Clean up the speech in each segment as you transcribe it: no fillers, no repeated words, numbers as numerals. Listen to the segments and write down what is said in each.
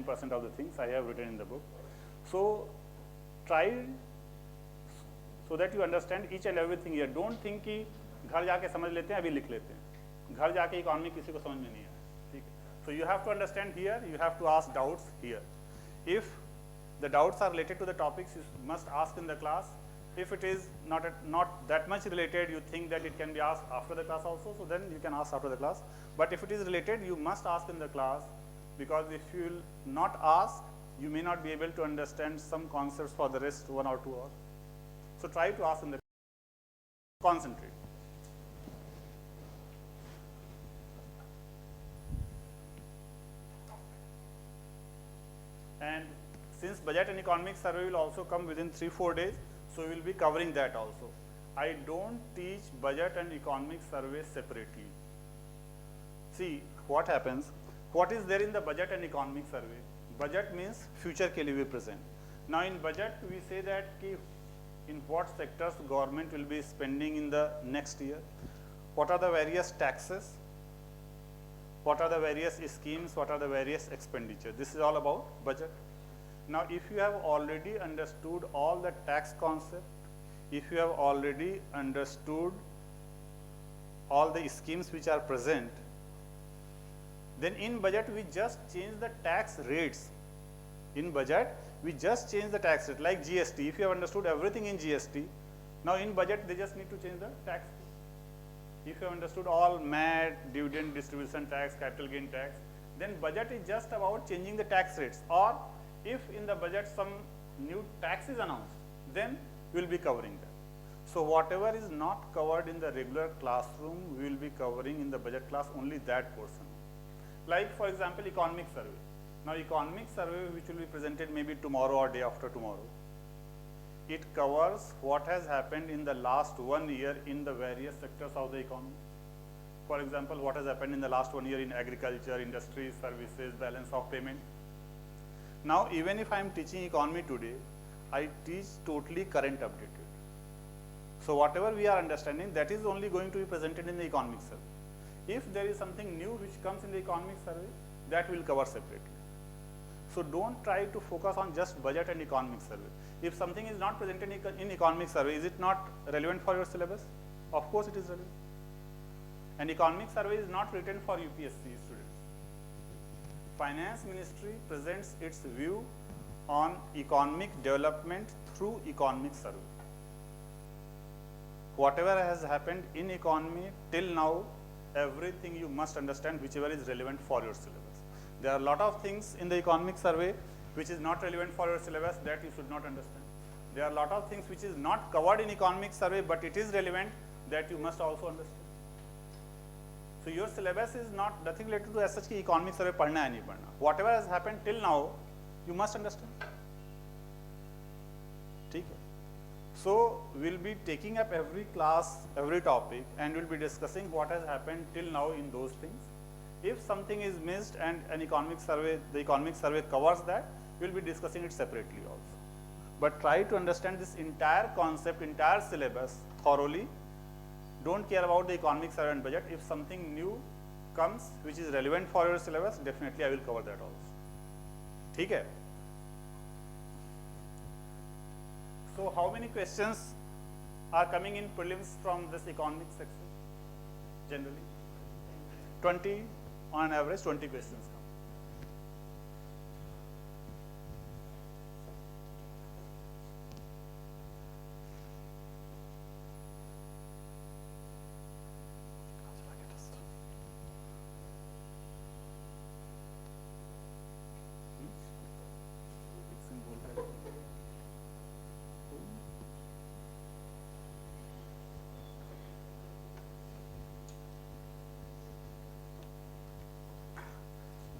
99% of the things I have written in the book. So try so that you understand each and everything here. Don't think कि घर जाके समझ लेते हैं, अभी लिख लेते हैं. घर जाके इकोनॉमी किसी को समझ में नहीं आया, ठीक है. So you have to understand here, you have to ask doubts here. If the doubts are related to the topics, you must ask in the class. If it is not that much related, you think that it can be asked after the class also, so then you can ask after the class. But if it is related, you must ask in the class, because if you will not ask, you may not be able to understand some concepts for the rest 1 or 2 hours. So try to ask in the concentrate. And since budget and economic survey will also come within 3-4 days, so we will be covering that also. I don't teach budget and economic survey separately. See what happens. What is there in the budget and economic survey? Budget means future के लिए भी present. Now in budget we say that कि in what sectors government will be spending in the next year. What are the various taxes? What are the various schemes? What are the various expenditure? This is all about budget. Now if you have already understood all the tax concept, if you have already understood all the schemes which are present, then in budget we just change the tax rates. In budget we just change the tax rate, like GST. If you have understood everything in GST, now in budget they just need to change the tax. If you have understood all MAT, dividend distribution tax, capital gain tax, then budget is just about changing the tax rates. Or if in the budget some new tax is announced, then we will be covering that. So whatever is not covered in the regular classroom, we will be covering in the budget class, only that portion. Like for example, economic survey. Now economic survey which will be presented maybe tomorrow or day after tomorrow, it covers what has happened in the last 1 year in the various sectors of the economy. For example, what has happened in the last 1 year in agriculture, industry, services, balance of payment. Now even if I am teaching economy today, I teach totally current updated. So whatever we are understanding, that is only going to be presented in the economic survey. If there is something new which comes in the economic survey, that will cover separately. So don't try to focus on just budget and economic survey. If something is not presented in economic survey, is it not relevant for your syllabus? Of course it is relevant. And economic survey is not written for UPSC students. Finance Ministry presents its view on economic development through economic survey. Whatever has happened in economy till now, everything you must understand whichever is relevant for your syllabus. There are a lot of things in the economic survey which is not relevant for your syllabus, that you should not understand. There are a lot of things which is not covered in economic survey but it is relevant, that you must also understand. So your syllabus is not nothing related to as such कि economic survey पढ़ना है नहीं पढ़ना. Whatever has happened till now, you must understand. ठीक है. So we'll be taking up every class, every topic, and we'll be discussing what has happened till now in those things. If something is missed and an economic survey, the economic survey covers that, we'll be discussing it separately also. But try to understand this entire concept, entire syllabus thoroughly. Don't care about the economic survey and budget. If something new comes which is relevant for your syllabus, definitely I will cover that also. ठीक है? So how many questions are coming in prelims from this economic section? Generally 20, on average 20 questions come.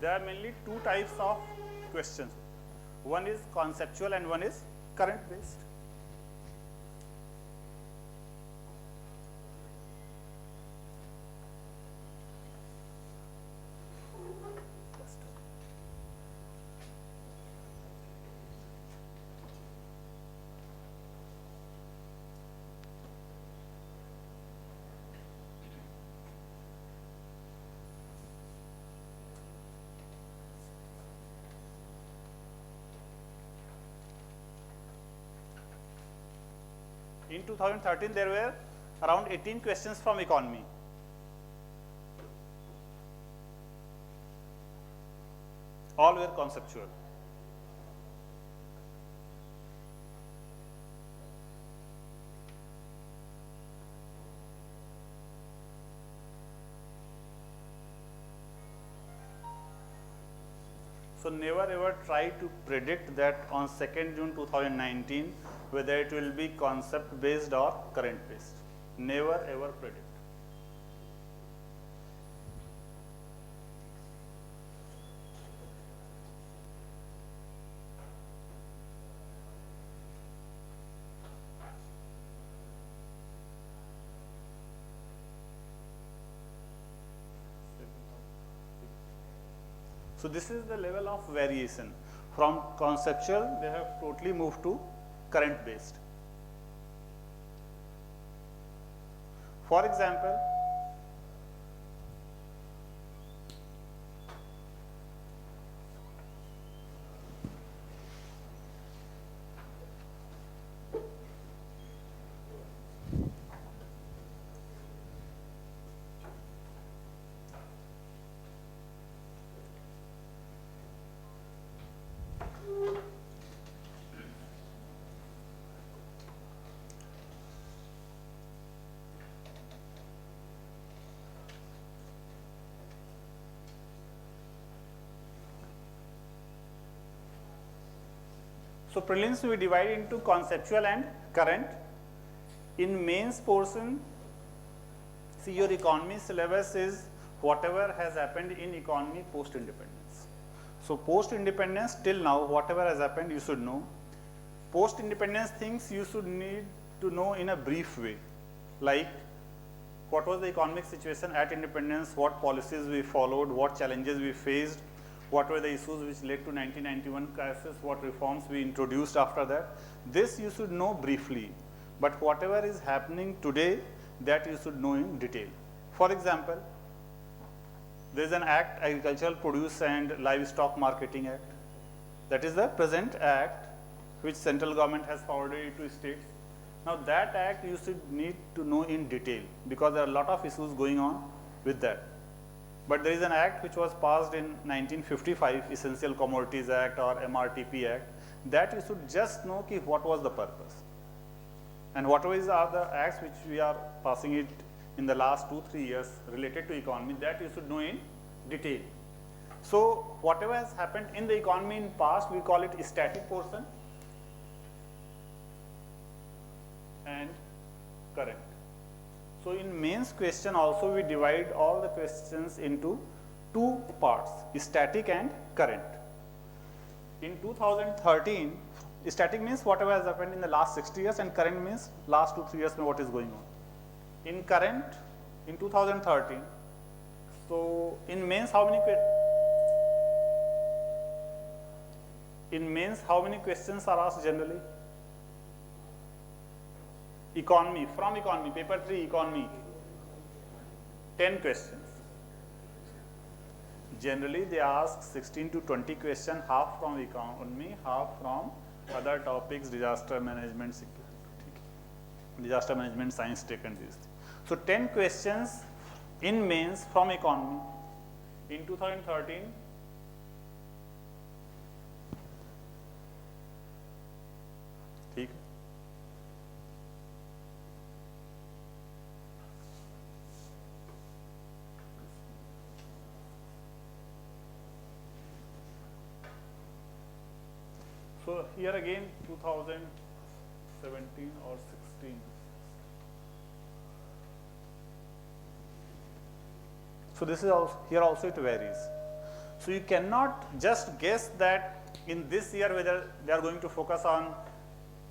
There are mainly two types of questions. One is conceptual and one is current based. In 2013 there were around 18 questions from economy. All were conceptual. So never ever try to predict that on 2nd June 2019 whether it will be concept based or current based. Never ever predict. So this is the level of variation. From conceptual, they have totally moved to current based. For example, so prelims we divide into conceptual and current. In mains portion, see your economy syllabus is whatever has happened in economy post independence. So post independence till now whatever has happened you should know. Post independence things you should need to know in a brief way, like what was the economic situation at independence, what policies we followed, what challenges we faced, what were the issues which led to 1991 crisis, what reforms we introduced after that. This you should know briefly, but whatever is happening today, that you should know in detail. For example, there is an act, Agricultural Produce and Livestock Marketing Act. That is the present act which central government has forwarded it to states. Now that act you should need to know in detail because there are a lot of issues going on with that. But there is an act which was passed in 1955, Essential Commodities Act or MRTP Act, that you should just know ki what was the purpose. And whatever are the acts which we are passing it in the last 2-3 years related to economy, that you should know in detail. So whatever has happened in the economy in past, we call it static portion and current. So in mains question also we divide all the questions into two parts, static and current. In 2013, static means whatever has happened in the last 60 years and current means last 2-3 years what is going on. In current, in 2013, so in mains how many questions are asked generally? Economy, from economy, paper 3 economy, 10 questions. Generally they ask 16 to 20 questions, half from economy, half from other topics, disaster management, disaster management, science tech and these things. So 10 questions in mains from economy in 2013. ठीक है. So here again 2017 or 16. So this is also, here also it varies. So you cannot just guess that in this year whether they are going to focus on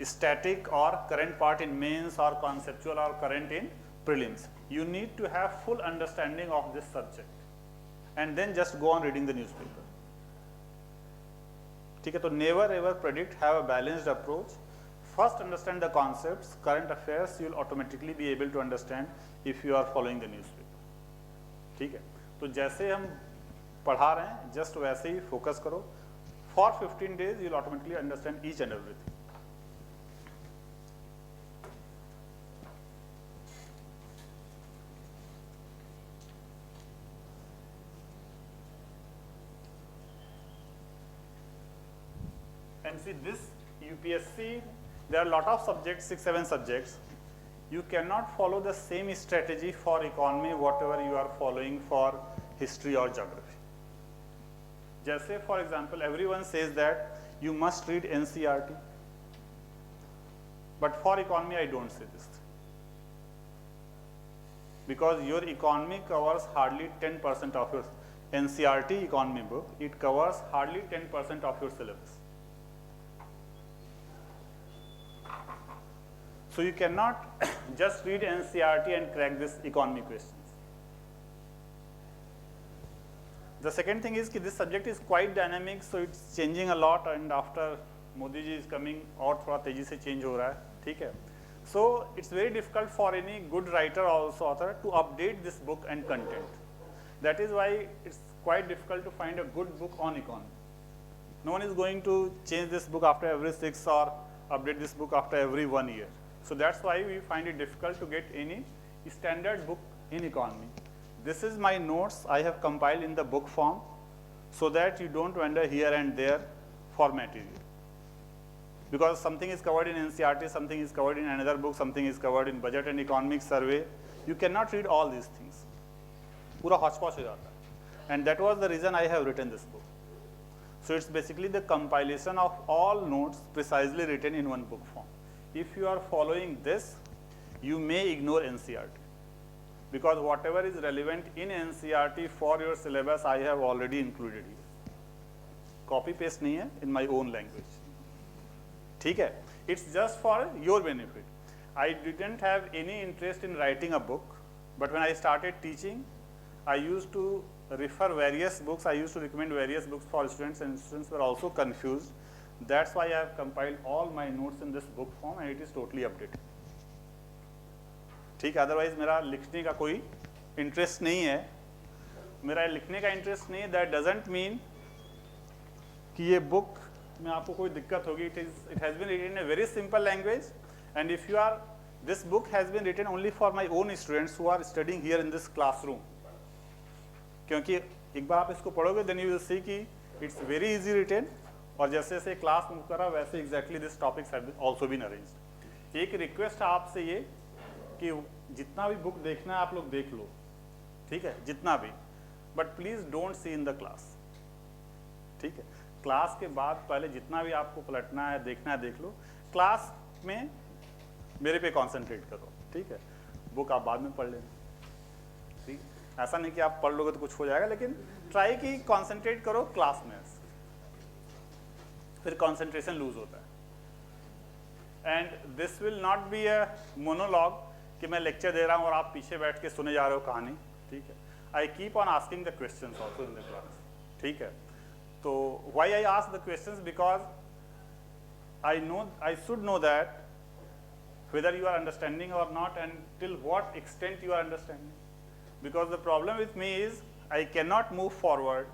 static or current part in mains or conceptual or current in prelims. You need to have full understanding of this subject and then just go on reading the newspaper. ठीक है, तो never ever predict, have a balanced approach. First understand the concepts, current affairs you will automatically be able to understand if you are following the newspaper. ठीक है, तो जैसे हम पढ़ा रहे हैं just वैसे ही focus करो. For 15 days you will automatically understand each and everything. And see this UPSC, there are a lot of subjects, 6-7 subjects. You cannot follow the same strategy for economy whatever you are following for history or geography. जैसे for example, everyone says that you must read NCERT, but for economy I don't say this, because your economy covers hardly 10% of your NCERT economy book. It covers hardly 10% of your syllabus. So you cannot just read NCERT and crack this economy questions. The second thing is that this subject is quite dynamic, so it's changing a lot, and after Modi ji is coming और थोड़ा तेजी से change हो रहा है, ठीक है? So it's very difficult for any good writer or also author to update this book and content. That is why it's quite difficult to find a good book on economy. No one is going to change this book after every 6 or update this book after every 1 year. So that's why we find it difficult to get any standard book in economy. This is my notes I have compiled in the book form, so that you don't wander here and there for material. Because something is covered in NCERT, something is covered in another book, something is covered in budget and economic survey. You cannot read all these things. पूरा hodgepodge हो जाता है. And that was the reason I have written this book. So it's basically the compilation of all notes precisely written in one book form. If you are following this, you may ignore NCERT, because whatever is relevant in NCERT for your syllabus I have already included here. Copy paste नहीं है, in my own language. ठीक है? It's just for your benefit. I didn't have any interest in writing a book, but when I started teaching, I used to refer various books. I used to recommend various books for students, and students were also confused. That's why I have compiled all my notes in this book form, and it is totally updated. ठीक है? Otherwise मेरा लिखने का कोई interest नहीं है. मेरा लिखने का इंटरेस्ट नहीं है. That doesn't mean कि ये बुक में आपको कोई दिक्कत होगी. It has been written in a very simple language, and if you are, this book has been written only for my own students who are studying here in this classroom. क्योंकि एक बार आप इसको पढ़ोगे, then you will see कि it's very easy written, और जैसे जैसे class move कर रहा वैसे exactly this topics have also been arranged. एक रिक्वेस्ट है आपसे ये कि जितना भी बुक देखना है आप लोग देख लो, ठीक है? जितना भी, but please don't see in the class. ठीक है? क्लास के बाद पहले जितना भी आपको पलटना है, देखना है, देख लो. क्लास में मेरे पे कॉन्सेंट्रेट करो. ठीक है? बुक आप बाद में पढ़ लेना. ठीक? ऐसा नहीं कि आप पढ़ लोगे तो कुछ हो जाएगा, लेकिन ट्राई की कॉन्सेंट्रेट करो क्लास में, फिर कॉन्सेंट्रेशन लूज होता है. And this will not be a monologue कि मैं लेक्चर दे रहा हूँ और आप पीछे बैठ के सुने जा रहे हो कहानी. ठीक है? I keep on asking the questions also in the class. ठीक है? तो why I ask the questions, because I should know that whether you are understanding or not, and till what extent you are understanding. Because the problem with me is I cannot move forward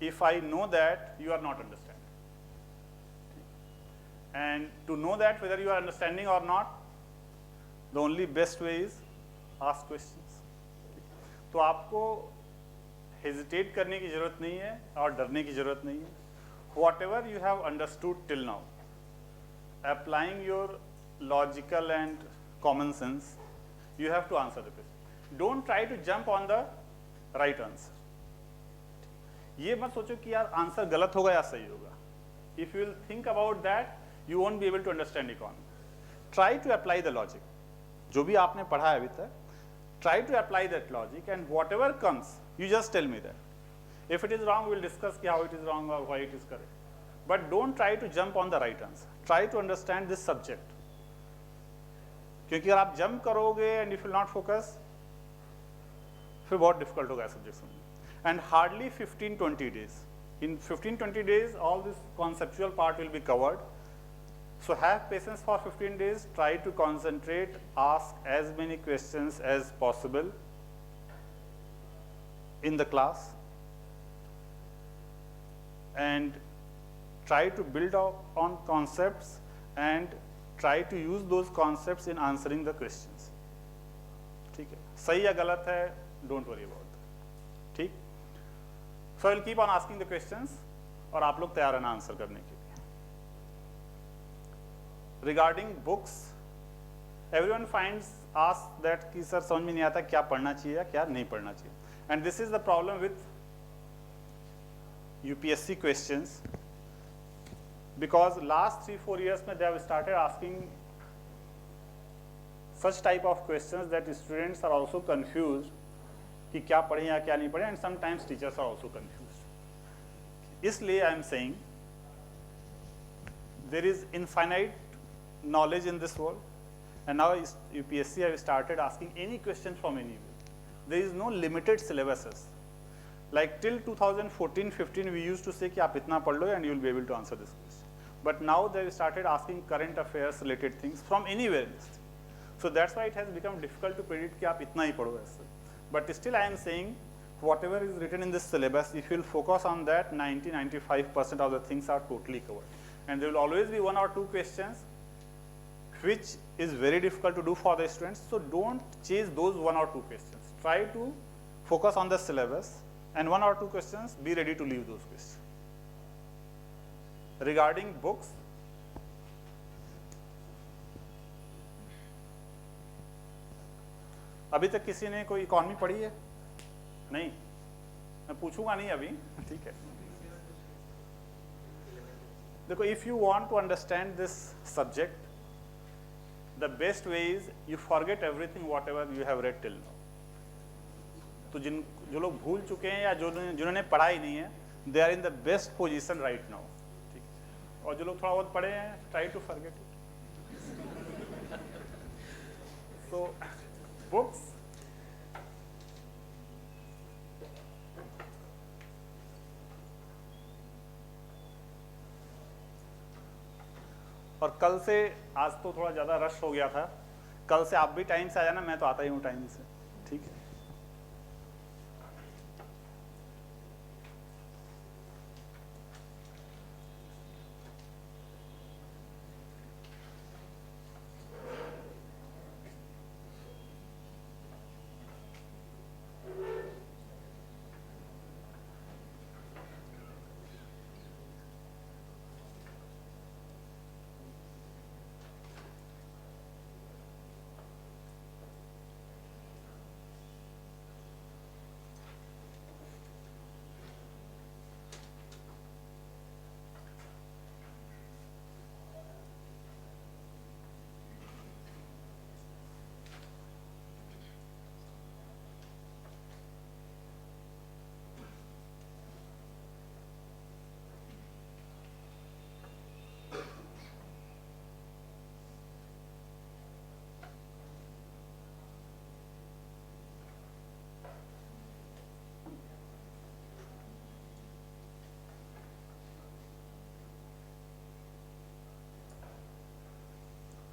if I know that you are not understanding. And to know that whether you are understanding or not, the only best way is ask questions. तो आपको hesitate करने की जरूरत नहीं है और डरने की जरूरत नहीं है. Whatever you have understood till now, applying your logical and common sense, you have to answer the question. Don't try to jump on the right answer. ये मत सोचो कि यार आंसर गलत होगा या सही होगा. If you will think about that, you won't be able to understand economy. Try to apply the logic. जो भी आपने पढ़ा है अभी तक, try to apply that logic, and whatever comes, you just tell me that. If it is wrong, we will discuss how it is wrong or why it is correct. But don't try to jump on the right answer. Try to understand this subject. क्योंकि अगर आप jump करोगे and if you will not focus, फिर बहुत difficult होगा subject समझना. And hardly 15-20 days. In 15-20 days, all this conceptual part will be covered. So have patience for 15 days. Try to concentrate. Ask as many questions as possible in the class, and try to build on concepts and try to use those concepts in answering the questions. ठीक है? सही या गलत है, don't worry about that. ठीक? So I will keep on asking the questions, और आप लोग तैयार हैं आंसर करने के लिए. Regarding books, everyone finds asked that कि सर समझ में नहीं आता क्या पढ़ना चाहिए या क्या नहीं पढ़ना चाहिए. And this is the problem with UPSC questions, because last 3-4 years में they have started asking such type of questions that students are also confused कि क्या पढ़ें या क्या नहीं पढ़ें, and sometimes teachers are also confused. इसलिए I am saying there is infinite knowledge in this world, and now UPSC have started asking any question from anywhere. There is no limited syllabuses. Like till 2014-15 we used to say कि आप इतना पढ़ लो and you will be able to answer this question. But now they have started asking current affairs related things from anywhere. So that's why it has become difficult to predict कि आप इतना ही पढ़ो ऐसे. But still I am saying whatever is written in this syllabus, if you will focus on that, 90-95% of the things are totally covered. And there will always be 1 or 2 questions which is very difficult to do for the students. So don't chase those 1 or 2 questions. Try to focus on the syllabus, and 1 or 2 questions, be ready to leave those questions. Regarding books, अभी तक किसी ने कोई economy पढ़ी है? नहीं, मैं पूछूंगा नहीं अभी, ठीक है. देखो, if you want to understand this subject, the best way is you forget everything whatever you have read till now. तो जो लोग भूल चुके हैं या जिन्होंने पढ़ा ही नहीं है, they are in the best position right now. ठीक है. और जो लोग थोड़ा बहुत पढ़े हैं, try to forget it. So books, और कल से, आज तो थोड़ा ज़्यादा रश हो गया था, कल से आप भी टाइम से आ जाना, मैं तो आता ही हूँ टाइम से, ठीक है.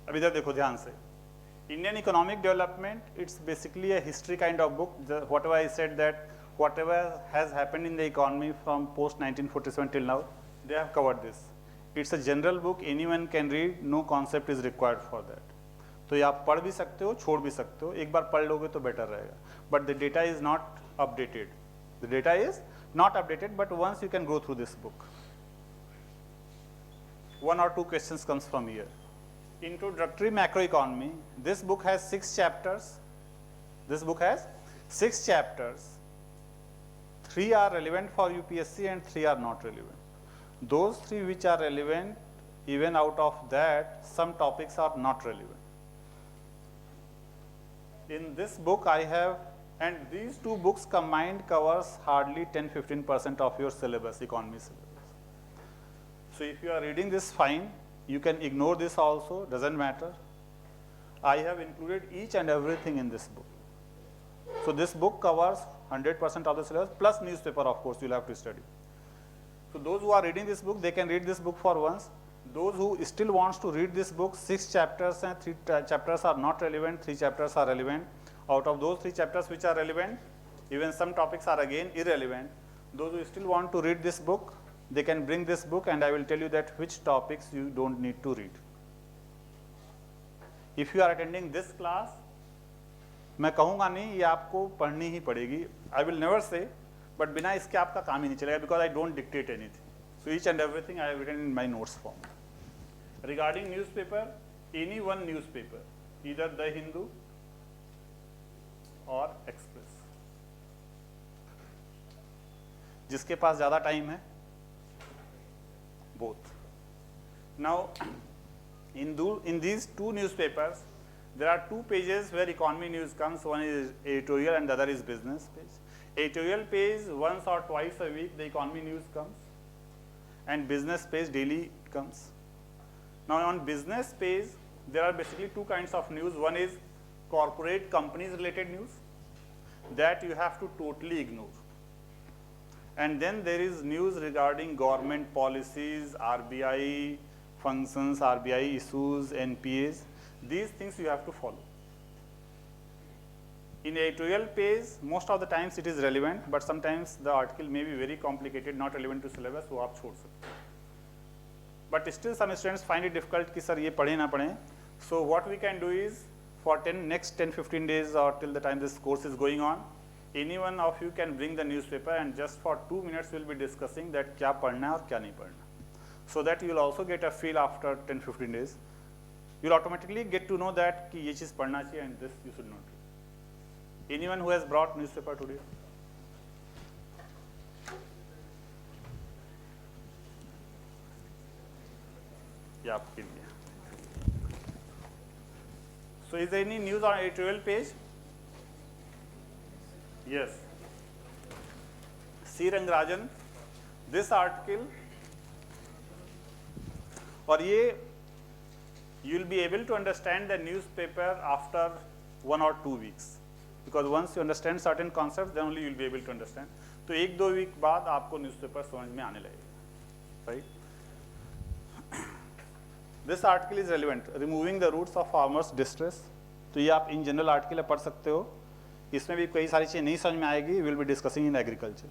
अब इधर देखो ध्यान से. Indian economic development, it's basically a history kind of book. Whatever I said, that whatever has happened in the economy from post 1947 till now, they have covered this. It's a general book, anyone can read, no concept is required for that. तो ये आप पढ़ भी सकते हो, छोड़ भी सकते हो, एक बार पढ़ लोगे तो बेटर रहेगा. But the data is not updated. The data is not updated, but once you can go through this book. 1 or 2 questions comes from here. Introductory macroeconomy. This book has 6 chapters. This book has 6 chapters. 3 are relevant for UPSC and 3 are not relevant. Those 3 which are relevant, even out of that, some topics are not relevant. In this book I have, and these 2 books combined covers hardly 10-15% of your syllabus, economy syllabus. So if you are reading this, fine. You can ignore this also, doesn't matter. I have included each and everything in this book. So this book covers 100% of the syllabus, plus newspaper, of course, you'll have to study. So those who are reading this book, they can read this book for once. Those who still wants to read this book, 6 chapters and 3 chapters are not relevant, 3 chapters are relevant. Out of those 3 chapters which are relevant, even some topics are again irrelevant. Those who still want to read this book, they can bring this book, and I will tell you that which topics you don't need to read. If you are attending this class, मैं कहूँगा नहीं ये आपको पढ़नी ही पड़ेगी. I will never say, but बिना इसके आपका काम ही नहीं चलेगा, because I don't dictate anything. So each and everything I have written in my notes form. Regarding newspaper, any one newspaper, either The Hindu और Express, जिसके पास ज़्यादा टाइम है, both. Now, in these two newspapers, there are two pages where economy news comes. One is editorial and the other is business page. Editorial page, once or twice a week the economy news comes, and business page daily comes. Now on business page, there are basically two kinds of news. One is corporate companies related news that you have to totally ignore. And then there is news regarding government policies, RBI functions, RBI issues, NPAs. These things you have to follow. In editorial page, most of the times it is relevant, but sometimes the article may be very complicated, not relevant to syllabus, so आप छोड़ सकते हैं. But still some students find it difficult कि sir ये पढ़े ना पढ़ें. So what we can do is, for next 10-15 days or till the time this course is going on, any one of you can bring the newspaper and just for 2 minutes we will be discussing that क्या पढ़ना है और क्या नहीं पढ़ना. So that you will also get a feel after 10-15 days. You will automatically get to know that कि ये चीज़ पढ़ना चाहिए and this you should not read. Anyone who has brought newspaper today? Yeah, आपके लिए. So is there any news on editorial page? Yes. C. Ranjan, this article, और ये you will be able to understand the newspaper after 1 or 2 weeks. Because once you understand certain concepts, then only you will be able to understand. तो 1-2 week बाद आपको newspaper समझ में आने लगेगा, right? This article is relevant. Removing the roots of farmers' distress. तो ये आप इन जनरल आर्टिकल पढ़ सकते हो. इसमें भी कई सारी चीज़ें नहीं समझ में आएगी. We will be discussing in agriculture.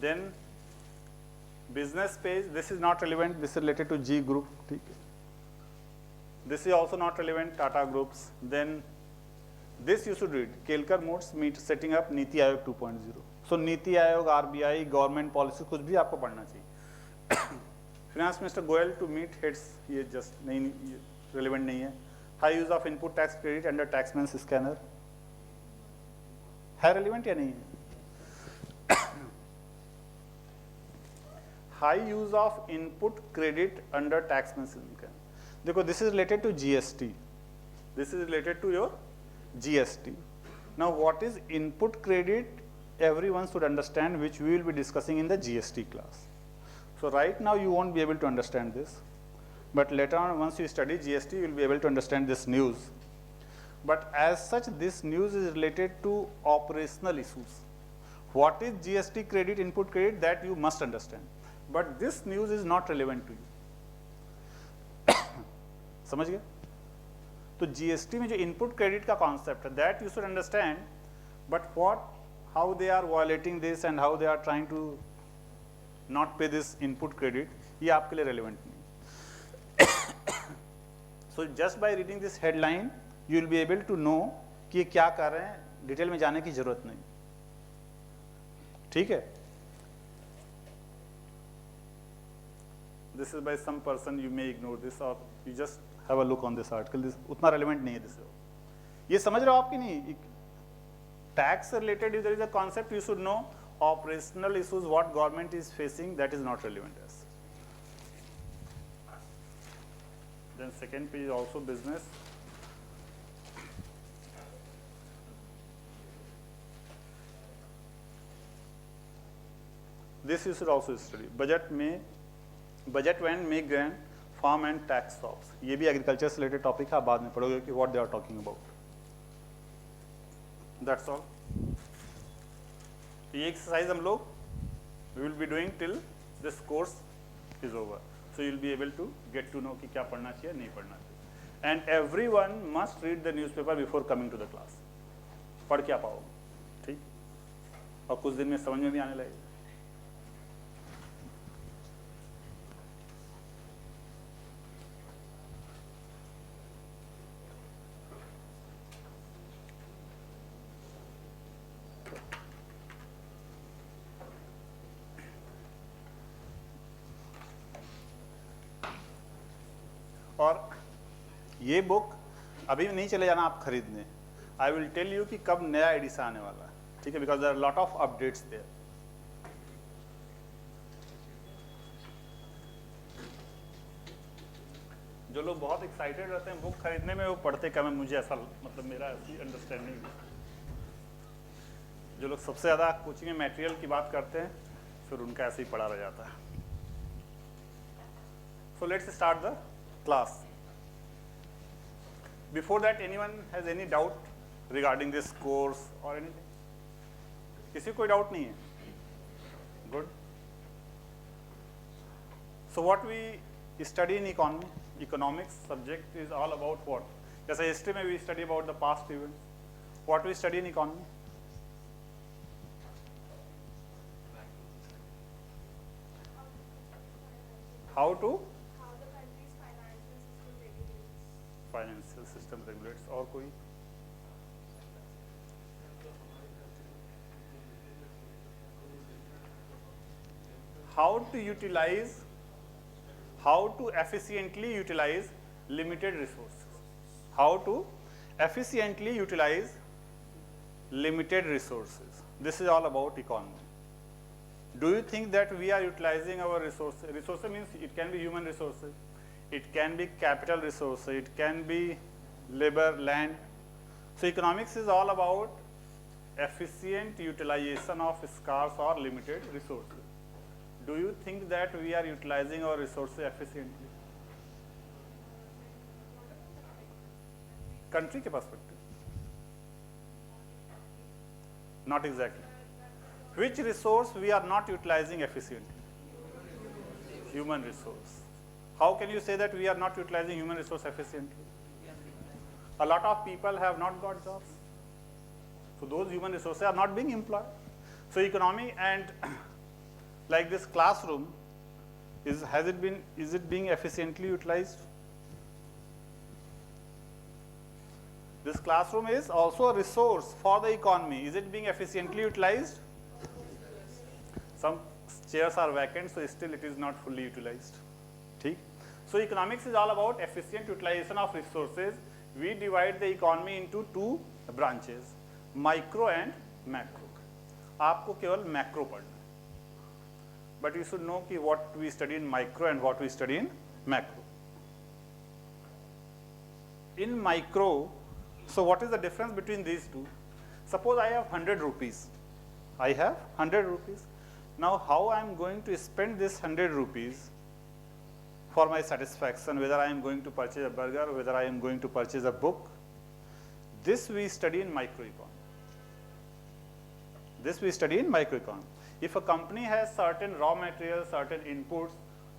Then business page, this is not relevant, this is related to G group. This is also not relevant, Tata groups. Then this you should read, Kelkar Modes meet setting up Niti Aayog 2.0. So Niti Aayog, RBI, government policy कुछ भी आपको पढ़ना चाहिए. Finance Minister Goyal to meet heads, ये just नहीं relevant नहीं है. High use of input tax credit under taxman's scanner. है relevant या नहीं है? High use of input credit under taxman's scanner. देखो, this is related to GST. This is related to your GST. Now, what is input credit? Everyone should understand, which we will be discussing in the GST class. So right now you won't be able to understand this, but later on, once you study GST, you will be able to understand this news. But as such, this news is related to operational issues. What is GST credit, input credit, that you must understand. But this news is not relevant to you. समझ गए? तो GST में जो input credit का concept है, that you should understand. But how they are violating this and how they are trying to not pay this input credit, ये आपके लिए relevant नहीं. So just by reading this headline, you will be able to know कि ये क्या कर रहे हैं. डिटेल में जाने की जरूरत नहीं. ठीक है? This is by some person, you may ignore this or you just have a look on this article. This उतना relevant नहीं है this. ये समझ रहे हो आपकी नहीं? Tax related, if there is a concept, you should know operational issues, what government is facing, that is not relevant as. Then second page is also business. This you should also study. Budget when may grant farm and tax stocks. ये भी agriculture से related topic है, बाद में पढ़ोगे कि what they are talking about. That's all. ये exercise हम लोग we will be doing till this course is over. So you will be able to get to know कि क्या पढ़ना चाहिए, नहीं पढ़ना चाहिए. And everyone must read the newspaper before coming to the class. पढ़ क्या पाओगे, ठीक? और कुछ दिन में समझ में भी आने लगेगा. और ये बुक अभी नहीं चले जाना आप खरीदने, आई विल टेल यू कि कब नया एडिशन आने वाला है, ठीक है, because there are lot of updates there. जो लोग बहुत एक्साइटेड रहते हैं बुक खरीदने में, वो पढ़ते कम है, मुझे ऐसा मतलब मेरा ऐसी अंडरस्टैंडिंग है। जो लोग सबसे ज़्यादा कोचिंग में मटेरियल की बात करते हैं फिर उनका ऐसे ही पढ़ा रह जाता है। So let's start the class. Before that anyone has any doubt regarding this course or anything? किसी को कोई डाउट नहीं है? Good. So what we study in economy, economics subject is all about what? जैसे हिस्ट्री में we study about the past events, what we study in economy? How to financial system regulates. और कोई? How to utilize, how to efficiently utilize limited resources, how to efficiently utilize limited resources. This is all about economy. Do you think that we are utilizing our resources? Resources means it can be human resources, it can be capital resources, it can be labor, land. So economics is all about efficient utilization of scarce or limited resources. Do you think that we are utilizing our resources efficiently? Country के perspective? Not exactly. Which resource we are not utilizing efficiently? Human resource. How can you say that we are not utilizing human resource efficiently? A lot of people have not got jobs. So those human resources are not being employed. So economy and like this classroom is it being efficiently utilized? This classroom is also a resource for the economy. Is it being efficiently utilized? Some chairs are vacant, so still it is not fully utilized. ठीक? So economics is all about efficient utilization of resources. We divide the economy into two branches, micro and macro. आपको केवल macro पढ़ना है. But you should know कि what we study in micro and what we study in macro. In micro, so what is the difference between these two? Suppose I have 100 rupees. I have 100 rupees. Now how I am going to spend this 100 rupees for my satisfaction, whether I am going to purchase a burger, whether I am going to purchase a book, this we study in microeconomy. This we study in microeconomy. If a company has certain raw materials, certain inputs,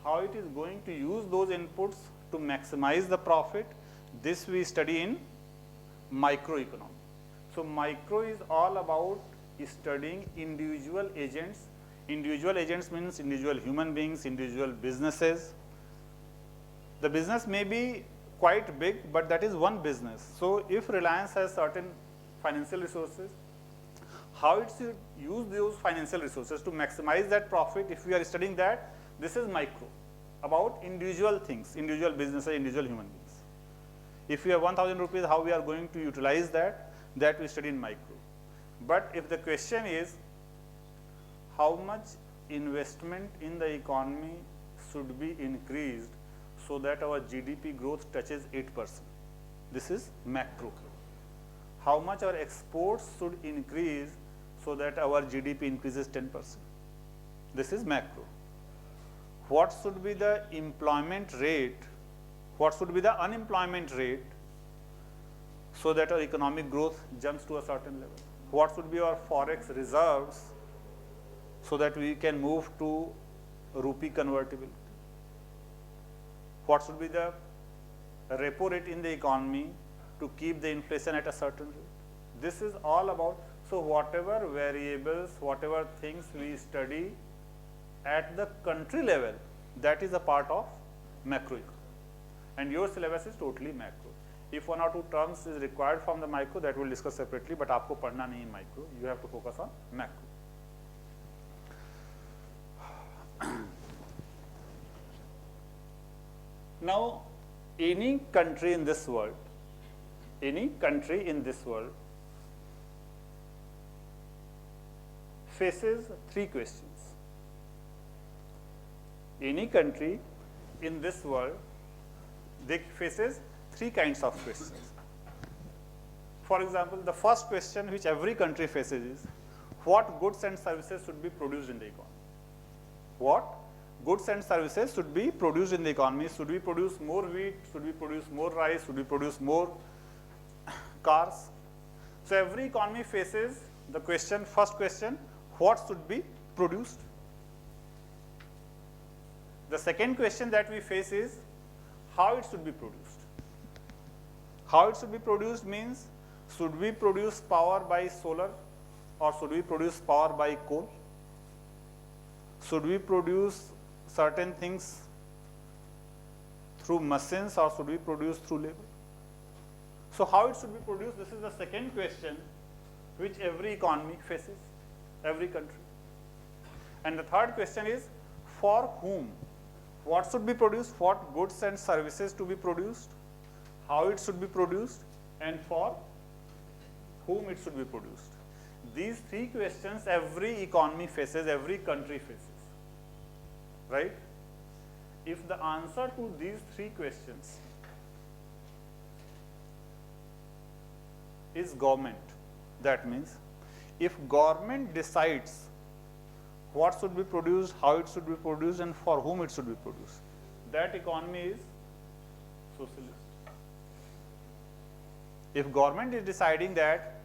how it is going to use those inputs to maximize the profit, this we study in microeconomy. So micro is all about studying individual agents. Individual agents means individual human beings, individual businesses. The business may be quite big, but that is one business. So if Reliance has certain financial resources, how it should use those financial resources to maximize that profit, if we are studying that, this is micro, about individual things, individual businesses, individual human beings. If we have 1,000 rupees, how we are going to utilize that, that we study in micro. But if the question is, how much investment in the economy should be increased so that our GDP growth touches 8%, this is macro. How much our exports should increase so that our GDP increases 10%. This is macro. What should be the employment rate? What should be the unemployment rate so that our economic growth jumps to a certain level? What should be our forex reserves so that we can move to rupee convertibility? What should be the repo rate in the economy to keep the inflation at a certain rate? This is all about. So whatever variables, whatever things we study at the country level, that is a part of macroeconomy. And your syllabus is totally macro. If one or two terms is required from the micro, that we'll discuss separately, but आपको पढ़ना नहीं है micro, you have to focus on macro. Now, any country in this world, faces three questions. Any country in this world, they faces three kinds of questions. For example, the first question which every country faces is, what goods and services should be produced in the economy? What goods and services should be produced in the economy? Should we produce more wheat? Should we produce more rice? Should we produce more cars? So every economy faces the question, first question, what should be produced? The second question that we face is, how it should be produced? How it should be produced means, should we produce power by solar or should we produce power by coal? Should we produce certain things through machines or should we produce through labor? So how it should be produced, this is the second question which every economy faces, every country. And the third question is, for whom? What should be produced? What goods and services to be produced? How it should be produced? And for whom it should be produced? These three questions every economy faces, every country faces, right? If the answer to these three questions is government, that means if government decides what should be produced, how it should be produced, and for whom it should be produced, that economy is socialist. If government is deciding that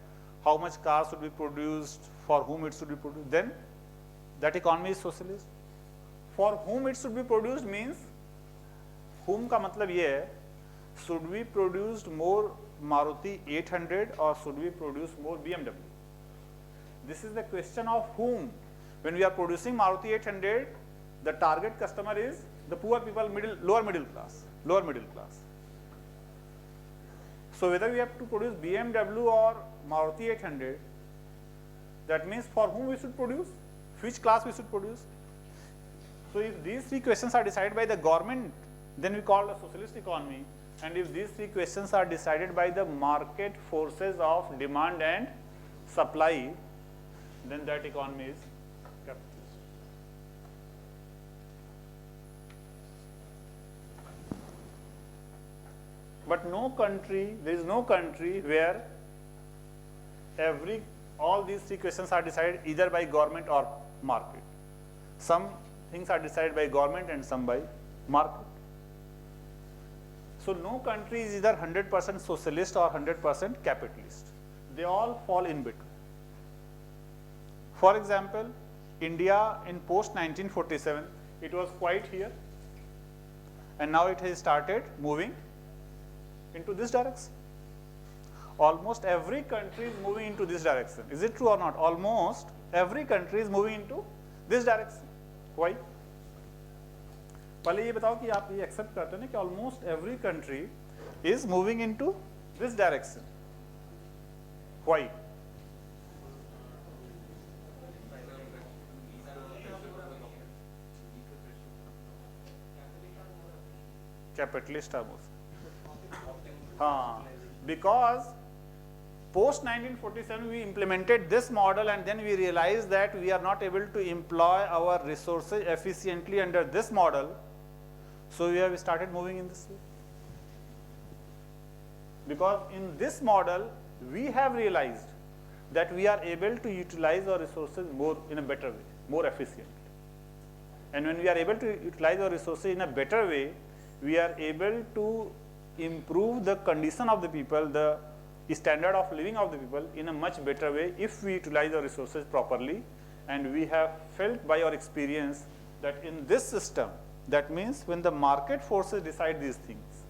how much cars should be produced, for whom it should be produced, then that economy is socialist. For whom it should be produced means, whom का मतलब ये है, should we produce more Maruti 800 or should we produce more BMW? This is the question of whom. When we are producing Maruti 800, the target customer is the poor people, lower middle class. So whether we have to produce BMW or Maruti 800, that means for whom we should produce, which class we should produce. So if these three questions are decided by the government, then we call a socialist economy. And if these three questions are decided by the market forces of demand and supply, then that economy is capitalist. But no country, there is no country where all these three questions are decided either by government or market. Some things are decided by government and some by market. So no country is either 100% socialist or 100% capitalist. They all fall in between. For example, India in post 1947, it was quite here, and now it has started moving into this direction. Almost every country is moving into this direction. Is it true or not? Almost every country is moving into this direction. Why? पहले ये बताओ कि आप ये accept करते हैं ना कि almost every country is moving into this direction. Why? Capitalist are most. Because post 1947 we implemented this model and then we realized that we are not able to employ our resources efficiently under this model. So we have started moving in this way. Because in this model, we have realized that we are able to utilize our resources more in a better way, more efficiently. And when we are able to utilize our resources in a better way, we are able to improve the condition of the people, the standard of living of the people in a much better way if we utilize our resources properly. And we have felt by our experience that in this system, that means when the market forces decide these things,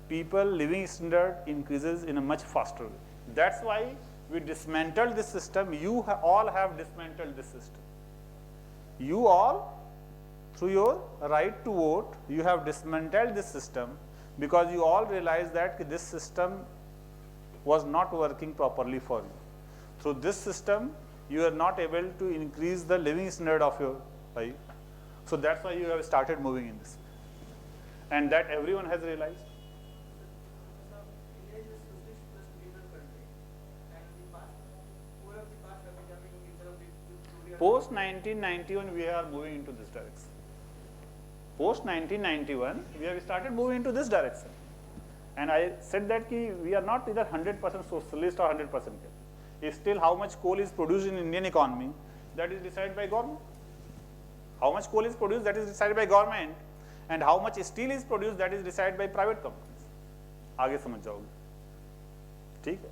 people living standard increases in a much faster way. That's why we dismantled this system. You all have dismantled this system. You all, through your right to vote, you have dismantled this system because you all realized that this system was not working properly for you. Through this system, you are not able to increase the living standard of your life. So that's why you have started moving in this way. And that everyone has realized. post 1991 we are moving into this direction. Post 1991 we have started moving into this direction. And I said that we are not either 100% socialist or 100% capitalist. Still, how much coal is produced in Indian economy, that is decided by government. How much coal is produced, that is decided by government. And how much steel is produced, that is decided by private companies. आगे समझ जाओगे, ठीक है,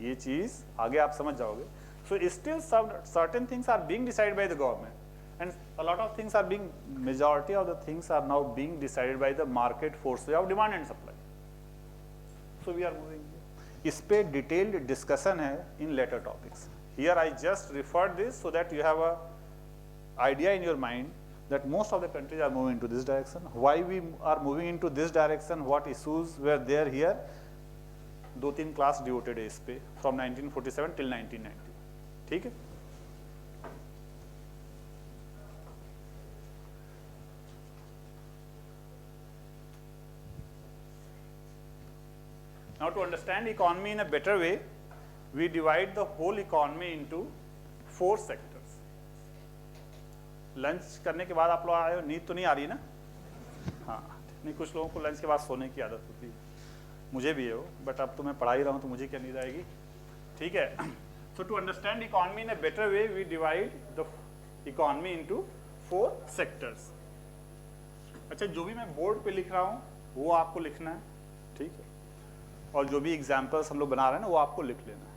ये चीज आगे आप समझ जाओगे. So still certain things are being decided by the government, and a lot of things are being, majority of the things are now being decided by the market forces of demand and supply. So we are moving. इस पे detailed discussion है in later topics. Here I just referred this so that you have a idea in your mind that most of the countries are moving into this direction. Why we are moving into this direction? What issues were there here? 2-3 class devoted है इस पे from 1947 till 1990. ठीक है? Now to understand economy in a better way, we divide the whole economy into 4 sectors. Lunch करने के बाद आप लोग आए हो, नींद तो नहीं आ रही ना? हाँ, नहीं, कुछ लोगों को लंच के बाद सोने की आदत होती है, मुझे भी है वो, बट अब तो मैं पढ़ा ही रहा हूँ तो मुझे क्या नींद आएगी, ठीक है. So to understand economy in a better way, we divide the economy into 4 sectors. अच्छा, जो भी मैं बोर्ड पे लिख रहा हूँ वो आपको लिखना है, ठीक है, और जो भी एग्जाम्पल्स हम लोग बना रहे हैं ना वो आपको लिख लेना है,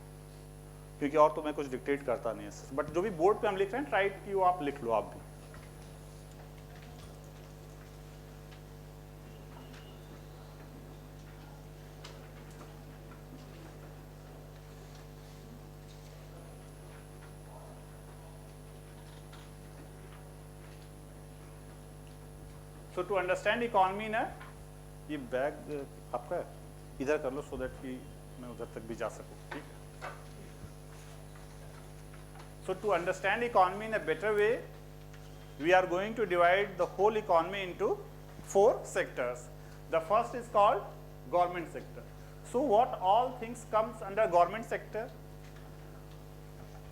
क्योंकि और तो मैं कुछ डिक्टेट करता नहीं है, बट जो भी बोर्ड पे हम लिख रहे हैं ट्राई कि वो आप लिख लो आप भी. So to understand economy ना, ये बैग आपका है, इधर कर लो so that कि मैं उधर तक भी जा सकूं, ठीक है. So to understand economy in a better way, we are going to divide the whole economy into 4 sectors. The first is called government sector. So what all things comes under government sector?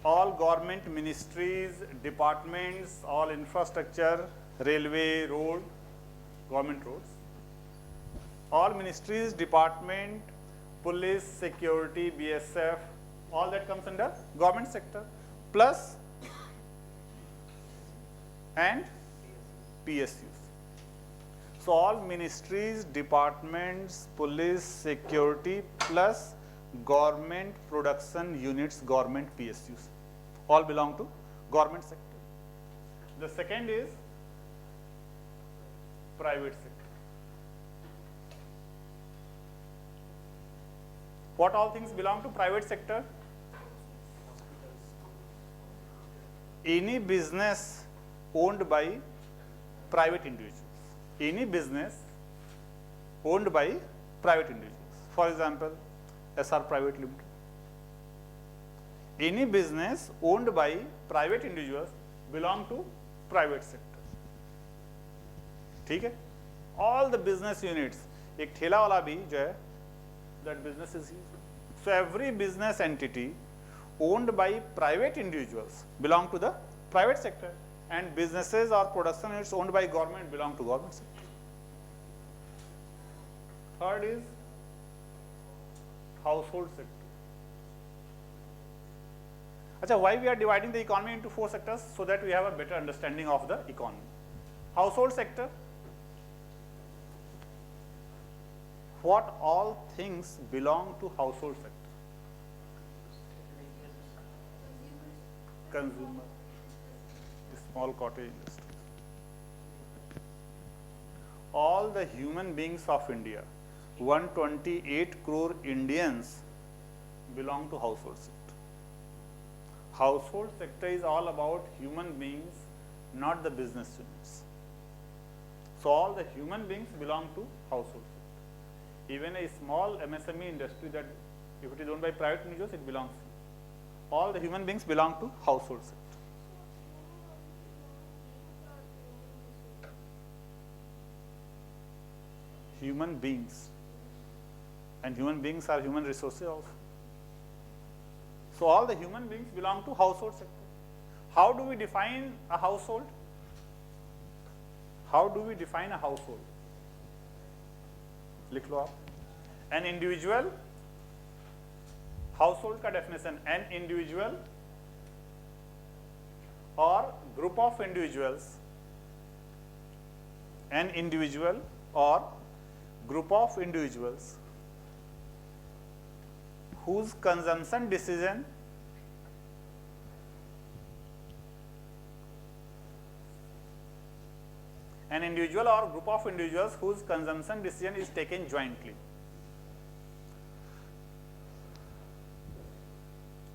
All government ministries, departments, all infrastructure, railway, road, government roads, all ministries, department, police, security, BSF, all that comes under government sector, plus and PSUs. So all ministries, departments, police, security, plus government production units, government PSUs, all belong to government sector. The second is private sector. What all things belong to private sector? Any business owned by private individuals. Any business owned by private individuals. For example, SR Private Limited. Any business owned by private individuals belong to private sector. ठीक है? All the business units, एक ठेला वाला भी जो है, that business is here. So every business entity owned by private individuals belong to the private sector, and businesses or production units owned by government belong to government sector. Third is household sector. Achha, why we are dividing the economy into 4 sectors? So that we have a better understanding of the economy. Household sector. What all things belong to household sector? Consumer, small cottage industry. All the human beings of India, 128 crore Indians belong to household sector. Household sector is all about human beings, not the business units. So all the human beings belong to household sector. Even a small MSME industry that if it is owned by private individuals, it belongs to. All the human beings belong to household sector. Human beings. And human beings are human resources also. So all the human beings belong to household sector. How do we define a household? How do we define a household? लिख लो आप. An individual, household का definition, an individual or group of individuals, an individual or group of individuals whose consumption decision an individual or group of individuals whose consumption decision is taken jointly.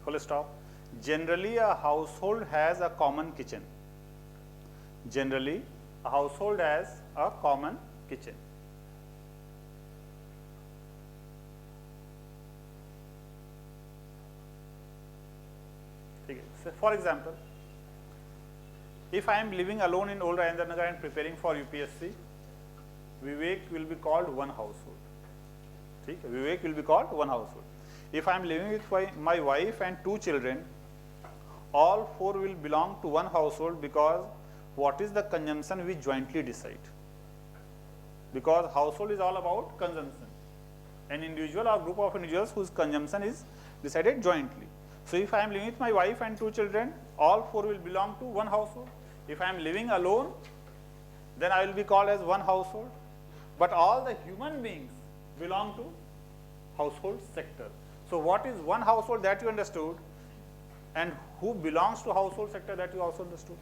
Full stop. Generally, a household has a common kitchen. Generally, a household has a common kitchen. So for example, if I am living alone in old Ranjanagar and preparing for UPSC, Vivek will be called one household. Vivek will be called one household. If I am living with my wife and 2 children, all 4 will belong to one household, because what is the consumption we jointly decide? Because household is all about consumption. An individual or group of individuals whose consumption is decided jointly. So if I am living with my wife and 2 children, all 4 will belong to one household. If I am living alone, then I will be called as one household. But all the human beings belong to household sector. So what is one household, that you understood, and who belongs to household sector, that you also understood.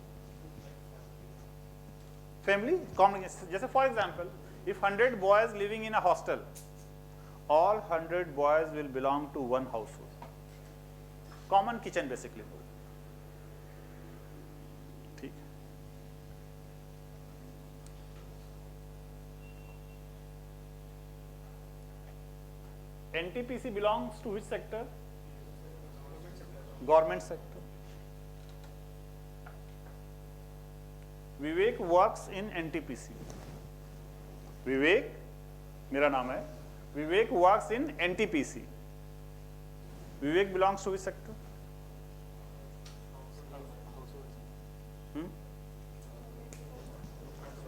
Family, common. Just for example, if 100 boys living in a hostel, all 100 boys will belong to one household. Common kitchen basically. ठीक. NTPC belongs to which sector? Government sector. Vivek works in NTPC. Vivek, मेरा नाम है. Vivek works in NTPC. Vivek belongs to which sector?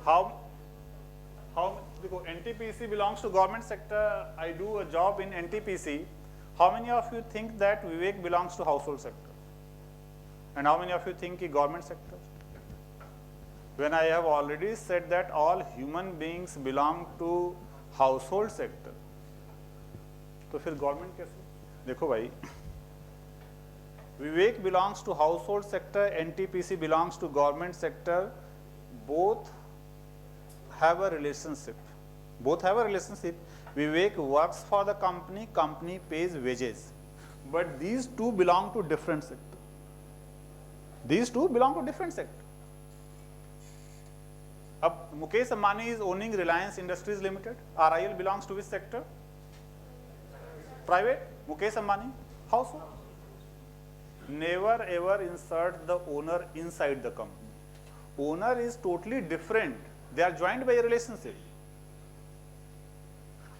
How because NTPC belongs to government sector, I do a job in NTPC. How many of you think that Vivek belongs to household sector? And how many of you think he government sector? When I have already said that all human beings belong to household sector, तो फिर government कैसे? देखो भाई, Vivek belongs to household sector, NTPC belongs to government sector. Both have a relationship. Both have a relationship. Vivek works for the company, company pays wages. But these two belong to different sector. These two belong to different sector. Ab Mukesh Ambani is owning Reliance Industries Limited. RIL belongs to which sector? Private. Mukesh Ambani, household. Never ever insert the owner inside the company. Owner is totally different. They are joined by a relationship.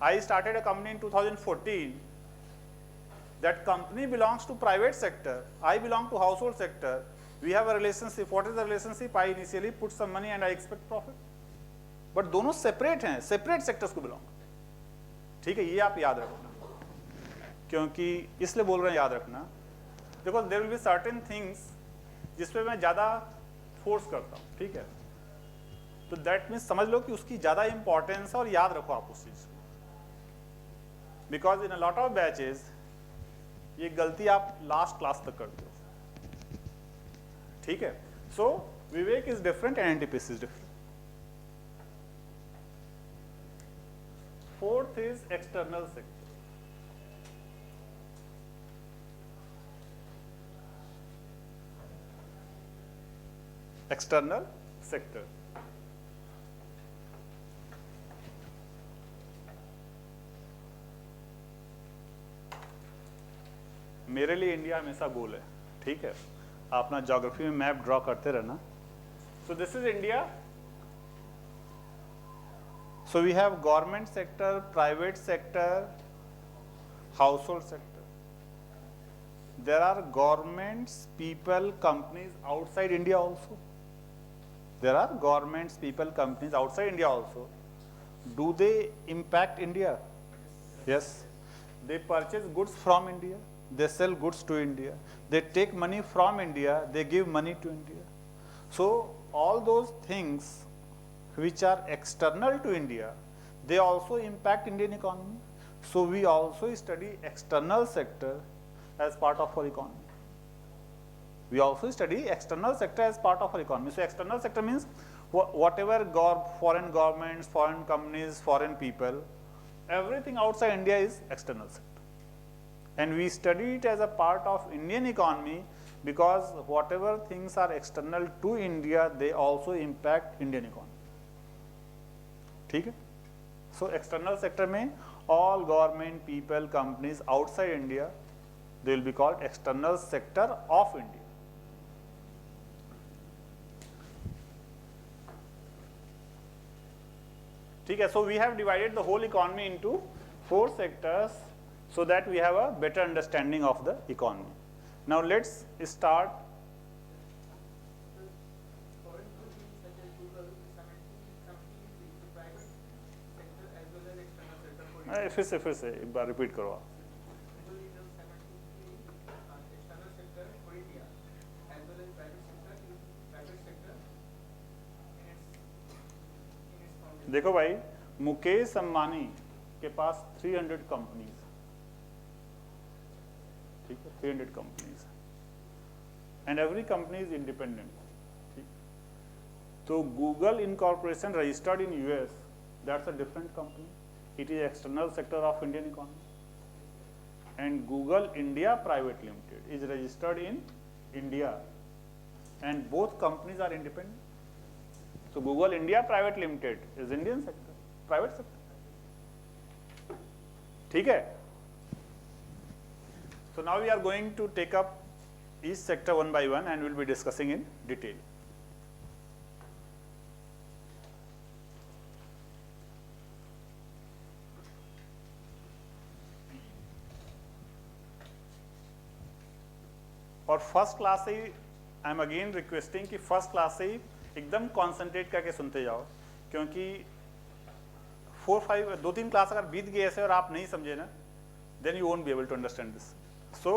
I started a company in 2014. That company belongs to private sector. I belong to household sector. We have a relationship. What is the relationship? I initially put some money and I expect profit. But दोनों separate हैं, separate sectors को belong. ठीक है, ये आप याद रखना. क्योंकि इसलिए बोल रहे हैं याद रखना. Because there will be certain things जिसपे मैं ज़्यादा force करता हूँ. ठीक है. तो that means समझ लो कि उसकी ज़्यादा importance है और याद रखो आप उस चीज़ को. Because in a lot of batches ये गलती आप last class तक करते हो. ठीक है. So Vivek is different and NTPC is different. Fourth is external sector. External sector. मेरे लिए इंडिया हमेशा गोल है. ठीक है, आप अपना ज्योग्राफी में मैप ड्रॉ करते रहना. So this is India. So we have government sector, private sector, household sector. there are governments, people, companies outside India also. There are governments, people, companies outside India also. Do they impact India? Yes. They purchase goods from India. They sell goods to India. They take money from India. They give money to India. So all those things which are external to India, they also impact Indian economy. So we also study external sector as part of our economy. We also study external sector as part of our economy. So external sector means whatever foreign governments, foreign companies, foreign people, everything outside India is external sector. And we study it as a part of Indian economy because whatever things are external to India, they also impact Indian economy. ठीक है? So external sector में all government, people, companies outside India, they will be called external sector of India. ठीक है? So we have divided the whole economy into 4 sectors so that we have a better understanding of the economy. Now let's start. फिर से एक बार repeat करो आप. देखो भाई, मुकेश अंबानी के पास 300 कंपनीज, ठीक है, 300 companies, and every company is independent. ठीक, तो Google incorporation registered in US, that's a different company. It is external sector of Indian economy. And Google India Private Limited is registered in India, and both companies are independent. So Google India Private Limited is Indian sector, private sector. ठीक है? So now we are going to take up each sector one by one and we will be discussing in detail. और first class से ही I am again requesting कि first class से ही एकदम concentrate करके सुनते जाओ, क्योंकि 2-3 क्लास अगर बीत गए ऐसे और आप नहीं समझे ना, then you won't be able to understand this. So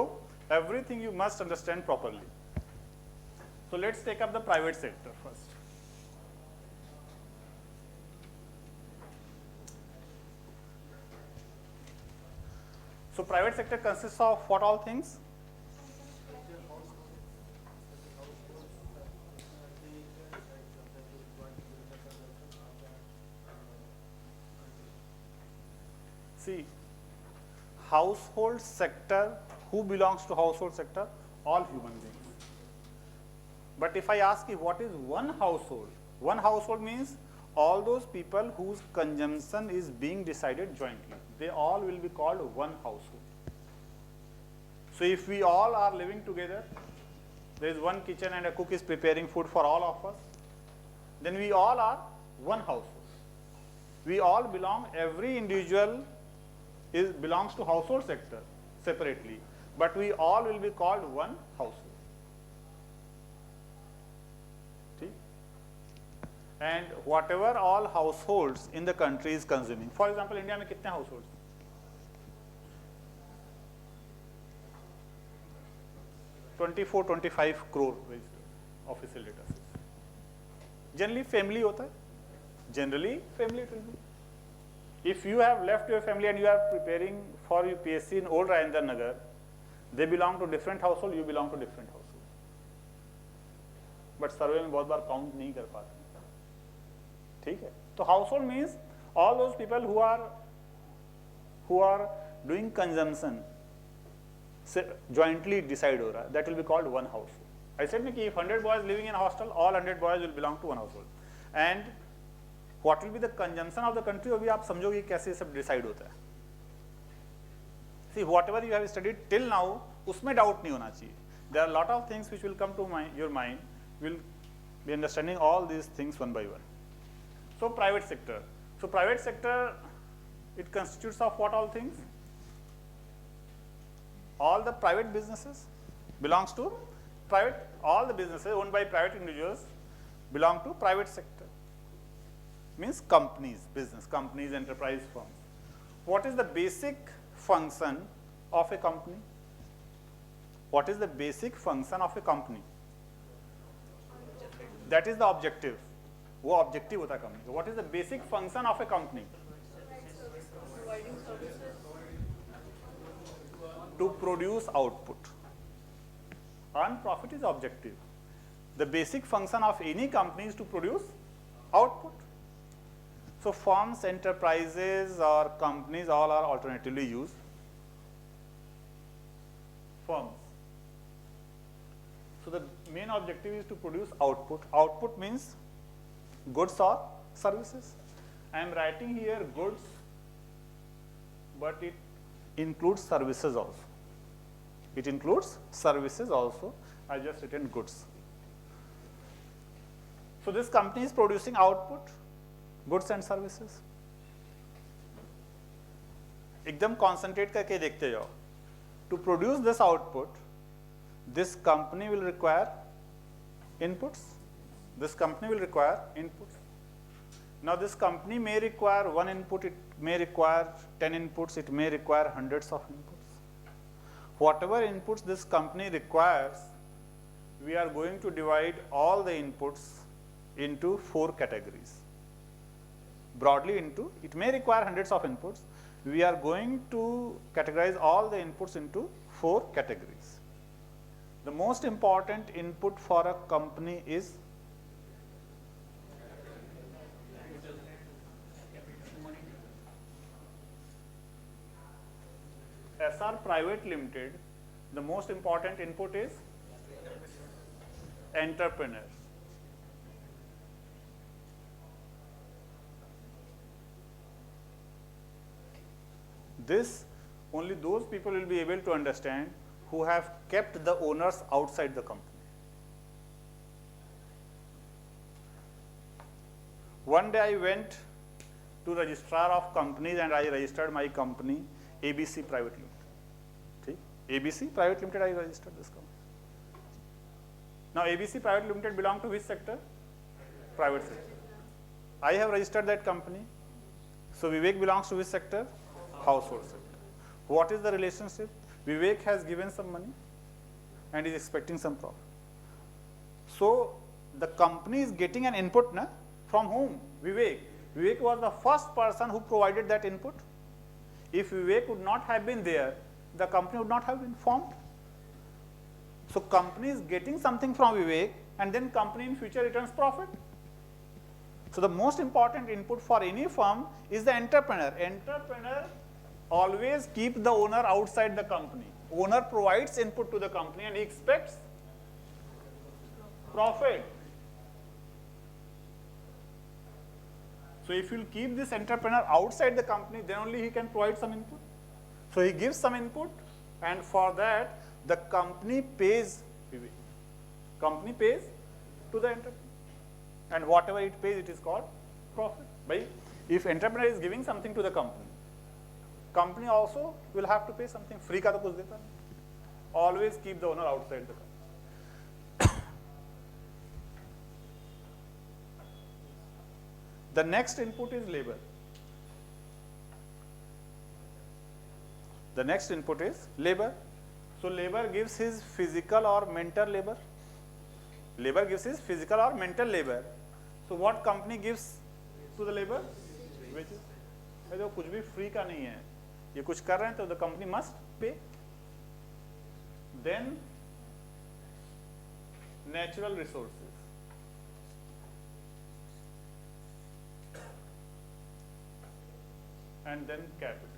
everything you must understand properly. So let's take up the private sector first. So private sector consist of what all things? See, household sector, who belongs to household sector? All human beings. But if I ask you what is one household? One household means all those people whose consumption is being decided jointly. They all will be called one household. So if we all are living together, there is one kitchen and a cook is preparing food for all of us, then we all are one household. We all belong, every individual belongs to household sector separately, but we all will be called one household. See? And whatever all households in the country is consuming, for example, India में कितने households? 24-25 crore official data says. Generally family होता है, generally family it will be. If you have left your family and you are preparing for UPSC in old Rajendra Nagar, they belong to different household, you belong to different household. But सर्वे में बहुत बार count नहीं कर पाते. ठीक है? तो household means all those people who are doing consumption jointly decide हो रहा है. That will be called one household. I said कि if 100 boys living in a hostel, all 100 boys will belong to one household. And what will be the consumption of the country, वो भी आप समझोगे कैसे सब डिसाइड होता है. See, whatever you have studied till now, उसमें डाउट नहीं होना चाहिए. There are a lot of things which will come to your mind. Will be understanding all these things one by one. So private sector. So private sector, it constitutes of what all things? All the private businesses. belongs to private, all the businesses owned by private individuals belong to private sector. Means companies, business, companies, enterprise firms. What is the basic function of a company? What is the basic function of a company? That is the objective. वो objective होता है company. What is the basic function of a company? Providing services. To produce output. Earn profit is objective. The basic function of any company is to produce output. So firms, enterprises or companies all are alternatively used. Firms. So the main objective is to produce output. Output means goods or services. I am writing here goods, but it includes services also. It includes services also. I just written goods. So this company is producing output, goods and services. एकदम concentrate करके देखते जाओ. To produce this output, this company will require inputs. This company will require inputs. Now this company may require one input, it may require 10 inputs, it may require hundreds of inputs. Whatever inputs this company requires, we are going to divide all the inputs into 4 categories. Broadly into, it may require hundreds of inputs. We are going to categorize all the inputs into 4 categories. The most important input for a company is SR Private Limited, the most important input is entrepreneurs. This only those people will be able to understand who have kept the owners outside the company. One day I went to registrar of companies and I registered my company ABC Private Limited. See? ABC Private Limited, I registered this company. Now ABC Private Limited belong to which sector? Private sector. I have registered that company. So Vivek belongs to which sector? Household sector. What is the relationship? Vivek has given some money and is expecting some profit. So the company is getting an input na? From whom? Vivek. Vivek was the first person who provided that input. If Vivek would not have been there, the company would not have been formed. So company is getting something from Vivek and then company in future returns profit. So the most important input for any firm is the entrepreneur. Entrepreneur always keep the owner outside the company. Owner provides input to the company and he expects profit. So if you keep this entrepreneur outside the company, then only he can provide some input. So he gives some input and for that the company pays Vivek. Company pays to the entrepreneur. And whatever it pays, it is called profit. Right? If entrepreneur is giving something to the company, company also will have to pay something. Free ka to kuch deta nahi. Always keep the owner outside the company. The next input is labor. The next input is labor. So labor gives his physical or mental labor. Labor gives his physical or mental labor. So what company gives to the labor? Wages. देखो कुछ भी free का नहीं है. ये कुछ कर रहे हैं तो the company must pay. Then natural resources. And then capital.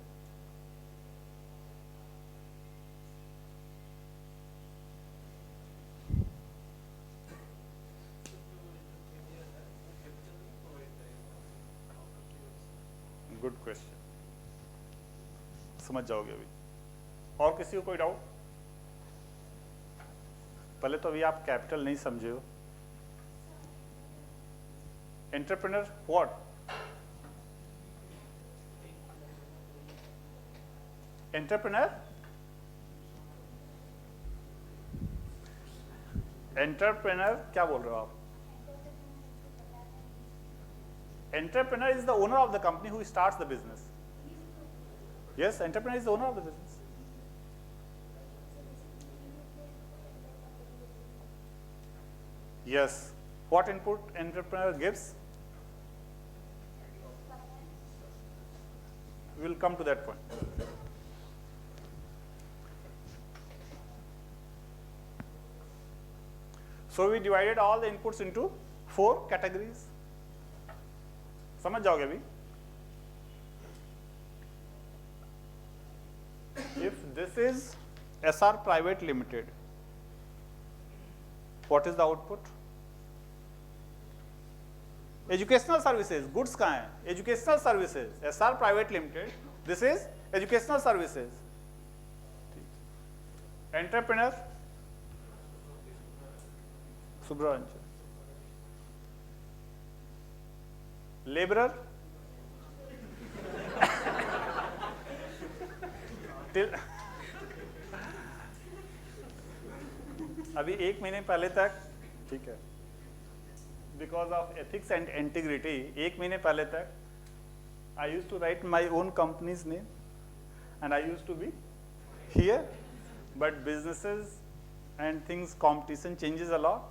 Good question. समझ जाओगे अभी. और किसी को कोई डाउट? पहले तो अभी आप कैपिटल नहीं समझे हो. Entrepreneur what? एंटरप्रेन्योर एंटरप्रेनर क्या बोल रहे हो आप? Entrepreneur is the owner of the company who starts the business. Yes, entrepreneur is the owner of the business. Yes. What input entrepreneur gives? We will come to that point. So we divided all the inputs into 4 categories. समझ जाओगे अभी? If this is SR Private Limited, what is the output? Educational services, goods कहाँ है? Educational services, SR Private Limited. This is educational services. Entrepreneur, Shubhra. Laborer, अभी 1 महीने पहले तक, ठीक है, because of ethics and integrity, 1 महीने पहले तक I use to write my own company's name and I use to be here, but businesses and things competition changes a lot,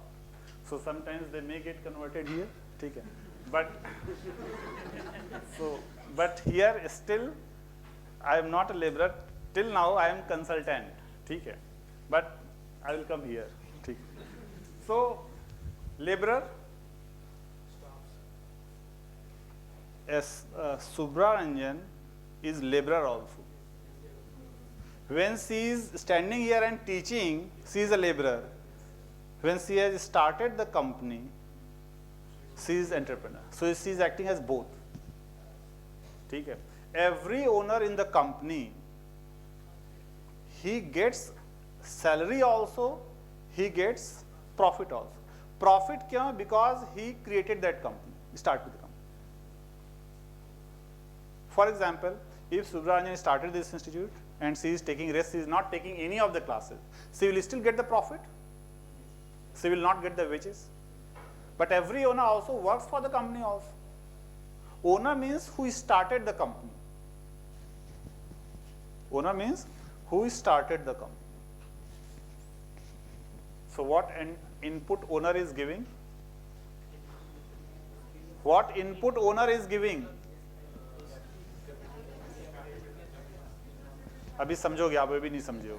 so sometimes they may get converted here, ठीक है, but here still I am not a laborer, till now I am consultant, ठीक है, but I will come here, ठीक. So laborer, as Shubhra Ranjan is laborer also. When she is standing here and teaching, she is a laborer. When she has started the company, she is entrepreneur. So she is acting as both. ठीक है. Every owner in the company, he gets salary also, he gets profit also. Profit क्यों? Because he created that company, started the company. For example, if Shubhra Ranjan started this institute and she is taking rest, she is not taking any of the classes, she will still get the profit. She will not get the wages. But every owner also works for the company also. Owner means who started the company. Owner means who started the company. So what input owner is giving? What input owner is giving? अभी समझोगे, आप अभी नहीं समझे हो.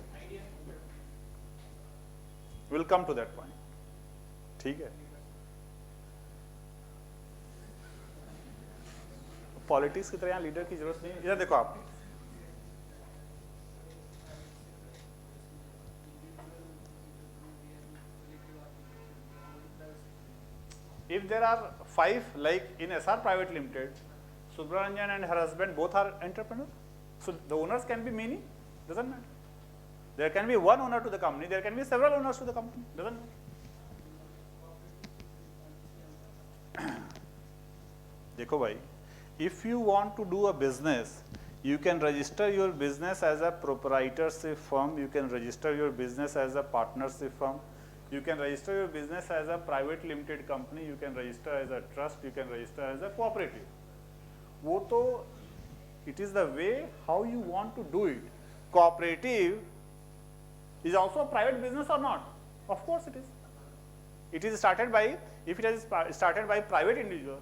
We'll come to that point. ठीक है. Politics की तरह यहाँ लीडर की जरूरत नहीं है. इधर देखो आप, if there are 5, like in SR Private Limited, Shubhra Ranjan and her husband both are entrepreneurs, so the owners can be many, doesn't matter. There can be one owner to the company, there can be several owners to the company, doesn't matter. देखो भाई, if you want to do a business, you can register your business as a proprietorship firm, you can register your business as a partnership firm, you can register your business as a private limited company, you can register as a trust, you can register as a cooperative. वो तो it is the way how you want to do it. Cooperative is also a private business or not? Of course it is. It is started by, if it is started by private individuals,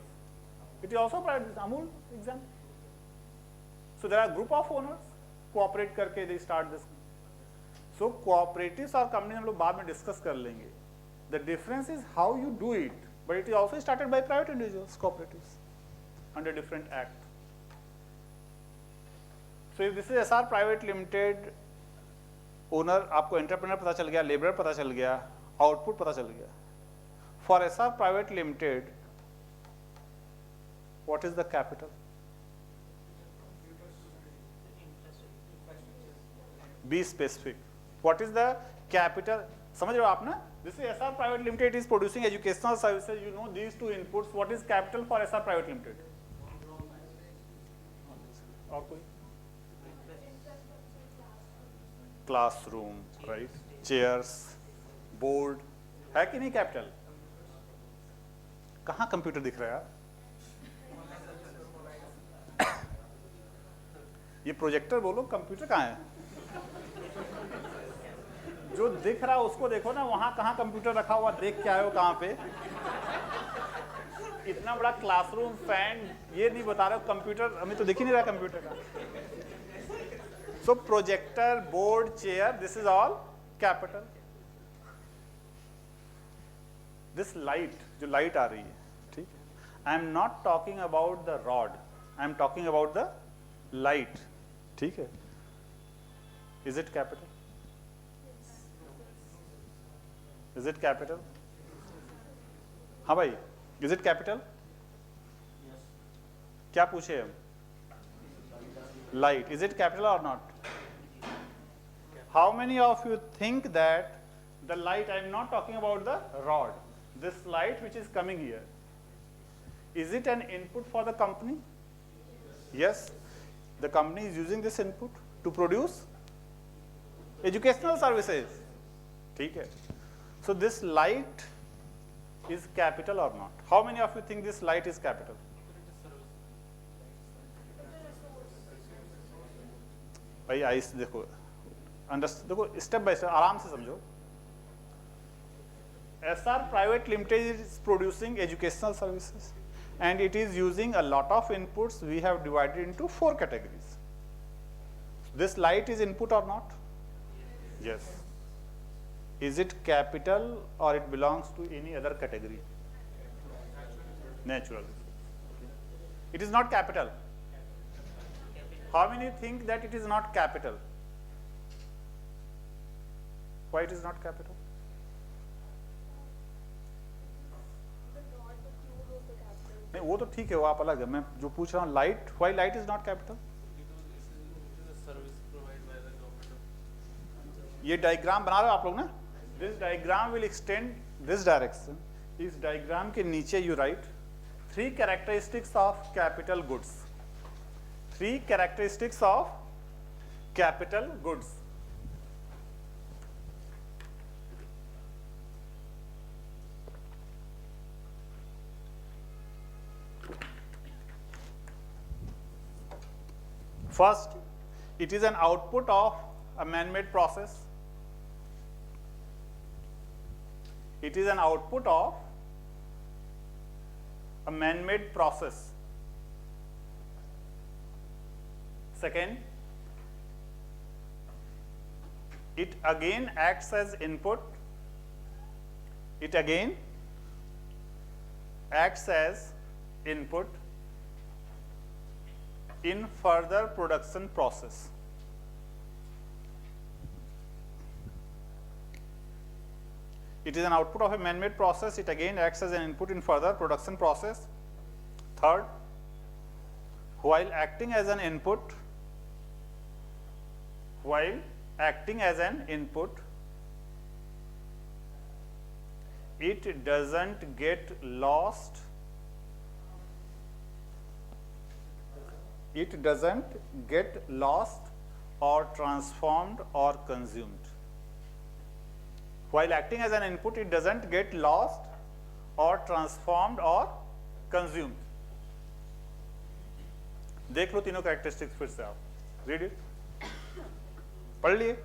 it is also private business. Amul example. So there are group of owners, cooperate करके they start this. So cooperatives और companies हम लोग बाद में discuss कर लेंगे. The difference is how you do it, but it is also started by private individuals, cooperatives, under different act. So if this is SR Private Limited, owner आपको entrepreneur पता चल गया, laborer पता चल गया, output पता चल गया. For SR Private Limited, what is the capital? Be specific. What is the capital? समझ रहे हो आप ना? This is SR Private Limited is producing educational services. You know these two inputs. What is capital for SR Private Limited? और कोई? Classroom, right? Chairs, board, है कि नहीं कैपिटल? कहाँ कंप्यूटर दिख रहा है यार? ये प्रोजेक्टर बोलो, कंप्यूटर कहाँ है? जो दिख रहा है उसको देखो ना, वहां कहाँ कंप्यूटर रखा हुआ, देख के आयो कहाँ पे? इतना बड़ा क्लासरूम, फैन, ये नहीं बता रहे हो कंप्यूटर, हमें तो दिख ही नहीं रहा कंप्यूटर का। So projector, board, chair, this is all capital. This light, जो लाइट आ रही है, ठीक है, I am not talking about the rod, I am talking about the light, ठीक है। Is it capital? Is it capital? हाँ भाई, इज इट कैपिटल? क्या पूछे हम? लाइट, इज इट कैपिटल और not? How many of you think that the light, I am not talking about the rod, this light which is coming here, is it an input for the company? Yes, the company is using this input to produce educational services, ठीक है। So this light is capital or not? How many of you think this light is capital? भाई ice देखो, देखो step by step आराम से समझो। SR Private Limited is producing educational services and it is using a lot of inputs. We have divided into 4 categories. This light is input or not? Yes. Is it capital or it belongs to any other category? Natural. It is not capital. How many think that it is not capital? Why it is not capital? नहीं वो तो ठीक है, वो आप अलग है, मैं जो पूछ रहा हूँ light, why light is not capital? ये डायग्राम बना रहे हो आप लोग ना, this diagram will extend this direction. इस डायग्राम के नीचे you right 3 characteristics of capital goods, 3 characteristics of capital goods. First, it is an output of a man-made process. It is an output of a man-made process. Second, it again acts as input. It again acts as input in further production process. It is an output of a man-made process. It again acts as an input in further production process. Third, while acting as an input, it doesn't get lost. It doesn't get lost or transformed or consumed. While acting as an input, it doesn't get lost or transformed or consumed. देख लो तीनों characteristics फिर से आप, read it, पढ़ लिए।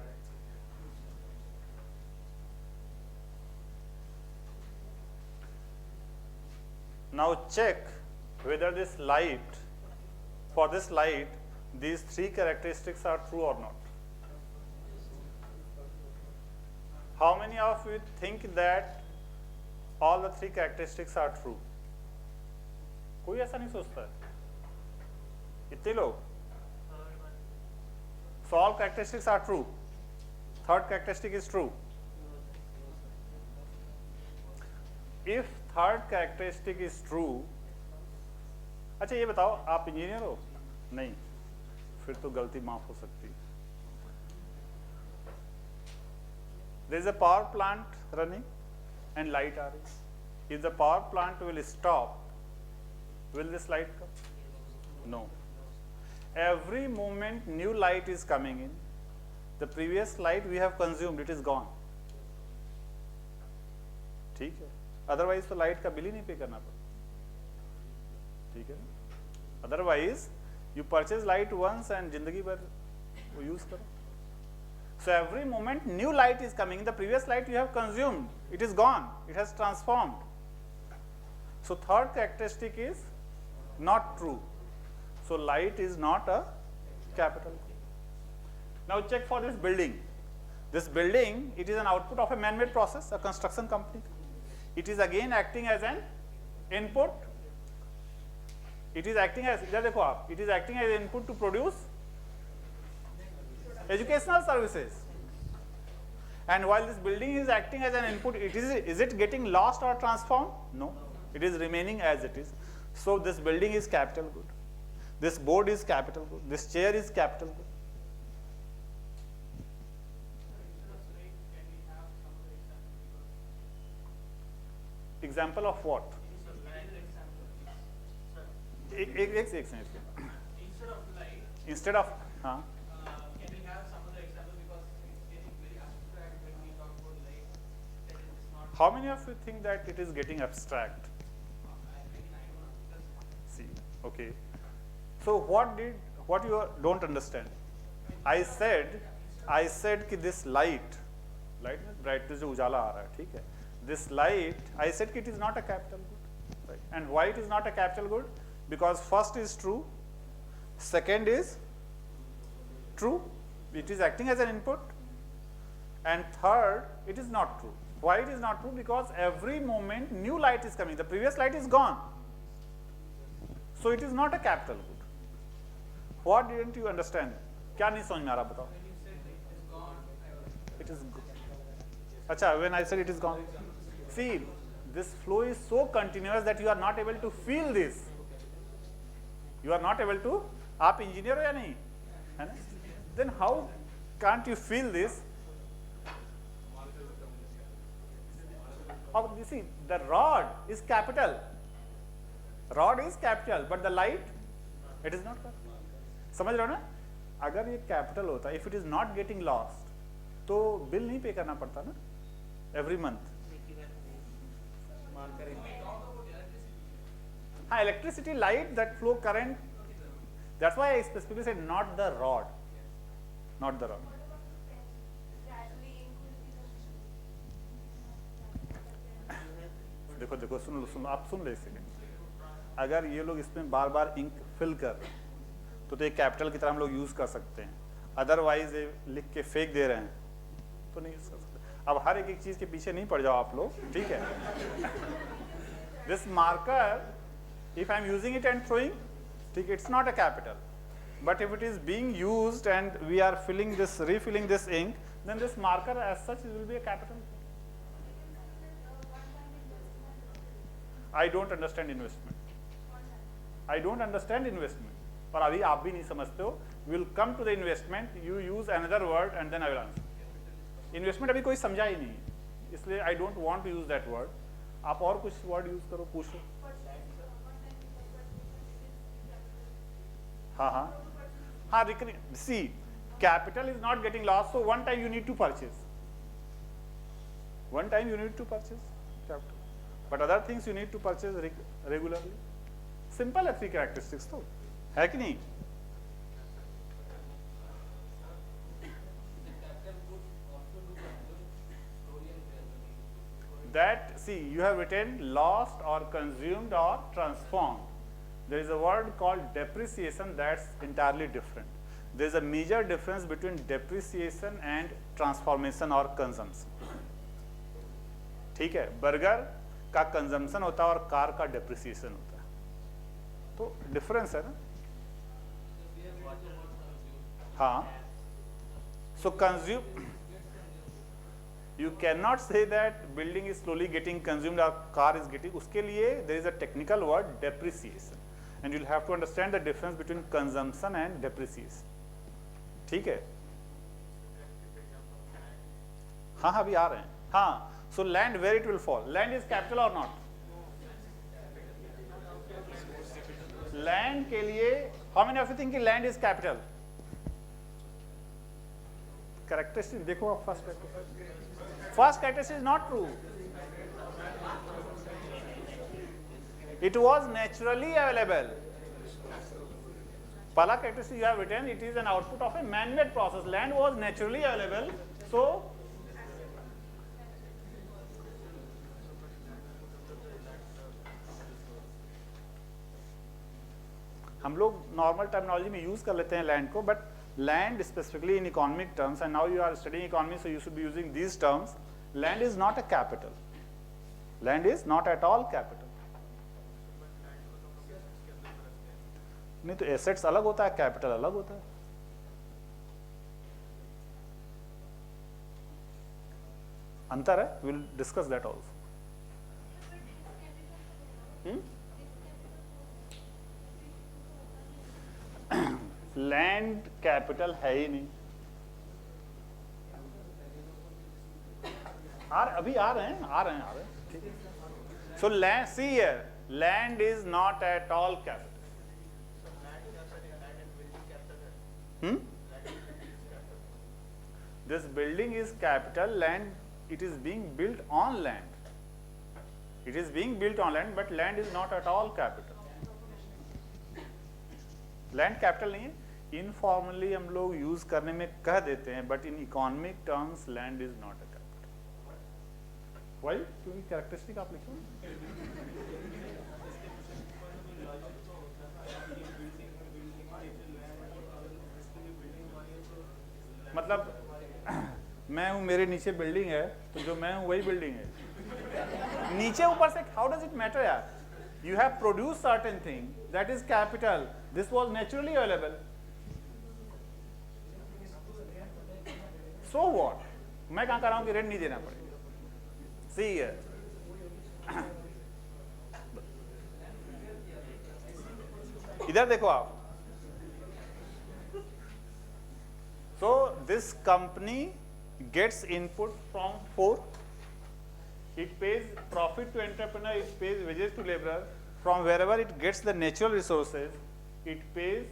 Now check whether this light, for this light, these 3 characteristics are true or not. How many of you think that all the 3 characteristics are true? कोई ऐसा नहीं सोचता है, इतने लोग। So all characteristics are true. Third characteristic is true. If third characteristic is true, अच्छा ये बताओ आप इंजीनियर हो? नहीं, फिर तो गलती माफ हो सकती है। There is a power plant running and light are running. If the power plant will stop, will this light come? No. Every moment new light is coming in. The previous light we have consumed, it is gone. ठीक है, otherwise तो light का bill ही नहीं पे करना पड़ता, ठीक है ना, otherwise you purchase light once and जिंदगी भर वो यूज करो. So every moment new light is coming. The previous light you have consumed, it is gone, it has transformed. So third characteristic is not true. So light is not a capital. Now check for this building. This building, it is an output of a man-made process, a construction company. It is again acting as an input. It is acting as, इधर देखो आप, it is acting as input to produce educational services. And while this building is acting as an input, is it getting lost or transformed? No, it is remaining as it is. So this building is capital good. This board is capital good. This chair is capital good. Example of what? Instead of हाँ. Can we have some other example, because it's getting very abstract when we talk about light, that it is not. How many of you think that it is getting abstract? See, okay. So what you don't understand? I said कि this light means brightness जो उजाला आ रहा है, ठीक है? This light, I said it is not a capital good, right? And why it is not a capital good? Because first is true, second is true, it is acting as an input, and third, it is not true. Why it is not true? Because every moment new light is coming, the previous light is gone. So it is not a capital good. What didn't you understand? क्या नहीं समझ में आ रहा बताओ? It is good. अच्छा, when I said it is gone. See, this flow is so continuous that you are not able to feel this. You are not able to. आप engineer हो या नहीं? है ना? Then how can't you feel this? You see, the rod is capital. Rod is capital, but the light, it is not capital. समझ रहे हो ना? अगर ये capital होता, if it is not getting lost, तो बिल नहीं पे करना पड़ता ना? Every month. हाँ, electricity, light, that flow current. That's why I specifically said not the rod. Not the rod. देखो देखो सुन लो आप सुन ले इसे. अगर ये लोग इसमें बार बार इंक फिल कर रहे हैं तो एक कैपिटल की तरह हम लोग यूज कर सकते हैं. अदरवाइज ये लिख के फेंक दे रहे हैं तो नहीं यूज कर सकते. अब हर एक चीज के पीछे नहीं पड़ जाओ आप लोग, ठीक है? This marker, if I am using it and throwing, it's not a capital. But if it is being used and we are refilling this ink, then this marker as such will be a capital. I don't understand investment. I don't understand investment. और अभी आप भी नहीं समझते हो. We will come to the investment. You use another word and then I will answer. Investment अभी कोई समझा ही नहीं, इसलिए I don't want to use that word. आप और कुछ word use करो, पूछो. हाँ, recurring. See, capital is not getting lost, so one time you need to purchase. One time you need to purchase capital, but other things you need to purchase regularly. Simple है 3 characteristics तो, है कि नहीं? That, see, you have written lost or consumed or transformed. There is a word called depreciation that's entirely different. There is a major difference between depreciation and transformation or consumption. ठीक है, burger का consumption होता है और car का depreciation होता है, तो डिफरेंस है ना? हाँ, so consume. You cannot say that building is slowly getting consumed or car is getting. उसके लिए there is a technical word depreciation, and you'll have to understand the difference between consumption and depreciation. ठीक है? हाँ अभी आ रहे हैं. हाँ, so land, where it will fall? Land is capital or not? Land के लिए, how many of you think land is capital? Characteristic देखो आप first characteristic is not true. It was naturally available. Pala characteristic you have written, it is an output of a man-made process. Land was naturally available. So, हम लोग normal terminology में use कर लेते हैं land को, but land specifically in economic terms, and now you are studying economy, so you should be using these terms. Land is not a capital. Land is not at all capital. नहीं तो assets अलग होता है, capital अलग होता है. अंतर है, will discuss that also. Land capital है ही नहीं. अभी आ रहे हैं. ठीक है. So land, see here, land is not at all capital. This building is capital. Land, it is being built on land. It is being built on land, but land is not at all capital. Land capital नहीं है. Informally हम लोग use करने में कह देते हैं, but in economic terms land is not a capital. Why? क्योंकि characteristic आप लिखो. मतलब मैं हूं, मेरे नीचे बिल्डिंग है, तो जो मैं हूं वही बिल्डिंग है. नीचे ऊपर से हाउ डज इट मैटर यार? You have produce certain thing, that is capital. This was naturally available. So what? मैं कहां कर रहा हूं कि रेंट नहीं देना पड़ेगा. सी हियर, इधर देखो आप. So this company gets input from 4. It pays profit to entrepreneur, it pays wages to laborer. From wherever it gets the natural resources, it pays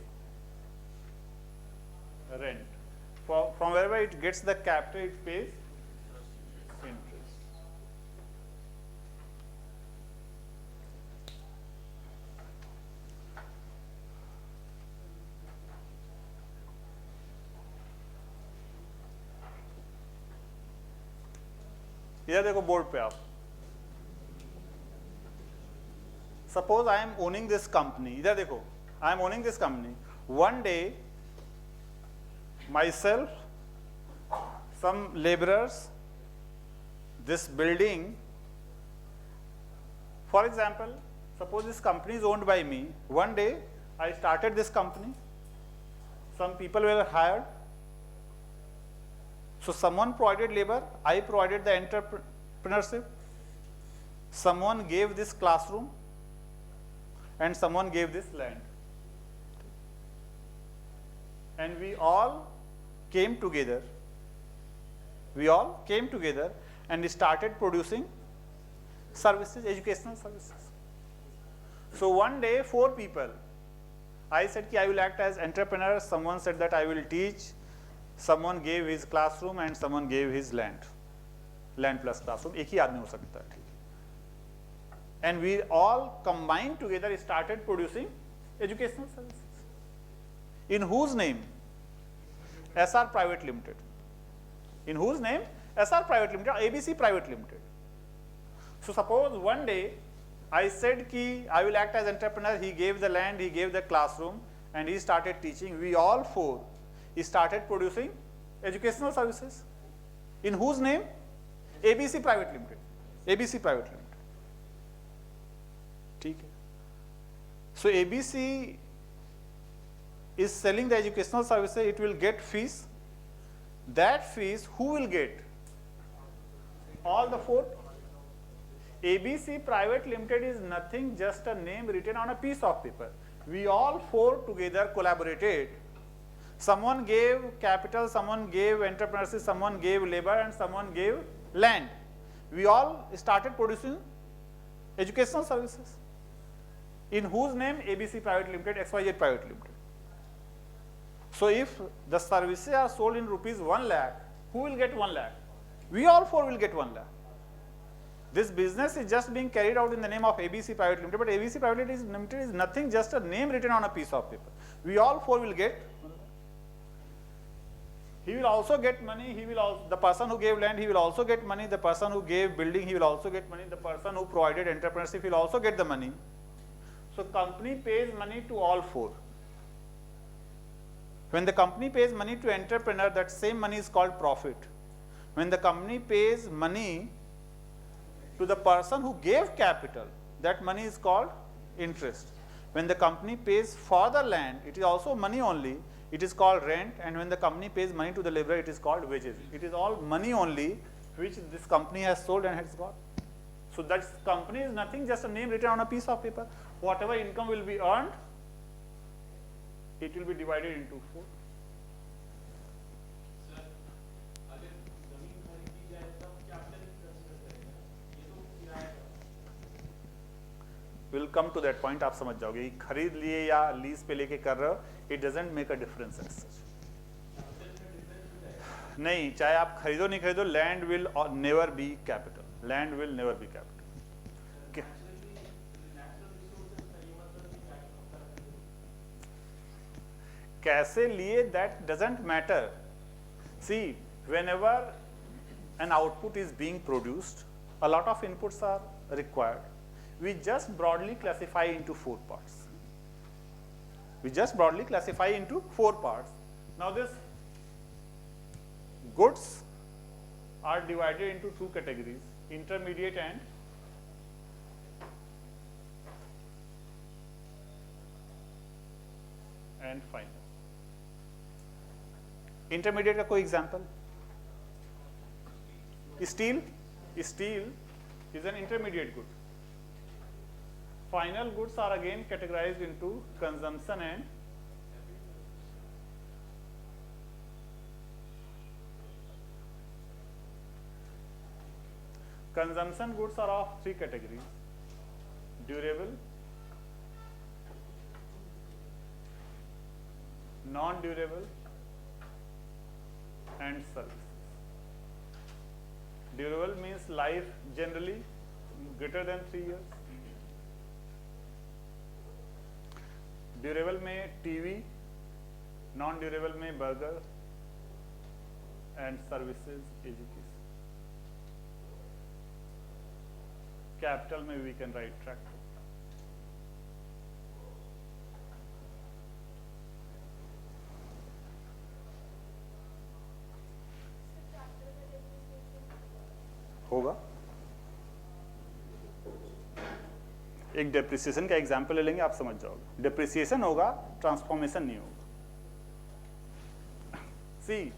rent. From wherever it gets the capital, it pays interest. इधर देखो board पे आप. Suppose I am owning this company. इधर देखो, I am owning this company. One day myself, some labourers, this building. For example, suppose this company is owned by me. One day I started this company. Some people were hired. So someone provided labor, I provided the entrepreneurship, someone gave this classroom, and someone gave this land. And we all came together. And started producing services, educational services. So one day, 4 people, I said I will act as entrepreneur, someone said that I will teach, someone gave his classroom and someone gave his land. Land plus classroom, एक ही आदमी हो सकता है. And we all combined together started producing educational services. In whose name? SR Private Limited. In whose name? SR Private Limited, ABC Private Limited. So suppose one day I said ki I will act as entrepreneur, he gave the land, he gave the classroom, and he started teaching. We all 4 started producing educational services. In whose name? ABC Private Limited. ABC Private Limited. ठीक है. So ABC is selling the educational services. It will get fees. That fees who will get? All the 4. ABC Private Limited is nothing, just a name written on a piece of paper. We all 4 together collaborated. Someone gave capital, someone gave entrepreneurship, someone gave labor, and someone gave land. We all started producing educational services. In whose name? ABC Private Limited, XYZ Private Limited. So if the services are sold in rupees 1 lakh, who will get 1 lakh? We all 4 will get 1 lakh. This business is just being carried out in the name of ABC Private Limited, but ABC Private Limited is nothing, just a name written on a piece of paper. We all four will get. He will also get money. He will also, the person who gave land, he will also get money. The person who gave building, he will also get money. The person who provided entrepreneurship will also get the money. So company pays money to all four. When the company pays money to entrepreneur, that same money is called profit. When the company pays money to the person who gave capital, that money is called interest. When the company pays for the land, it is also money only, it is called rent. And when the company pays money to the laborer, it is called wages. It is all money only which this company has sold and has got. So that company is nothing, just a name written on a piece of paper. Whatever income will be earned, it will be divided into four. Sir अगर जमीन खरीदी जाए तब capital consider करेगा, ये तो किराया का। We'll come to that point, आप समझ जाओगे कि खरीद लिए या लीज पे लेके कर रहे हो, it doesn't make a difference as such. नहीं, चाहे आप खरीदो नहीं खरीदो, land will never be capital. Land will never be capital. कैसे लिए, that doesn't matter. See, whenever an output is being produced, a lot of inputs are required. We just broadly classify into four parts. We just broadly classify into four parts. Now this goods are divided into two categories, intermediate and final. Intermediate का कोई example? Steel is an intermediate good. Final goods are again categorized into consumption and consumption goods are of three categories: durable, non-durable, and services. Durable means life generally greater than 3 years. Durable में TV, non-durable में burger, and services education. Capital में we can write tractor. होगा, एक depreciation का example ले लेंगे, आप समझ जाओगे. डेप्रिसिएशन होगा, ट्रांसफॉर्मेशन नहीं होगा. सी,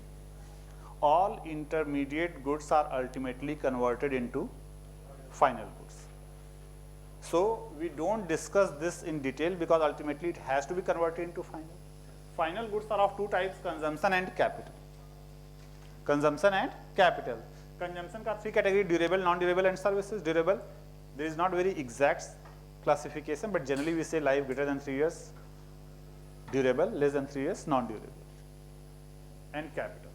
all intermediate goods are ultimately converted into final goods. So we don't discuss this in detail because ultimately it has to be converted into final. Final goods are of two types: consumption and capital. Consumption and capital. Consumption का three category: durable, non-durable, and services. Durable, there is not very exact classification, but generally we say life greater than 3 years. Durable, less than 3 years, non-durable. And capital.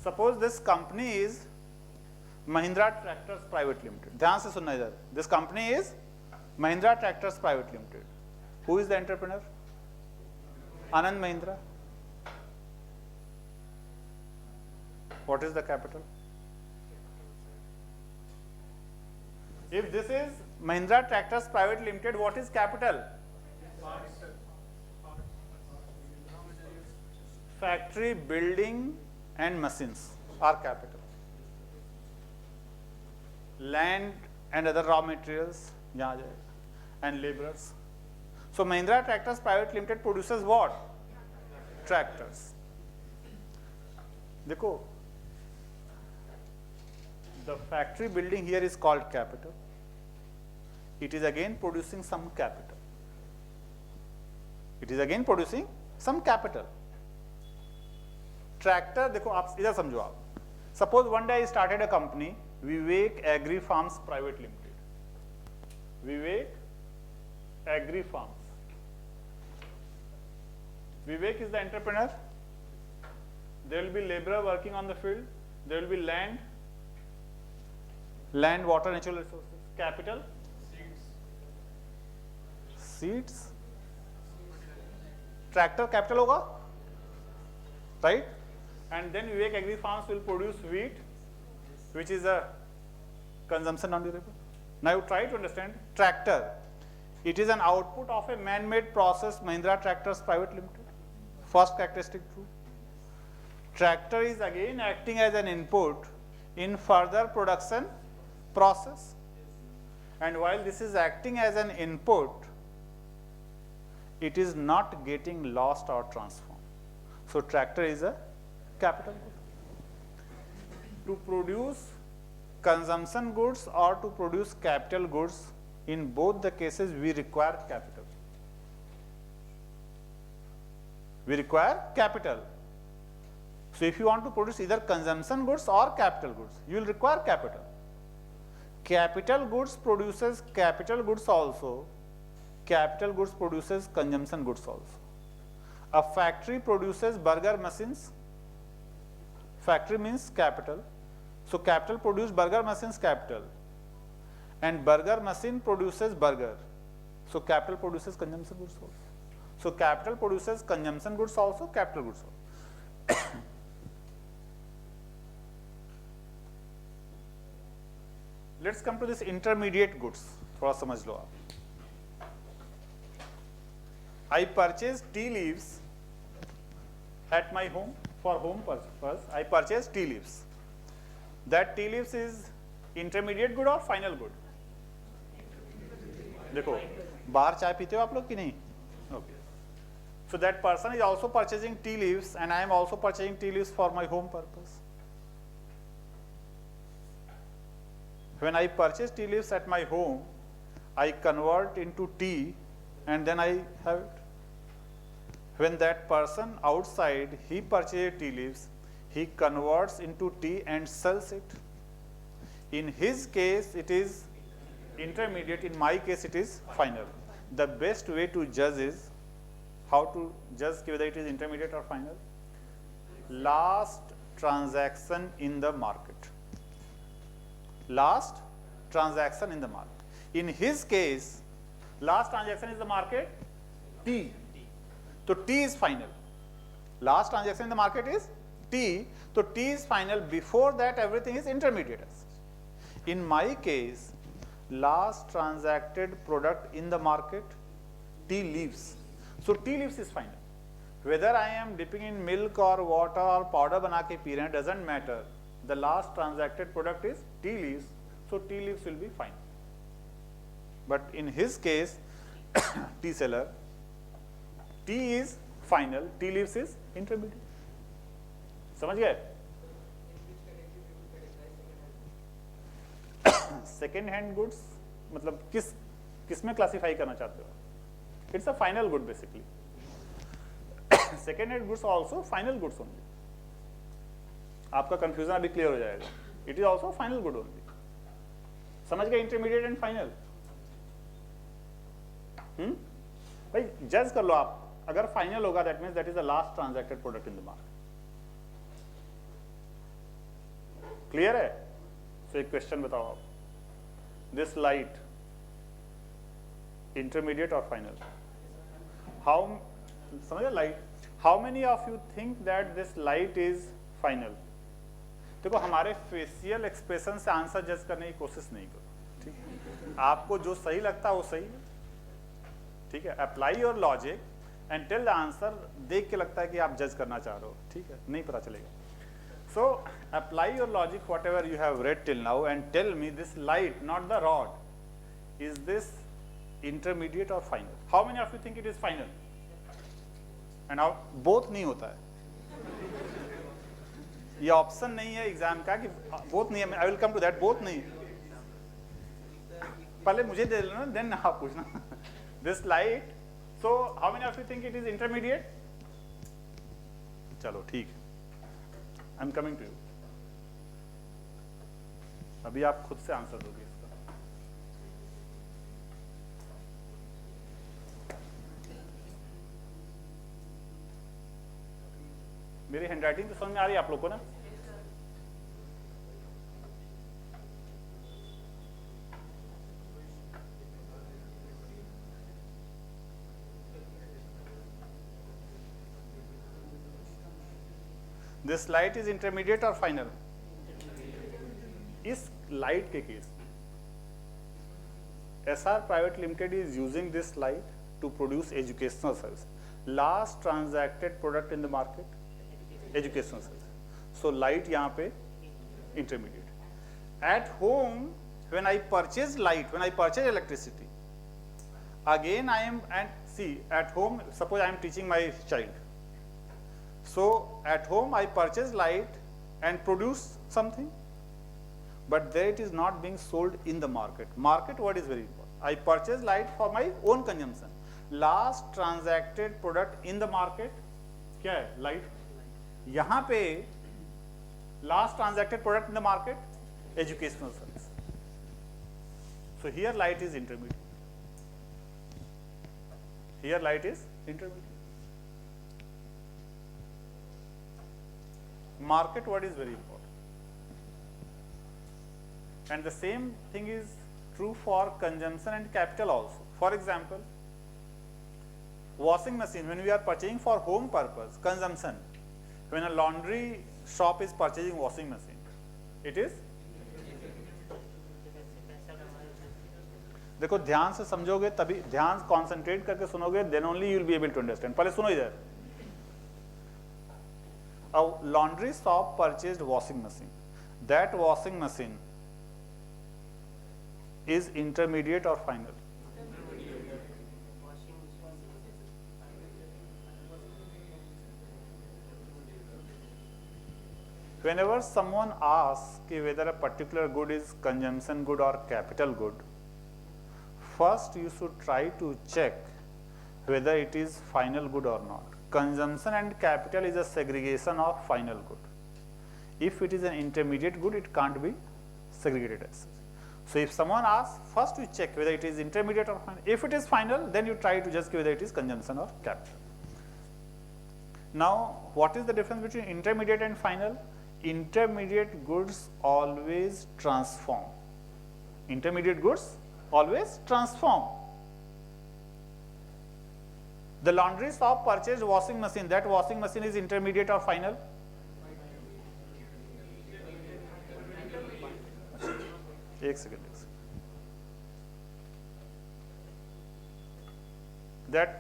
Suppose this company is Mahindra Tractors Private Limited. ध्यान से सुनना इधर. This company is Mahindra Tractors Private Limited. Who is the entrepreneur? Anand Mahindra. What is the capital? If this is Mahindra Tractors Private Limited, what is capital? Factory, building and machines are capital. Land and other raw materials यहाँ आ जाएगा, and laborers. So Mahindra Tractors Private Limited produces what? Tractors. देखो, the factory building here is called capital. It is again producing some capital. It is again producing some capital. Tractor, देखो आप इधर समझो आप. Suppose one day I started a company, Vivek Agri Farms Private Limited. Vivek Agri Farms. Vivek is the entrepreneur. There will be laborer working on the field. There will be land. Land, water, natural resources. Capital, seeds. Tractor capital होगा, right? And then Vivek Agri Farms will produce wheat which is a consumption non-durable. Now you try to understand tractor. It is an output of a man-made process, Mahindra Tractors Private Limited. First characteristic true. Tractor is again acting as an input in further production process. And while this is acting as an input, it is not getting lost or transformed. So tractor is a capital good. To produce consumption goods or to produce capital goods, in both the cases we require capital. We require capital. So if you want to produce either consumption goods or capital goods, you will require capital. Capital goods produces capital goods also. Capital goods produces consumption goods also. A factory produces burger machines. Factory means capital. So capital produces burger machines, capital, and burger machine produces burger. So capital produces consumption goods also. So capital produces consumption goods also, capital goods also. Let's come to this intermediate goods. थोड़ा समझ लो आप. I purchase tea leaves at my home for home purpose. I purchase tea leaves. That tea leaves is intermediate good or final good? देखो, बाहर चाय पीते हो आप लोग कि नहीं? Okay. So that person is also purchasing tea leaves, and I am also purchasing tea leaves for my home purpose. When I purchase tea leaves at my home, I convert into tea, and then I have it. When that person outside, he purchases tea leaves, he converts into tea and sells it. In his case, it is intermediate. In my case, it is final. The best way to judge is, how to judge whether it is intermediate or final? Last transaction in the market. Last transaction in the market. In his case, last transaction is the market, T. So T is final. Last transaction in the market is T. So T is final. Before that, everything is intermediate. In my case, last transacted product in the market, tea leaves. So tea leaves is final. Whether I am dipping in milk or water or powder बना के P रहे हैं, doesn't matter. The last transacted product is tea leaves. So tea leaves will be final. But in his case, tea seller, tea is final, tea leaves is intermediate. समझ गए? Second hand goods मतलब किस में classify करना चाहते हो? It's a final good basically. Second hand goods also final goods only. आपका confusion अभी क्लियर हो जाएगा. It is also final good only. समझ गए? Intermediate and final. भाई जज कर लो आप. अगर फाइनल होगा that means that is the last transacted product in the market. Clear है? सो एक क्वेश्चन बताओ आप. दिस लाइट इंटरमीडिएट और फाइनल? हाउ समझे light? How many of you think that this light is final? देखो हमारे फेशियल एक्सप्रेशन से answer जज करने की कोशिश नहीं करो. ठीक है? आपको जो सही लगता है वो सही है. ठीक है? Apply your logic and tell the answer. देख के लगता है कि आप जज करना चाह रहे हो. ठीक है? नहीं पता चलेगा. So apply your logic whatever you have read till now and tell me this light, not the rod, is this intermediate or final? How many of you think it is final? And how both नहीं होता है. ये option नहीं है exam का कि both नहीं है. I will come to that. both नहीं. पहले मुझे दे देना then आप पूछना. This light. So how many of you think it is intermediate? चलो ठीक. I am coming to you. अभी आप खुद से आंसर दोगे इसका. मेरी हैंडराइटिंग तो समझ में आ रही है आप लोग को ना? दिस लाइट इज इंटरमीडिएट और फाइनल? इस लाइट के केस में SR private limited is using this light to produce educational service. Last transacted product in the market educational service. So light यहाँ पे intermediate. At home, when I purchase light, when I purchase electricity, again I am, and see, at home, suppose I am teaching my child. So at home I purchase light and produce something, but there it is not being sold in the market. Market word is very important. I purchase light for my own consumption. Last transacted product in the market क्या है? Light. यहाँ पे last transacted product in the market educational service. So here light is intermediate. Here light is intermediate. Market word is very important. And the same thing is true for consumption and capital also. For example, washing machine, when we are purchasing for home purpose, consumption. When a laundry shop is purchasing washing machine, it is, देखो ध्यान से समझोगे तभी, ध्यान concentrate करके सुनोगे, then only you will be able to understand. पहले सुनो इधर. A laundry shop purchased washing machine. That washing machine is intermediate और final? Whenever someone asks whether a particular good is consumption good or capital good, first you should try to check whether it is final good or not. Consumption and capital is a segregation of final good. If it is an intermediate good, it can't be segregated as such. So if someone asks, first you check whether it is intermediate or final. If it is final, then you try to just whether it is consumption or capital. Now, what is the difference between intermediate and final? Intermediate goods always transform. Intermediate goods always transform. The laundry shop purchased washing machine. That washing machine is intermediate or final? एक second. That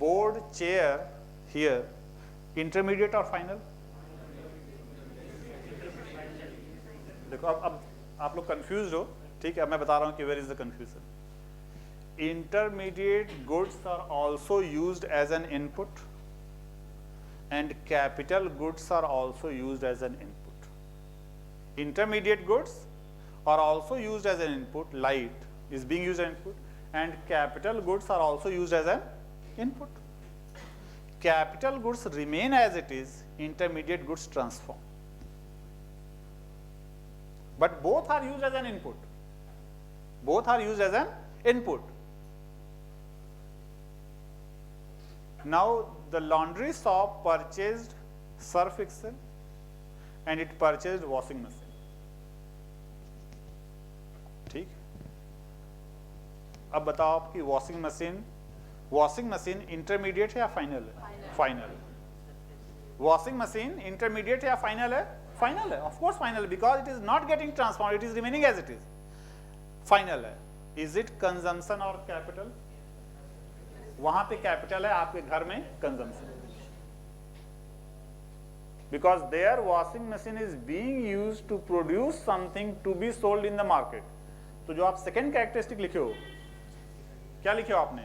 board chair here, intermediate or final? देखो अब आप लोग confuse हो, ठीक है. अब मैं बता रहा हूं कि where is the confusion. Intermediate goods are also used as an input and capital goods are also used as an input. Intermediate goods are also used as an input, light is being used as an input, and capital goods are also used as an input. Capital goods remain as it is, intermediate goods transform. But both are used as an input. Both are used as an input. Now the laundry shop purchased surf excel and it purchased washing machine. ठीक. अब बताओ आपकी washing machine intermediate है या final है? Final. Washing machine intermediate है या final है? फाइनल है. Of course final, because it is not getting transform, it is remaining as it is. Final है. इज इट कंजम्पशन और कैपिटल? वहां पे कैपिटल है, आपके घर में consumption. Because there washing machine is being used to produce something to be sold in the market. तो जो आप सेकेंड कैरेक्टरिस्टिक लिखे हो, क्या लिखे हो आपने?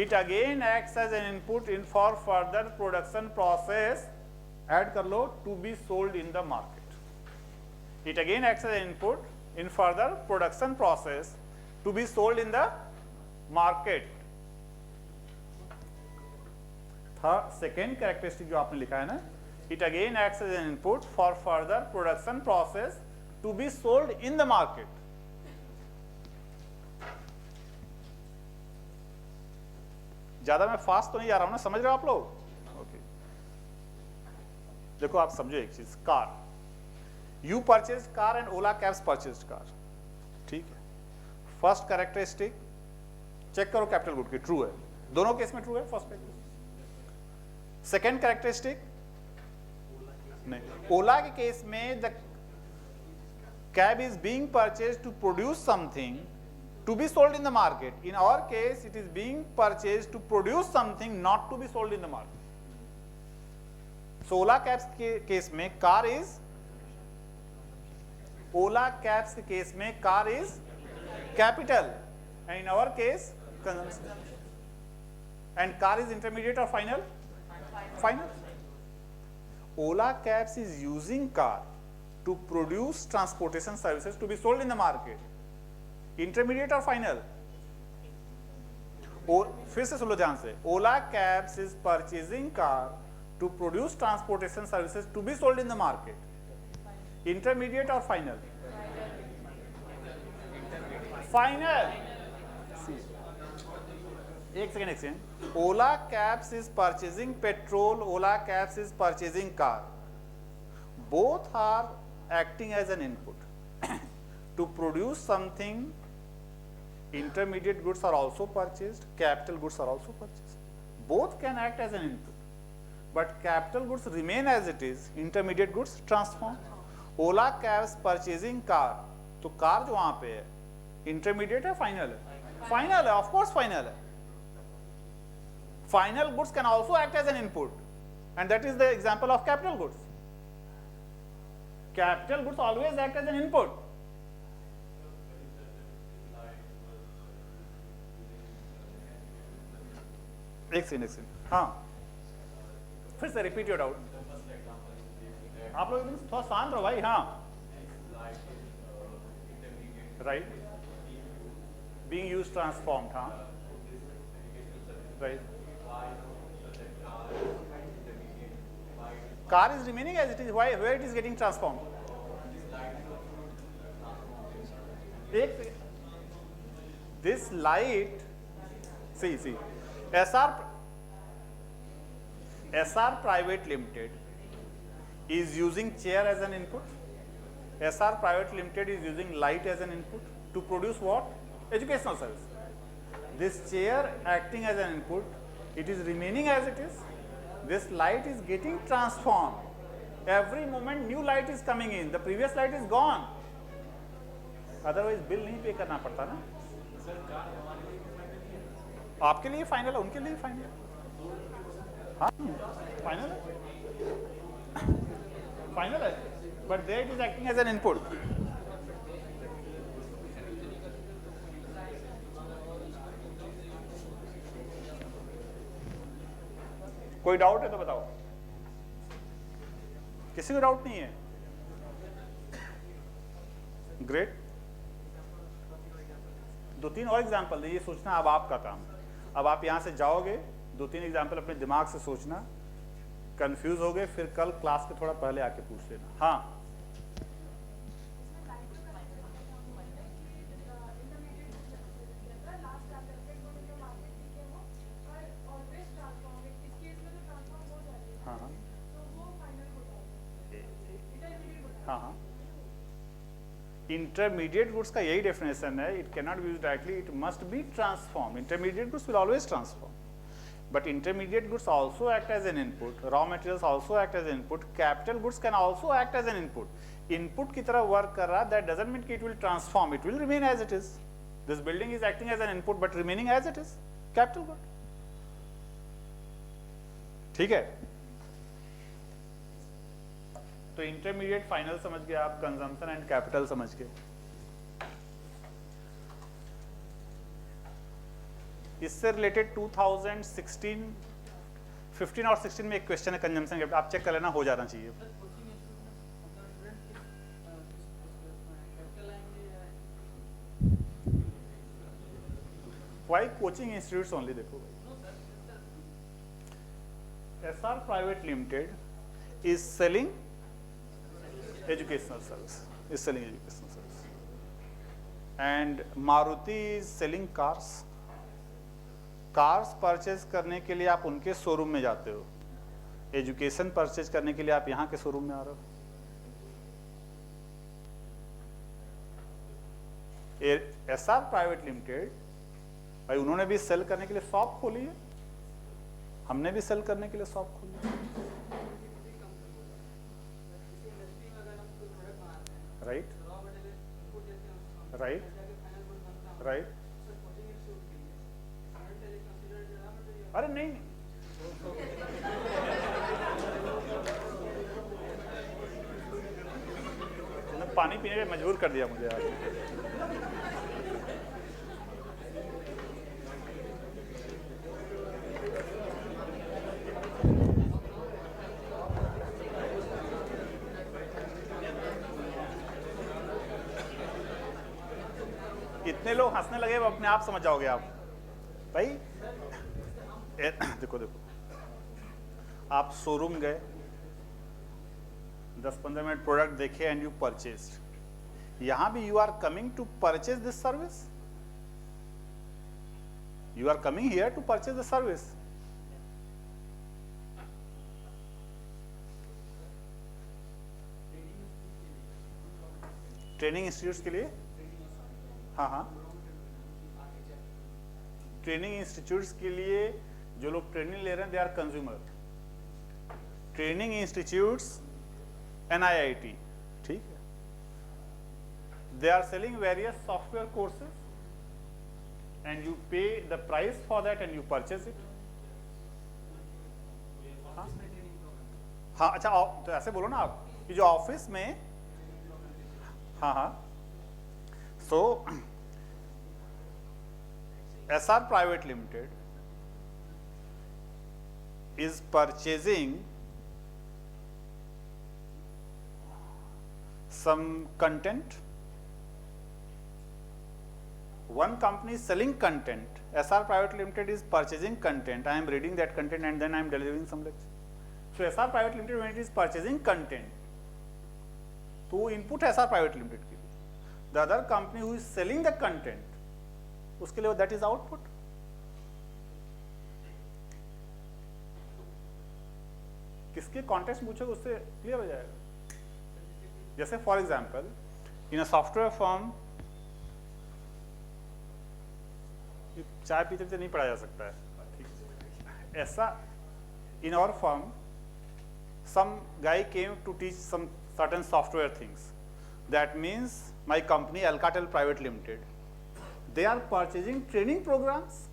It again acts as an input in for further production process, add कर लो, to be sold in the market. It again acts as an input in further production process to be sold in the market. Second characteristic जो आपने लिखा है ना, it again acts as an input for further production process to be sold in the market. ज्यादा मैं fast तो नहीं जा रहा हूं ना, समझ रहे हो आप लोग? ओके. देखो आप समझो एक चीज. Car, you purchase car and Ola cabs purchase car. ठीक है. फर्स्ट कैरेक्टरिस्टिक चेक करो कैपिटल गुड की, ट्रू है. दोनों केस में ट्रू है. First characteristic. सेकेंड कैरेक्टरिस्टिक नहीं, ओला के केस में the cab is being purchased to produce something to be sold in the market. In our case, it is being purchased to produce something not to be sold in the market. So Ola cabs के case में car is, Ola cabs के case में car is capital, and in our case consumption. And car is intermediate or final? Final. Ola cabs is using car to produce transportation services to be sold in the market. Intermediate or final? और फिर से सुन लो ध्यान से, Ola cabs is purchasing car to produce transportation services to be sold in the market. Intermediate or final? Final. एक second. Ola cabs is purchasing petrol, Ola cabs is purchasing car. Both are acting as an input to produce something. Intermediate goods are also purchased, capital goods are also purchased. Both can act as an input, but capital goods remain as it is, intermediate goods transform. Ola cabs purchasing car, तो car जो वहाँ पे है intermediate है final है? Final है, of course final है. Final goods can also act as an input, and that is the example of capital goods. Capital goods always act as an input. एक सेकंड. हाँ, फिर से रिपीट योर डाउट. आप लोग एकदम थोड़ा शांत रहो भाई. हाँ, राइट. Being used transformed. हाँ, right. Car is remaining as it is. Why? Where it is getting transformed? This light. See. SR Private Limited is using chair as an input. SR Private Limited is using light as an input to produce what? Educational service. This chair acting as an input, it is remaining as it is. This light is getting transformed. Every moment new light is coming in. The previous light is gone. Otherwise bill नहीं पे करना पड़ता ना. आपके लिए final है, उनके लिए फाइनल है. हाँ, फाइनल है. फाइनल है. But there it is acting as an input. कोई डाउट है तो बताओ. किसी को डाउट नहीं है? ग्रेट. 2-3 और एग्जाम्पल दीजिए. सोचना अब आपका काम. अब आप यहां से जाओगे, 2-3 एग्जाम्पल अपने दिमाग से सोचना. कंफ्यूज हो गए फिर कल क्लास के थोड़ा पहले आके पूछ लेना. हाँ, हाँ. इंटरमीडिएट गुड्स का यही डेफिनेशन है. It cannot be used directly, it must be transform. Intermediate goods will always transform, but intermediate goods also act as an input. Raw materials also act as an input. Capital goods can also act as an input. Input की तरह work कर रहा, that doesn't mean कि it will transform. It will remain as it is. This building is acting as an input but remaining as it is. Capital good. ठीक है. तो intermediate final समझ गए आप, कंजम्पशन एंड कैपिटल समझ गए. इससे रिलेटेड 2016, 15 और 16 में एक क्वेश्चन है कंजम्पशन कैपिटल. आप चेक कर लेना, हो जाना चाहिए. Why coaching institutes only. देखो SR Private Limited is selling educational service, and Maruti is selling cars. Cars purchase करने के लिए आप उनके शोरूम में जाते हो. एजुकेशन परचेज करने के लिए आप यहाँ के शोरूम में आ रहे हो. SR Private Limited भाई, उन्होंने भी सेल करने के लिए शॉप खोली है, हमने भी सेल करने के लिए शॉप खोली है. right, raw material input देते हैं उसको, right, जाके final good बनता है, right. सर coating institute के लिए, cement is considered raw material. अरे नहीं, तुमने पानी पीने पे मजबूर कर दिया मुझे यार। इतने लोग हंसने लगे, वो अपने आप समझ जाओगे आप भाई। देखो देखो, आप शोरूम गए, 10-15 मिनट प्रोडक्ट देखे एंड यू परचेज्ड। यहां भी you are coming to purchase this service, you are coming here to purchase the service. Training institutes के लिए, हाँ हाँ, ट्रेनिंग इंस्टीट्यूट्स के लिए जो लोग ट्रेनिंग ले रहे हैं they are consumer. Training institutes NIIT, ठीक है, they are selling various software courses and you pay the price for that and you purchase it. हाँ अच्छा, तो ऐसे बोलो ना आप कि जो ऑफिस में, हाँ हाँ, सो SR Private Limited is purchasing some content. One company is selling content. SR Private Limited is purchasing content. I am reading that content and then I am delivering some lecture. So SR Private Limited, when it is purchasing content, तो input है SR Private Limited के लिए. The other company who is selling the content, उसके लिए that is output. किसके context पूछोगे उससे clear हो जाएगा। जैसे for example in a software firm, चाय पीते पीते नहीं पढ़ा जा सकता है ऐसा। In our firm some guy came to teach some certain software things. That means my company Alcatel Private Limited, they are purchasing training programs.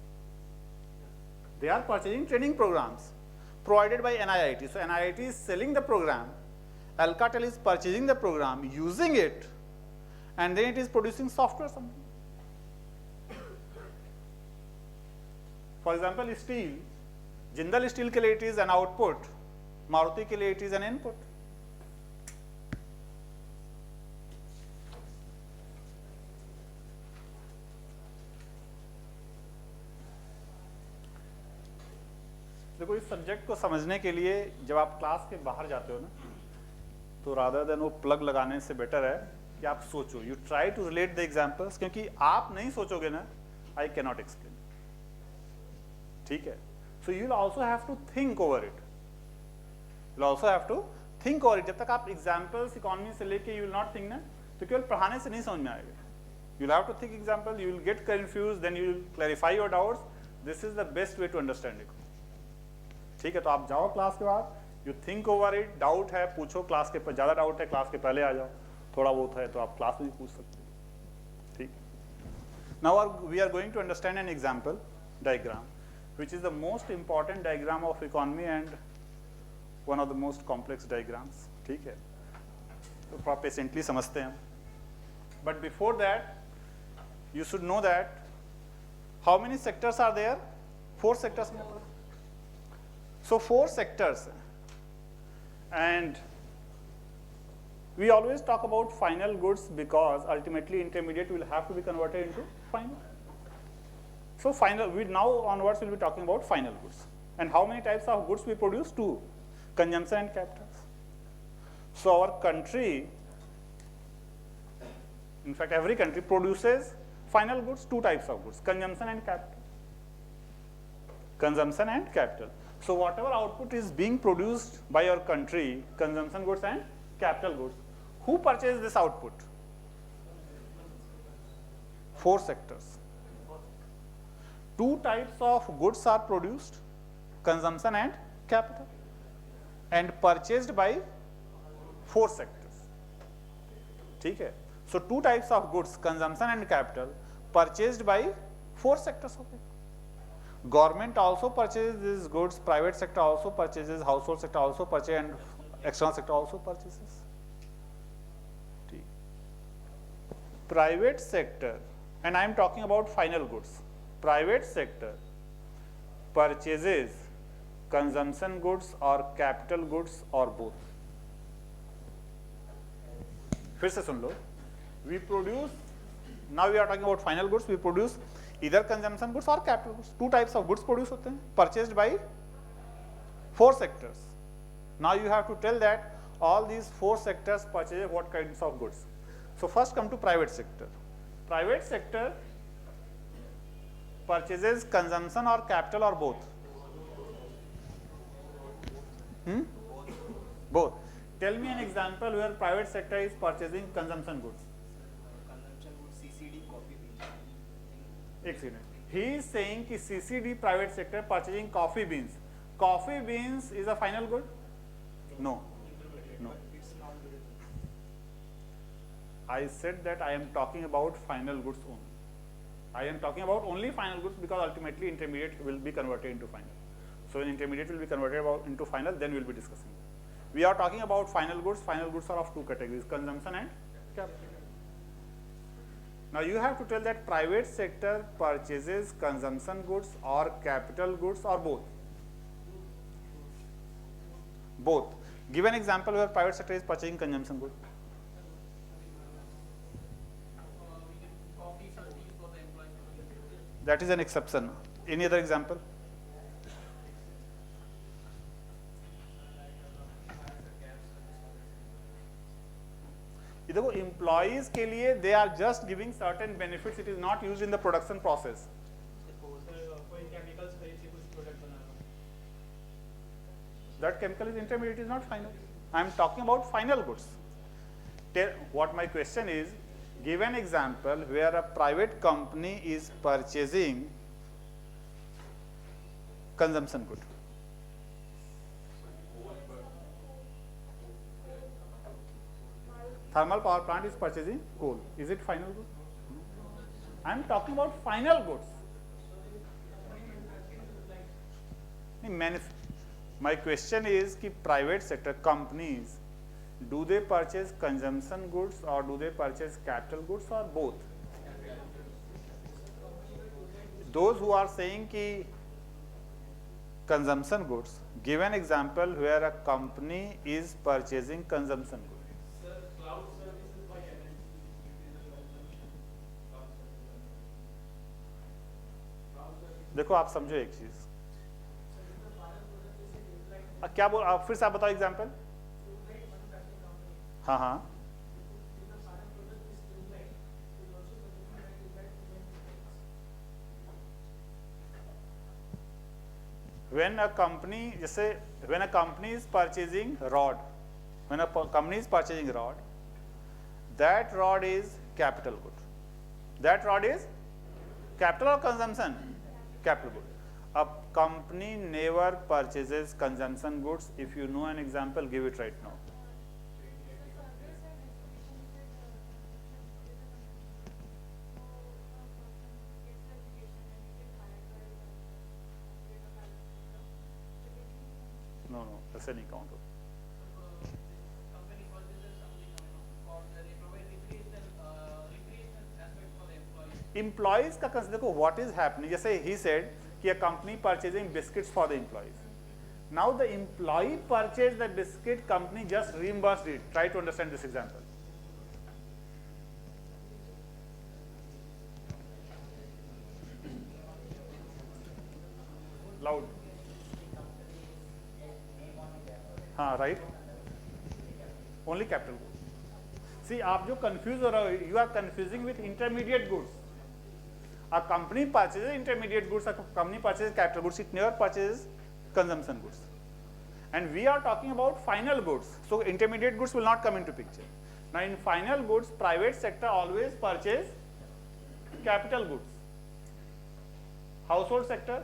They are purchasing training programs provided by NIIT. So NIIT is selling the program, Alcatel is purchasing the program, using it, and then it is producing software something. For example, steel, Jindal Steel के लिए it is an output, Maruti के लिए it is an input. देखो इस subject को समझने के लिए जब आप क्लास के बाहर जाते हो ना, तो रादर देन वो प्लग लगाने से बेटर है कि आप सोचो, you try to relate the examples, क्योंकि आप नहीं सोचोगे ना, आई कैन नॉट एक्सप्लेन, ठीक है। So you will also have to think over it, you will also have to think over it. जब तक आप एग्जांपल्स इकोनॉमी से लेके यू विल नॉट थिंक ना, तो केवल पढ़ाने से नहीं समझ में आएगा। You will have to think example, you will get confuse, then you will clarify your doubts. This is the best way to understand it, ठीक है। तो आप जाओ क्लास के बाद, you think over it, doubt है पूछो, क्लास के पर ज़्यादा डाउट है क्लास के पहले आ जाओ, थोड़ा बहुत है तो आप क्लास में भी पूछ सकते हो, ठीक। Now we are going to understand an example diagram which is the most important diagram of economy and one of the most complex diagrams, ठीक है। तो थोड़ा पेशेंटली समझते हैं, but before that you should know that how many sectors are there, 4 sectors में। So 4 sectors, and we always talk about final goods because ultimately intermediate will have to be converted into final. So final, we now onwards will be talking about final goods. And how many types of goods we produce? 2, consumption and capital. So our country, in fact every country produces final goods, 2 types of goods, consumption and capital. Consumption and capital. So whatever output is being produced by your country, consumption goods and capital goods, who purchases this output? 4 sectors. 2 types of goods are produced, consumption and capital, and purchased by 4 sectors. ठीक है. So two types of goods, consumption and capital, purchased by four sectors of it. Government also purchases these goods, private sector also purchases, household sector also purchases, and external sector also purchases. ठीक. Private sector, and I am talking about final goods. Private sector purchases consumption goods or capital goods or both. फिर से सुन लो. We produce, now we are talking about final goods, we produce either consumption goods or capital goods. Two types of goods produce होते हैं, purchased by four sectors. Now you have to tell that all these four sectors purchase what kinds of goods. So first come to private sector. Private sector purchases consumption or capital or both? Both. Tell me an example where private sector is purchasing consumption goods. Consumption goods, CCD, coffee beans. एक second. He is saying कि CCD private sector purchasing coffee beans. Coffee beans is a final good? No. No. I said that I am talking about final goods only. I am talking about only final goods because ultimately intermediate will be converted into final. So when intermediate will be converted into final, then we will be discussing. We are talking about final goods. Final goods are of two categories, consumption and capital. Now you have to tell that private sector purchases consumption goods or capital goods or both. Both. Give an example where private sector is purchasing consumption goods. Coffee, some tea for the employees. That is an exception. Any other example? देखो employees के लिए they are just giving certain benefits. It is not used in the production process. कोई chemicals खरीद के कुछ product बना रहा हूँ. That chemical is intermediate, is not final. I am talking about final goods. What my question is, give an example where a private company is purchasing consumption good. Thermal power plant is purchasing coal. Is it final good? I am talking about final goods. My question is कि private sector companies, do they purchase consumption goods or do they purchase capital goods or both? Those who are saying कि consumption goods, give an example where a company is purchasing consumption goods. देखो आप समझो एक चीज. क्या बोल आप फिर से आप बताओ एग्जांपल. हाँ हाँ. When a company, जैसे when a company is purchasing rod, when a company is purchasing rod, that rod is capital good. That rod is capital or consumption? Capital good. A company never purchases consumption goods. If you know an example, give it right now. No, ऐसे नहीं count होता. Company purchases something or they provide recreational aspect for the employees. Employees का कंस देखो what is happening. जैसे he said कि a company purchasing biscuits for the employees. Now the employee purchased the biscuit, company just reimbursed it. Try to understand this example. Loud. हाँ right. Only capital goods. See आप जो confuse हो रहे हो, you are confusing with intermediate goods. A company purchases intermediate goods, a company purchases capital goods, it never purchases consumption goods. And we are talking about final goods. So intermediate goods will not come into picture. Now in final goods, private sector always purchase capital goods. Household sector.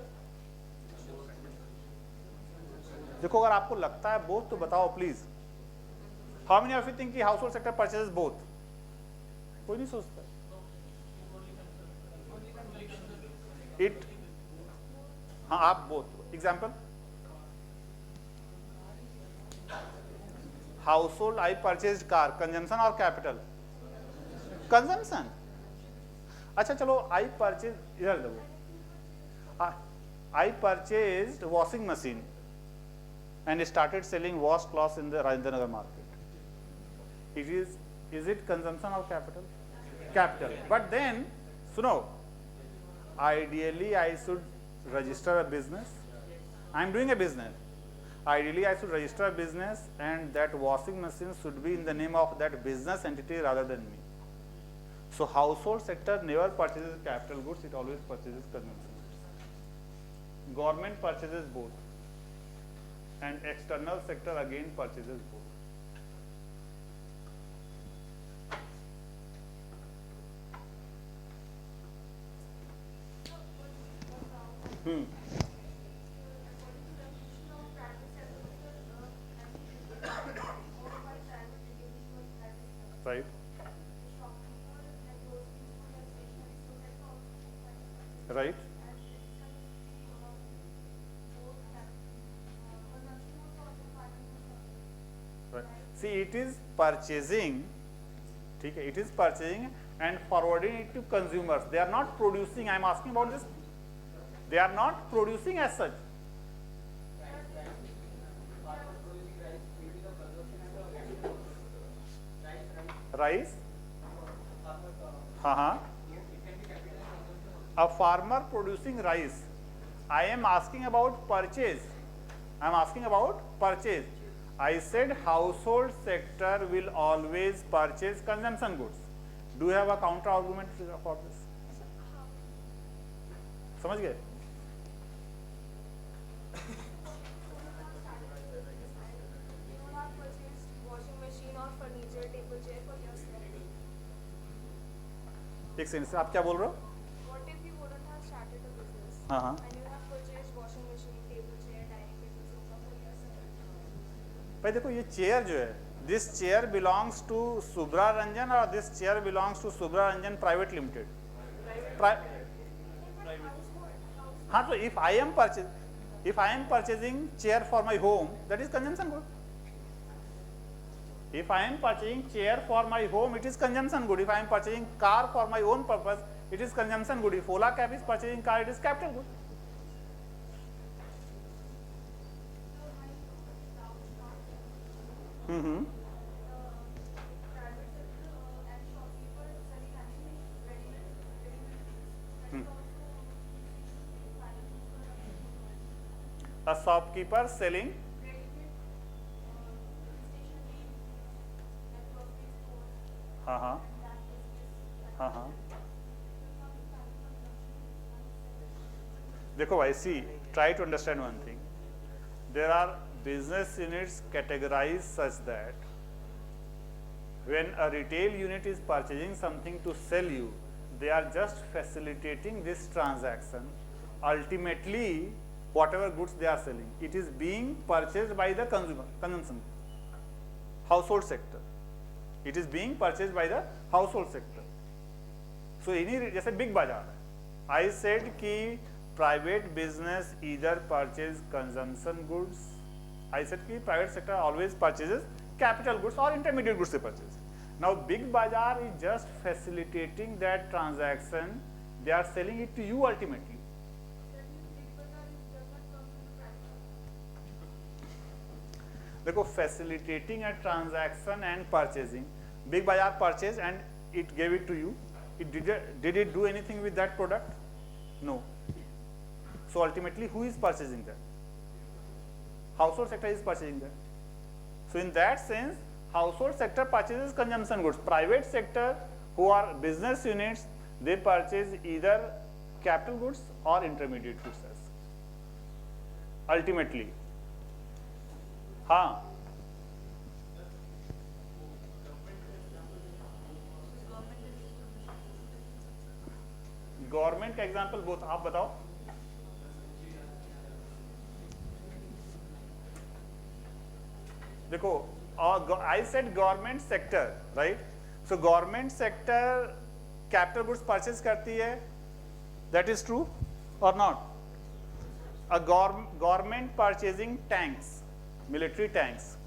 देखो अगर आपको लगता है both तो बताओ please. How many of you think कि household sector purchases both? कोई नहीं सोचता इट। हाँ आप both example, household I purchase car, consumption और कैपिटल, कंजम्पशन। अच्छा चलो आई परचेज, इधर देखो, I purchase washing machine and started selling wash cloths in the Rajendra Nagar market. Is it consumption or capital? Capital. But then, suno, ideally I should register a business. I am doing a business. Ideally I should register a business and that washing machine should be in the name of that business entity rather than me. So household sector never purchases capital goods, it always purchases consumption goods. Government purchases both. And external sector again purchases both. Right. Right. See, it is purchasing, okay, it is purchasing and forwarding it to consumers. They are not producing. I am asking about this. They are not producing as such. Rice. A farmer producing rice. I am asking about purchase. I am asking about purchase. I said household sector will always purchase consumption goods. Do you have a counter argument for this? समझ गए? Washing machine or furniture, table chair for yourself. एक second से आप क्या बोल रहे हो? What if you wouldn't have started a business? हाँ. And you have purchased washing machine, table chair, dining table, sofa for yourself. भाई देखो ये चेयर जो है, this chair belongs to Shubhra Ranjan or this chair belongs to Shubhra Ranjan Private Limited? हाँ तो if I am purchasing chair for my home, that is consumption good. If I am purchasing chair for my home, it is consumption good. If I am purchasing car for my own purpose, it is consumption good. If Ola Cab is purchasing car, it is capital good. A shopkeeper selling देखो भाई, see, try to understand one thing. There are business units categorized such that when a retail unit is purchasing something to sell you, they are just facilitating this transaction. Ultimately, whatever goods they are selling, it is being purchased by the consumer, consumption, household sector. It is being purchased by the household sector. So, इन्हीं जैसे big बाजार है, I said कि private business either purchase consumption goods. I said कि private sector always purchases capital goods or intermediate goods they purchase. Now, big bazaar is just facilitating that transaction. They are selling it to you ultimately. देखो, facilitating a transaction and purchasing. Big bazaar purchase and it gave it to you. Did it do anything with that product? No. So ultimately, who is purchasing that? Household sector is purchasing that. So in that sense, household sector purchases consumption goods. Private sector, who are business units, they purchase either capital goods or intermediate goods. Ultimately, हाँ. Government का example both आप बताओ. देखो, I said government sector, right? So government sector capital goods purchase करती है, that is true or not? A government purchasing tanks, military tanks,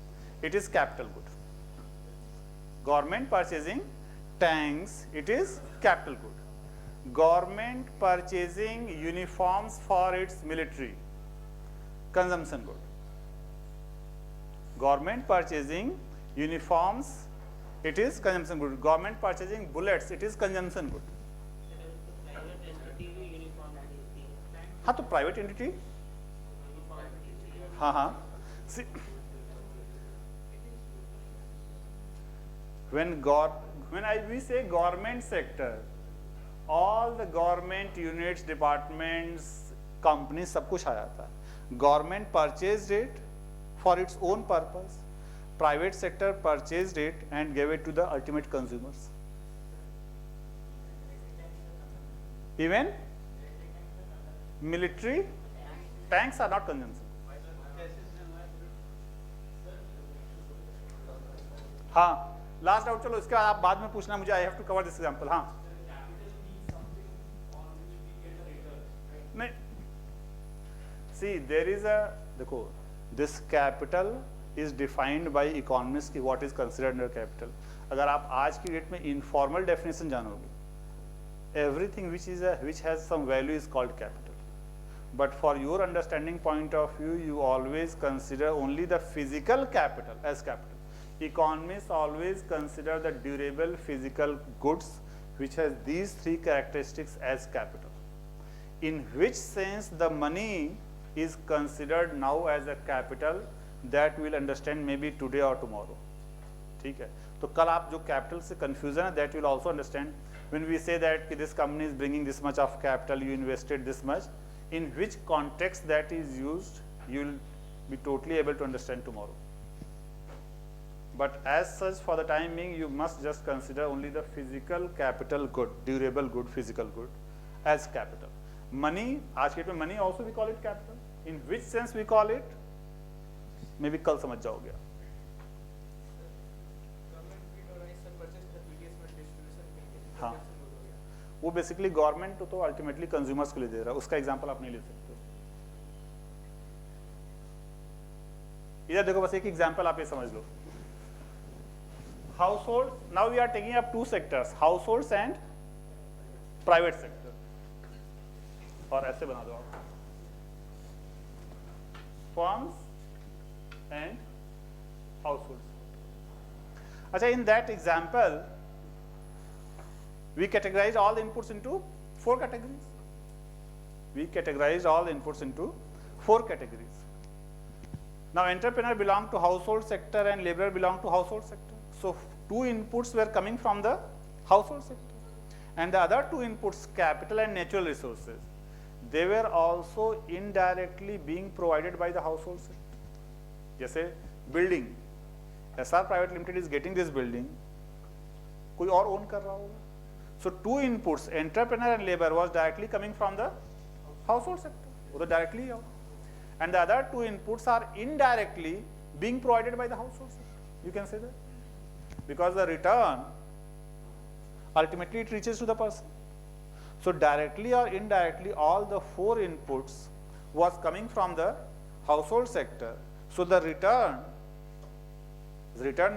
it is capital good. Government purchasing tanks, it is capital good. Government purchasing uniforms for its military, consumption good. Government purchasing uniforms, it is consumption good. Government purchasing bullets, it is consumption good. हाँ तो private entity, हाँ हाँ, when we say government sector, all the government units, departments, companies, सब कुछ आ जाता है. Government purchased it for its own purpose. Private sector purchased it and gave it to the ultimate consumers. Even military tanks are not consumption. हाँ, last doubt चलो, इसके बाद आप बाद में पूछना मुझे. I have to cover this example. हाँ नहीं, सी देयर इज अ, देखो, this capital is defined by economist की what is considered under capital. अगर आप आज की डेट में इनफॉर्मल डेफिनेशन जानोगे, everything which has some value is called capital, but for your understanding point of view, you always consider only the physical capital as capital. Economists always consider the durable physical goods which has these three characteristics as capital. In which sense the money is considered now as a capital, that we will understand maybe today or tomorrow. ठीक है, तो कल आप जो capital से confusion है, that you will also understand when we say that this company is bringing this much of capital, you invested this much, in which context that is used, you will be totally able to understand tomorrow. But as such, for the time being, you must just consider only the physical capital good, durable good, physical good as capital. Money, आज के date में money also we call it capital. In which sense we call it? Maybe कल समझ जाओगे. हाँ, वो basically government तो ultimately consumers को ले दे रहा है, उसका एग्जांपल आप नहीं ले सकते. इधर देखो, बस एक एग्जांपल आप ये समझ लो. Household, now we are taking up two sectors, households and private sector, और ऐसे बना दो आप, फर्म्स एंड हाउसहोल्ड्स. अच्छा, in that example we categorize all the inputs into 4 categories. We categorize all the inputs into 4 categories. Now entrepreneur belong to household sector and laborer belong to household sector. So 2 inputs were coming from the household sector, and the other 2 inputs, capital and natural resources, they were also indirectly being provided by the household sector. जैसे building, SR Private Limited is getting this building, कोई और own कर रहा होगा. So 2 inputs, entrepreneur and labor, was directly coming from the household sector, वो तो directly है, and the other 2 inputs are indirectly being provided by the household sector. You can say that, because the return ultimately it reaches to the person. So directly or indirectly, all the 4 inputs was coming from the household sector. So the return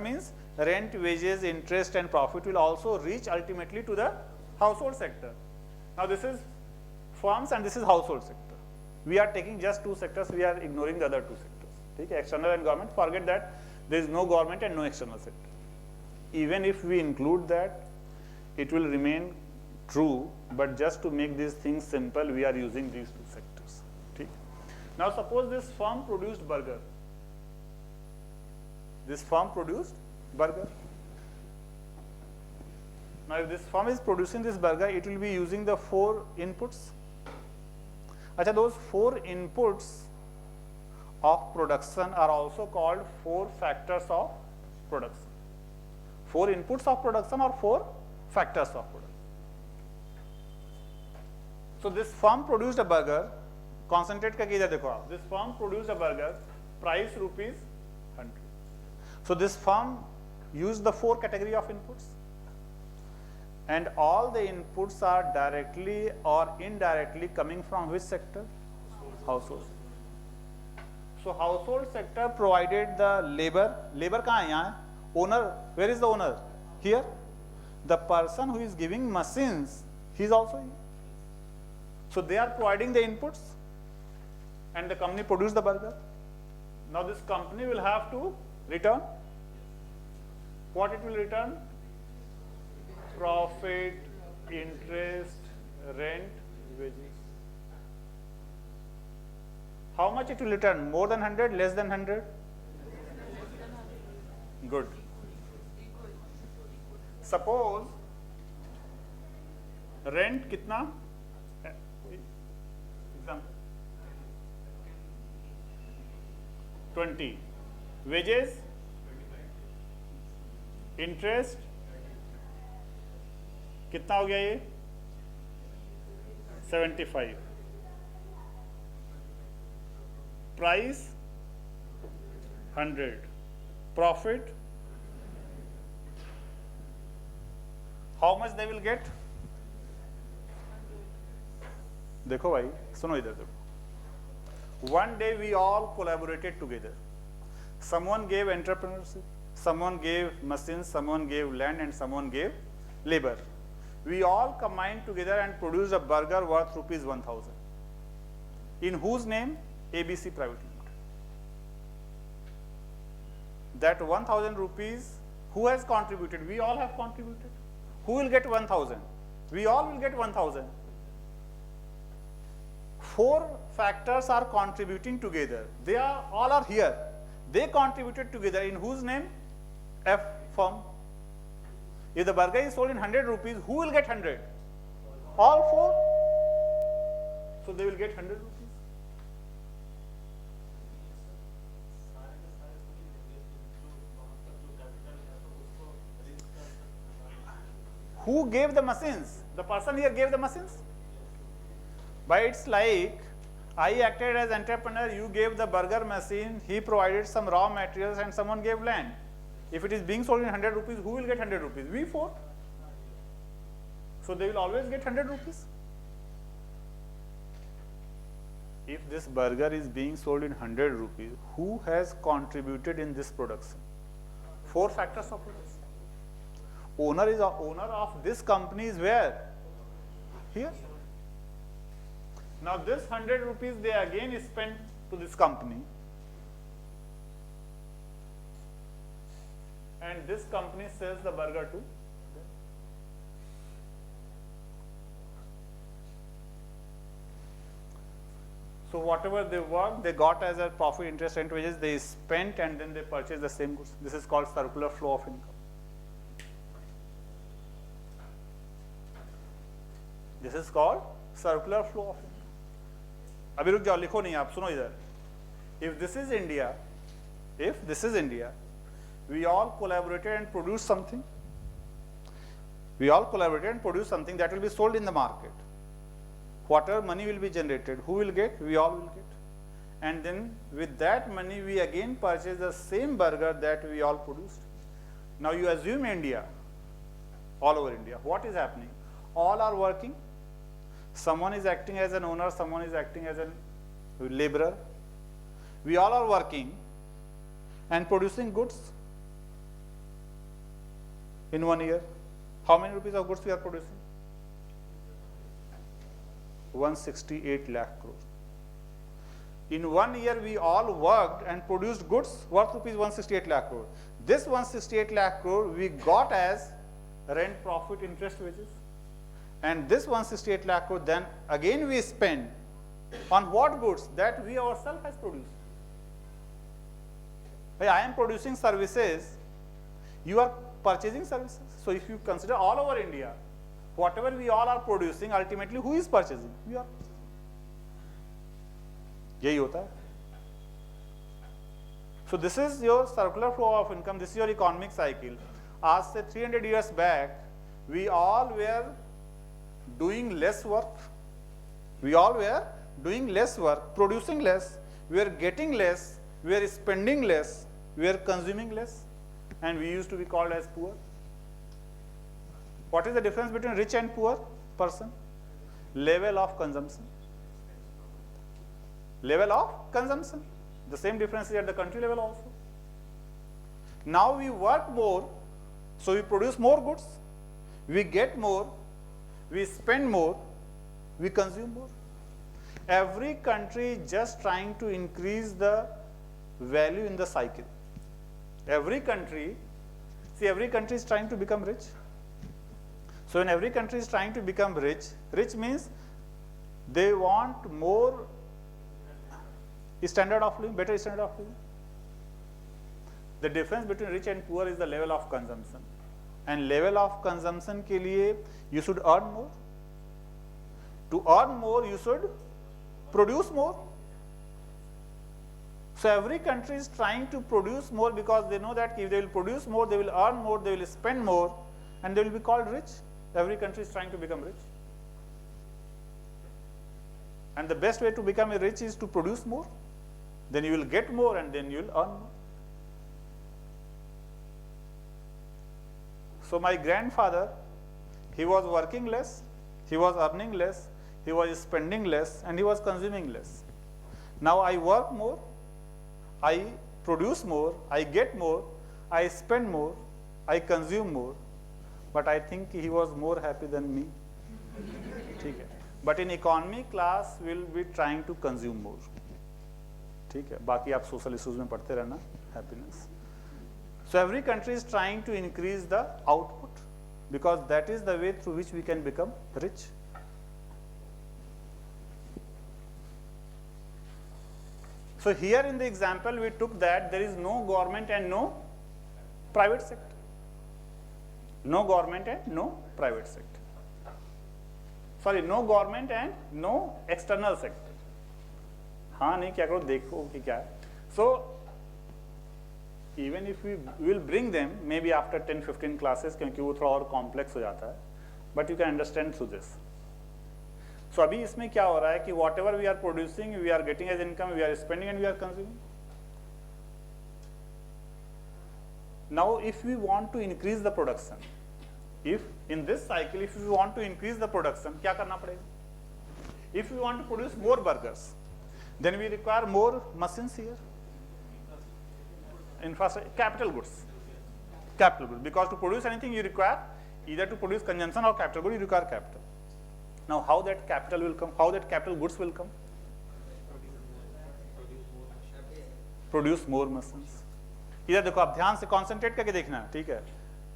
means rent, wages, interest and profit will also reach ultimately to the household sector. Now this is firms and this is household sector. We are taking just 2 sectors, we are ignoring the other 2 sectors. Okay? External and government, forget that, there is no government and no external sector. Even if we include that, it will remain true, but just to make these things simple, we are using these 2 sectors. Okay? Now suppose this firm produced burger. This firm produced burger. Now if this firm is producing this burger, it will be using the 4 inputs. Achha, those 4 inputs of production are also called 4 factors of production. 4 inputs of production or 4 factors of production. So this firm produced a burger, concentrate करके इधर देखो आप, this firm produced a burger, price rupees 100. So this firm used the 4 category of inputs. And all the inputs are directly or indirectly coming from which sector? Household. So household sector provided the labor. Labor कहाँ है? यहाँ है. Owner, where is the owner? Here. The person who is giving machines, he is also here. So they are providing the inputs, and the company produce the burger. Now this company will have to return. What it will return? Profit, interest, rent, wages. How much it will return? More than 100, less than 100? Good. Suppose rent कितना? Example 20. Wages, interest कितना हो गया ये? 75. Price 100. Profit, how much they will get? देखो भाई, सुनो इधर देखो. One day we all collaborated together. Someone gave entrepreneurship, someone gave machines, someone gave land, and someone gave labor. We all combined together and produced a burger worth rupees 1000. In whose name? ABC Private Limited. That 1000 rupees, who has contributed? We all have contributed. Who will get 1000? We all will get 1000. 4 factors are contributing together. They are all are here. They contributed together. In whose name? F firm. If the burger is sold in 100 rupees, who will get 100? All 4. So they will get 100 rupees. Who gave the machines? The person here gave the machines. But it's like I acted as entrepreneur, you gave the burger machine, he provided some raw materials, and someone gave land. If it is being sold in 100 rupees, who will get 100 rupees? We 4. So they will always get 100 rupees. If this burger is being sold in 100 rupees, who has contributed in this production? 4 factors of production. Owner of this company is where? Here. Now this 100 rupees they again spent to this company, and this company sells the burger to them. So whatever they worked, they got as a profit, interest, rent, wages, they spent, and then they purchased the same goods. This is called circular flow of income. This is called circular flow of income. अभी रुक जाओ, लिखो नहीं आप, सुनो इधर. If this is India, we all collaborated and produced something. We all collaborated and produced something that will be sold in the market. Whatever money will be generated, who will get? We all will get. And then with that money, we again purchase the same burger that we all produced. Now you assume India, all over India. What is happening? All are working. Someone is acting as an owner, someone is acting as a laborer. We all are working and producing goods in 1 year. How many rupees of goods we are producing? 168 lakh crore. In 1 year, we all worked and produced goods worth rupees 168 lakh crore. This 168 lakh crore we got as rent, profit, interest, wages. And this 168 lakh crore then again we spend on what goods? That we ourselves has produced. I am producing services, you are purchasing services. So if you consider all over India, whatever we all are producing, ultimately who is purchasing? We are. यही होता है. So this is your circular flow of income. This is your economic cycle. आज से 300 years back, we all were doing less work. We all were doing less work, producing less. We were getting less. We were spending less. We were consuming less, and we used to be called as poor. What is the difference between rich and poor person? Level of consumption. Level of consumption. The same difference is at the country level also. Now we work more, so we produce more goods, we get more, we spend more, we consume more. Every country is just trying to increase the value in the cycle. Every country is trying to become rich. So when every country is trying to become rich, rich means they want more standard of living, better standard of living. The difference between rich and poor is the level of consumption. And level of consumption के लिए you should earn more. To earn more, you should produce more. So every country is trying to produce more because they know that if they will produce more, they will earn more, they will spend more, and they will be called rich. Every country is trying to become rich. And the best way to become a rich is to produce more. Then you will get more and then you will earn more. So my grandfather, he was working less, he was earning less, he was spending less, and he was consuming less. Now I work more, I produce more, I get more, I spend more, I consume more, but I think he was more happy than me. But in economy class, we'll be trying to consume more. ठीक है, बाकी आप social issues में पढ़ते रहना, happiness. So every country is trying to increase the output because that is the way through which we can become rich. So here in the example we took that there is no government and no private sector. No government and no private sector. Sorry, no government and no external sector. हाँ नहीं क्या करो देखो कि क्या है. So even if we will bring them maybe after 10-15 classes क्योंकि वो थोड़ा और complex हो जाता है, but you can understand through this. So अभी इसमें क्या हो रहा है कि whatever we are producing, we are getting as income, we are spending and we are consuming. Now if we want to increase the production, if in this cycle if we want to increase the production, क्या करना पड़ेगा? If we want to produce more burgers, then we require more machines here. Infrastructure, capital goods, because to produce anything you require either to produce consumption or capital good, you require capital. Now how that capital will come, how that capital goods will come? Produce more machines. इधर देखो आप ध्यान से concentrate करके देखना, ठीक है,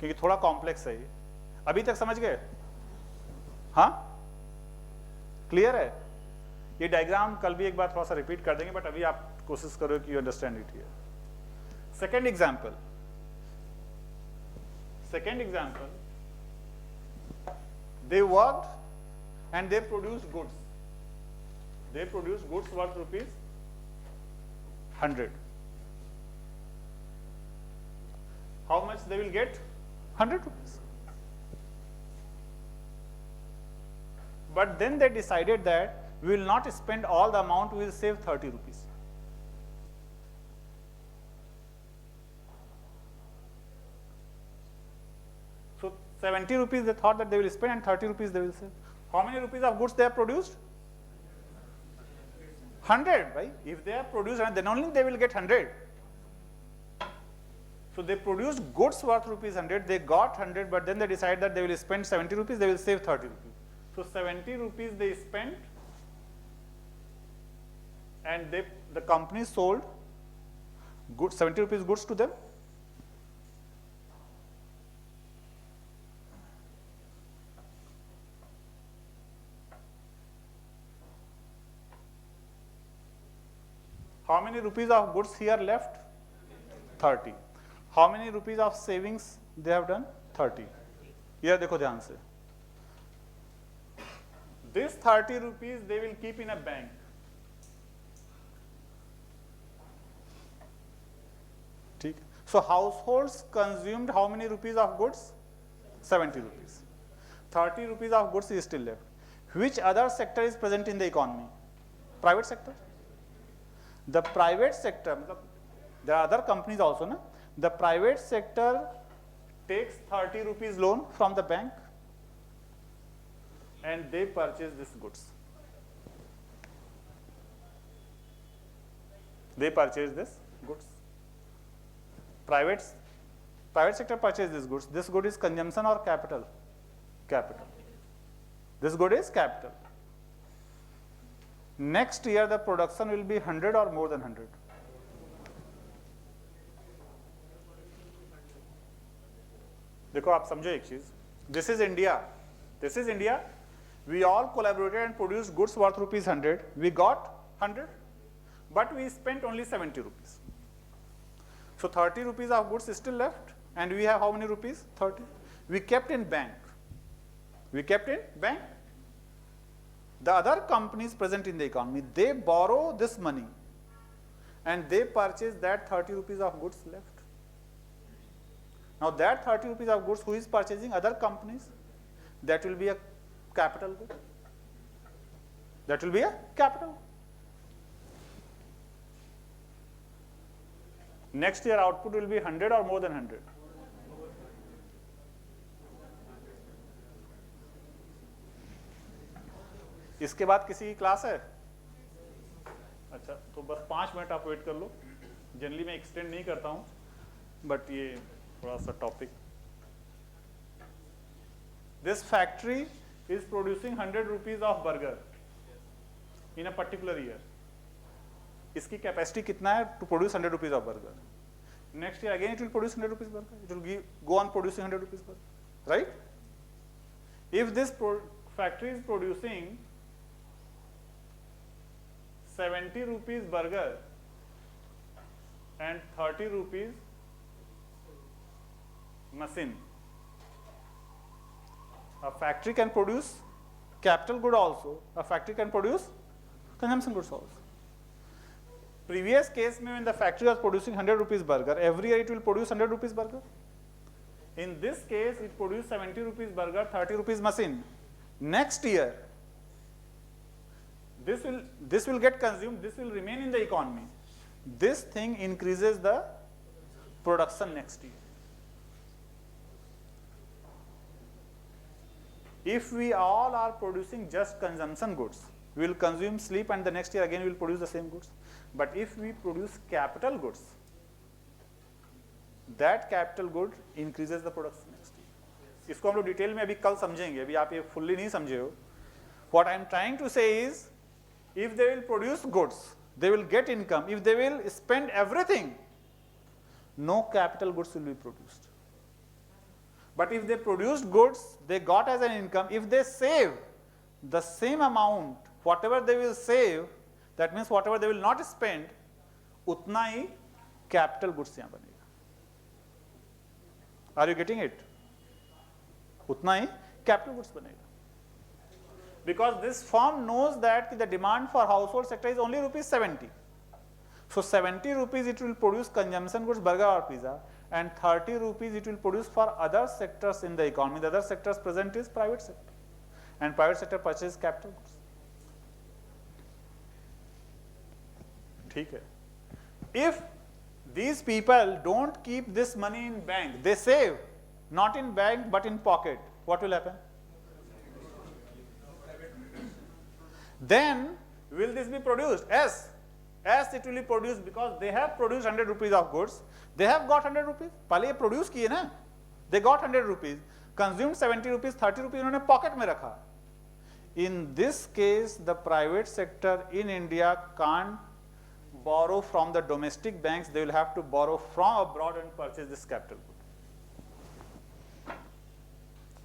क्योंकि थोड़ा complex है ये. अभी तक समझ गए? हाँ? Clear है? ये diagram कल भी एक बार थोड़ा सा repeat कर देंगे, but अभी आप कोशिश करो कि you understand it here. Second example, they worked and they produced goods. They produced goods worth rupees 100. How much they will get? 100 rupees. But then they decided that we will not spend all the amount, we will save 30 rupees. So 70 rupees they thought that they will spend and 30 rupees they will save. How many rupees of goods they have produced? 100, right? If they have produced, then only they will get 100. So they produced goods worth rupees 100, they got 100, but then they decided that they will spend 70 rupees, they will save 30 rupees. So 70 rupees they spent and the company sold goods, 70 rupees goods to them. How many rupees of goods here left? 30. How many rupees of savings they have done? 30. Here देखो ध्यान से. This 30 rupees they will keep in a bank. ठीक. So households consumed how many rupees of goods? 70 rupees. 30 rupees of goods is still left. Which other sector is present in the economy? Private sector. The private sector, there are other companies also, na? The private sector takes 30 rupees loan from the bank and they purchase these goods. They purchase this goods. Private sector purchase these goods. This good is consumption or capital? Capital. This good is capital. Next year the production will be 100 or more than 100. देखो आप समझो एक चीज. This is India. This is India. We all collaborated and produced goods worth rupees 100. We got 100, but we spent only 70 rupees. So 30 rupees of goods is still left, and we have how many rupees? 30. We kept in bank. We kept in bank. The other companies present in the economy, they borrow this money and they purchase that 30 rupees of goods left. Now that 30 rupees of goods, who is purchasing? Other companies. That will be a capital good. That will be a capital. Next year output will be 100 or more than 100. इसके बाद किसी की class है? अच्छा, तो बस 5 minute आप wait कर लो. जनरली मैं एक्सटेंड नहीं करता हूं, बट ये थोड़ा सा topic. This factory is producing 100 rupees of burger in a particular year. इसकी कैपेसिटी कितना है to produce 100 rupees of burger. Next year again it will produce 100 rupees burger. It will go on producing 100 rupees burger, right? If this factory is producing 70 rupees burger and 30 rupees machine. A factory can produce capital good also. A factory can produce consumption goods also. Previous case mein, when the factory was producing 100 rupees burger, every year it will produce 100 rupees burger. In this case, it produced 70 rupees burger, 30 rupees machine. Next year, this will get consumed, this will remain in the economy. This thing increases the production next year. If we all are producing just consumption goods, we will consume, sleep, and the next year again we will produce the same goods. But if we produce capital goods, that capital good increases the production next year. इसको हम लोग detail में अभी कल समझेंगे, अभी आप ये फुल्ली नहीं समझे हो. What I am trying to say is, if they will produce goods, they will get income. If they will spend everything, no capital goods will be produced. But if they produced goods, they got as an income. If they save the same amount, whatever they will save, that means whatever they will not spend, utna hi capital goods yahan banega. Are you getting it? Utna hi capital goods banega. Because this firm knows that the demand for household sector is only rupees 70. So 70 rupees it will produce consumption goods, burger or pizza, and 30 rupees it will produce for other sectors in the economy. The other sectors present is private sector, and private sector purchases capital goods. ठीक है. If these people don't keep this money in bank, they save, not in bank but in pocket, what will happen? Then will this be produced? Yes. Yes, it will be produced because they have produced 100 rupees of goods. They have got 100 rupees. पहले ये produce किए ना. They got 100 rupees. Consumed 70 rupees, 30 rupees उन्होंने pocket में रखा. In this case, the private sector in India can't borrow from the domestic banks. They will have to borrow from abroad and purchase this capital good.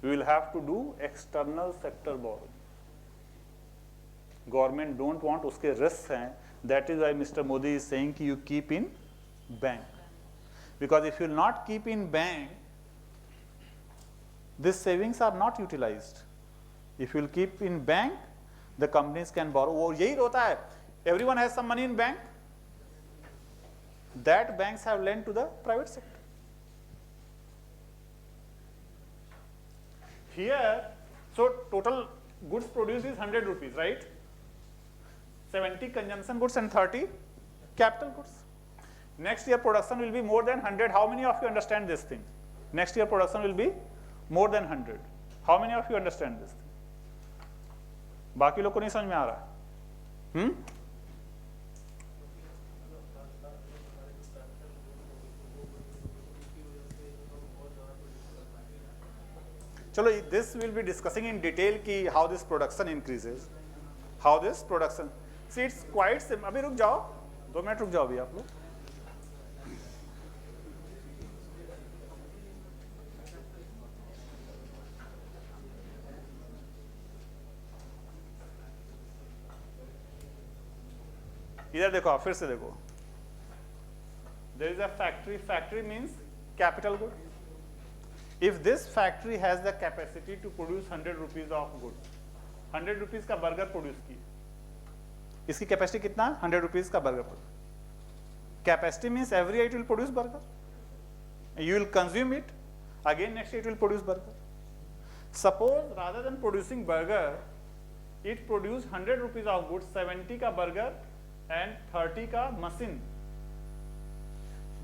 We will have to do external sector borrowing. Government don't want, उसके risks हैं. That is why Mr. Modi is saying कि you keep in bank. Because if you will not keep in bank, these savings are not utilized. If you will keep in bank, the companies can borrow. और यही होता है. Everyone has some money in bank. That banks have lent to the private sector. Here, so total goods produced is 100 rupees, right? 70 consumption goods and 30 capital goods. Next year production will be more than 100. How many of you understand this thing? Next year production will be more than 100. How many of you understand this thing? बाकी लोग को नहीं समझ में आ रहा? चलो, this will be discussing in detail कि how this production increases, how this production. See, it's quite simple. अभी रुक जाओ, 2 मिनट रुक जाओ अभी आप लोग. इधर देखो आप, फिर से देखो. There is a factory. Factory means capital good. If this factory has the capacity to produce 100 rupees of goods, 100 rupees का बर्गर प्रोड्यूस की, इसकी कैपेसिटी कितना? 100 rupees का burger produce. Capacity means every year it will produce burger. You will consume it. Again next year it will produce burger. Suppose rather than producing burger, it produce 100 rupees of goods, 70 का burger and 30 का machine.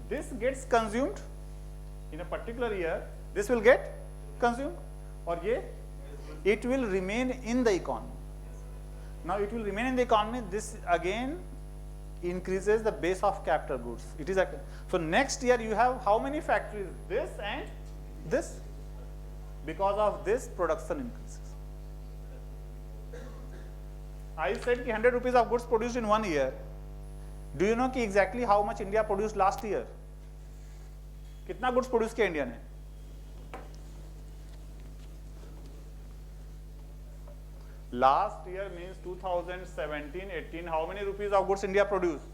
This gets consumed in a particular year. This will get consumed, और ये it will remain in the economy. Now it will remain in the economy. This again increases the base of capital goods. It is so next year you have how many factories? This and this. Because of this, production increases. I said कि 100 rupees of goods produced in 1 year. Do you know कि exactly how much India produced last year? कितना goods produce किया India ने? Last year means 2017-18. How many rupees of goods India produced?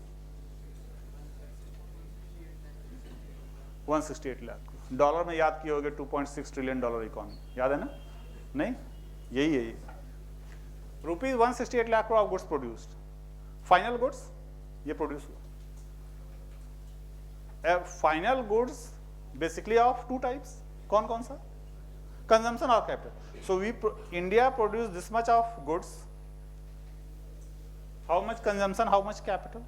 168 lakh. Dollar में याद किए होगे 2.6 trillion dollar economy. याद है ना? नहीं, यही है ये. Rupees 168 lakh of goods produced. Final goods ये प्रोड्यूस हुआ. Final goods basically of 2 types. कौन कौन सा? कंजम्पशन और capital. So we India produce this much of goods. How much consumption, how much capital?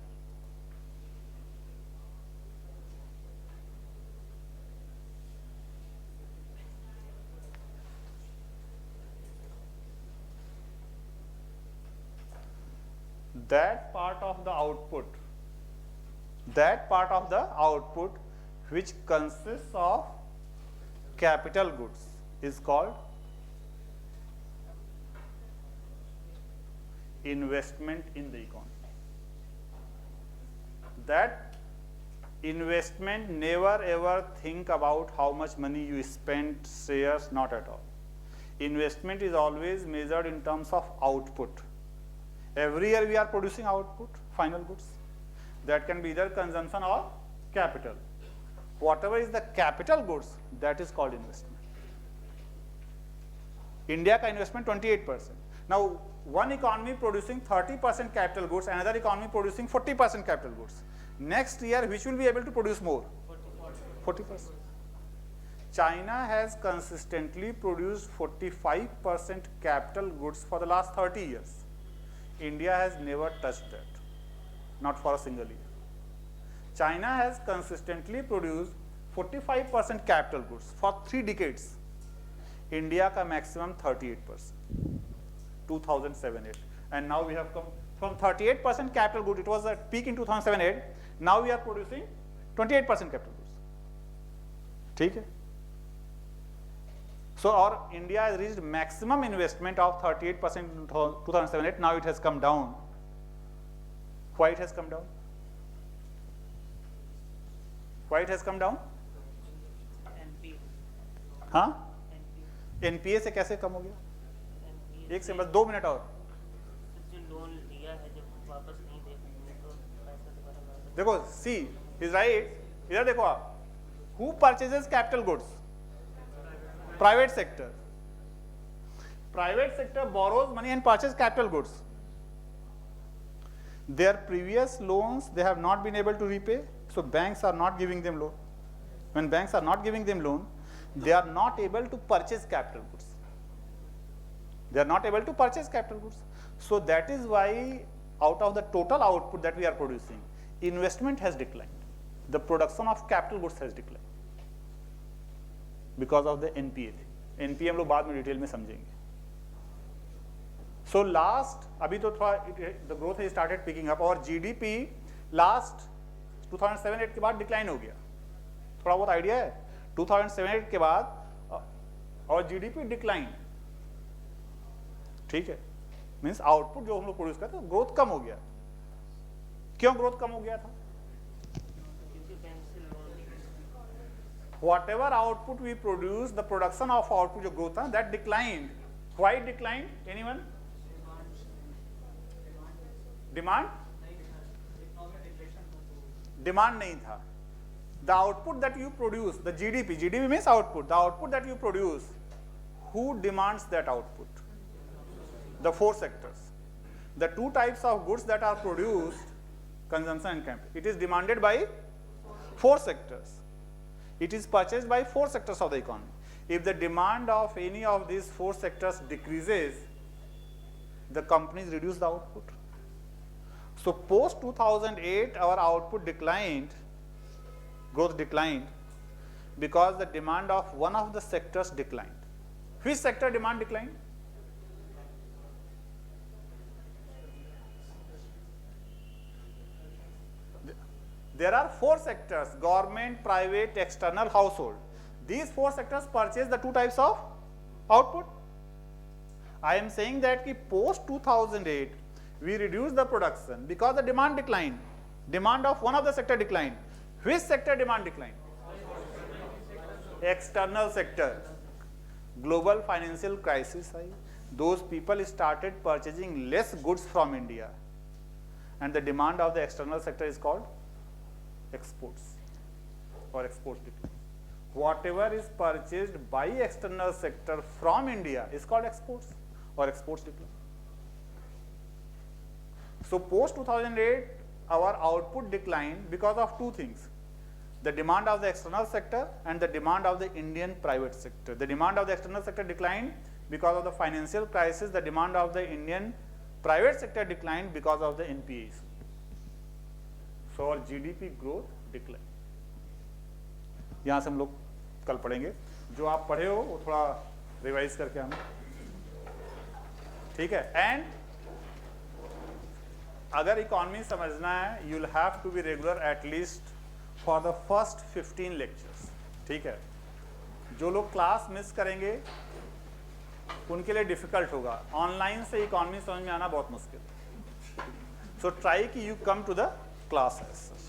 That part of the output which consists of capital goods is called investment in the economy. That investment, never ever think about how much money you spent, shares, not at all. Investment is always measured in terms of output. Every year we are producing output, final goods. That can be either consumption or capital. Whatever is the capital goods, that is called investment. India का investment 28%. Now, one economy producing 30% capital goods, another economy producing 40% capital goods. Next year, which will be able to produce more? 40%. China has consistently produced 45% capital goods for the last 30 years. India has never touched that, not for a single year. China has consistently produced 45% capital goods for 3 decades. India ka maximum 38%, 2007-8. And now we have come from 38% capital good. It was at peak in 2007-8. Now we are producing 28% capital goods. ठीक है? So our India has reached maximum investment of 38% in 2007-8. Now it has come down. Why it has come down? Why it has come down? हाँ? NPA से कैसे कम हो गया? एक से बस 2 मिनट और. जो लोन लिया है जब वापस नहीं दे पाएंगे तो पैसा दोबारा. देखो, see, is right. इधर देखो आप. Who purchases capital goods? Private sector. Private sector borrows money and purchases capital goods. Their previous loans they have not been able to repay, so banks are not giving them loan. When banks are not giving them loan, they are not able to purchase capital goods. They are not able to purchase capital goods. So that is why out of the total output that we are producing, investment has declined. The production of capital goods has declined. Because of the NPA. NPA हम लोग बाद में detail में समझेंगे. So last अभी तो थोड़ा the growth has started picking up और जीडीपी लास्ट 2007-8 के बाद डिक्लाइन हो गया, थोड़ा बहुत आइडिया है। 2007-8 के बाद और जीडीपी डिक्लाइन, ठीक है, मींस आउटपुट जो हम लोग प्रोड्यूस करते हैं ग्रोथ कम हो गया। क्यों ग्रोथ कम हो गया था? क्योंकि बैंक से लोन नहीं। Whatever output we produce, the production of output जो growth था that declined. Why it declined? Anyone? Demand? Demand नहीं था. The output that you produce, the GDP means output. The output that you produce, who demands that output? The four sectors. The two types of goods that are produced, consumption and capital, it is demanded by four sectors. It is purchased by four sectors of the economy. If the demand of any of these four sectors decreases, the companies reduce the output. So post 2008, our output declined, growth declined, because the demand of one of the sectors declined. Which sector demand declined? There are four sectors: government, private, external, household. These four sectors purchase the two types of output. I am saying that ki post 2008, we reduced the production because the demand declined. Demand of one of the sector declined. Which sector demand declined? External sector. Global financial crisis, those people started purchasing less goods from India, and the demand of the external sector is called exports or exports decline. Whatever is purchased by external sector from India is called exports or exports decline. So post 2008, our output declined because of two things: the demand of the external sector and the demand of the Indian private sector. The demand of the external sector declined because of the financial crisis. The demand of the Indian private sector declined because of the NPAs. So our GDP growth declined. यहाँ से हम लोग कल पढ़ेंगे, जो आप पढ़े हो वो थोड़ा रिवाइज करके हम, ठीक है। एंड अगर इकोनॉमी समझना है, you will have to be regular at least for the first 15 lectures, ठीक है। जो लोग क्लास मिस करेंगे उनके लिए डिफिकल्ट होगा, ऑनलाइन से इकोनॉमी समझ में आना बहुत मुश्किल है। सो ट्राई कि you come to the class as such.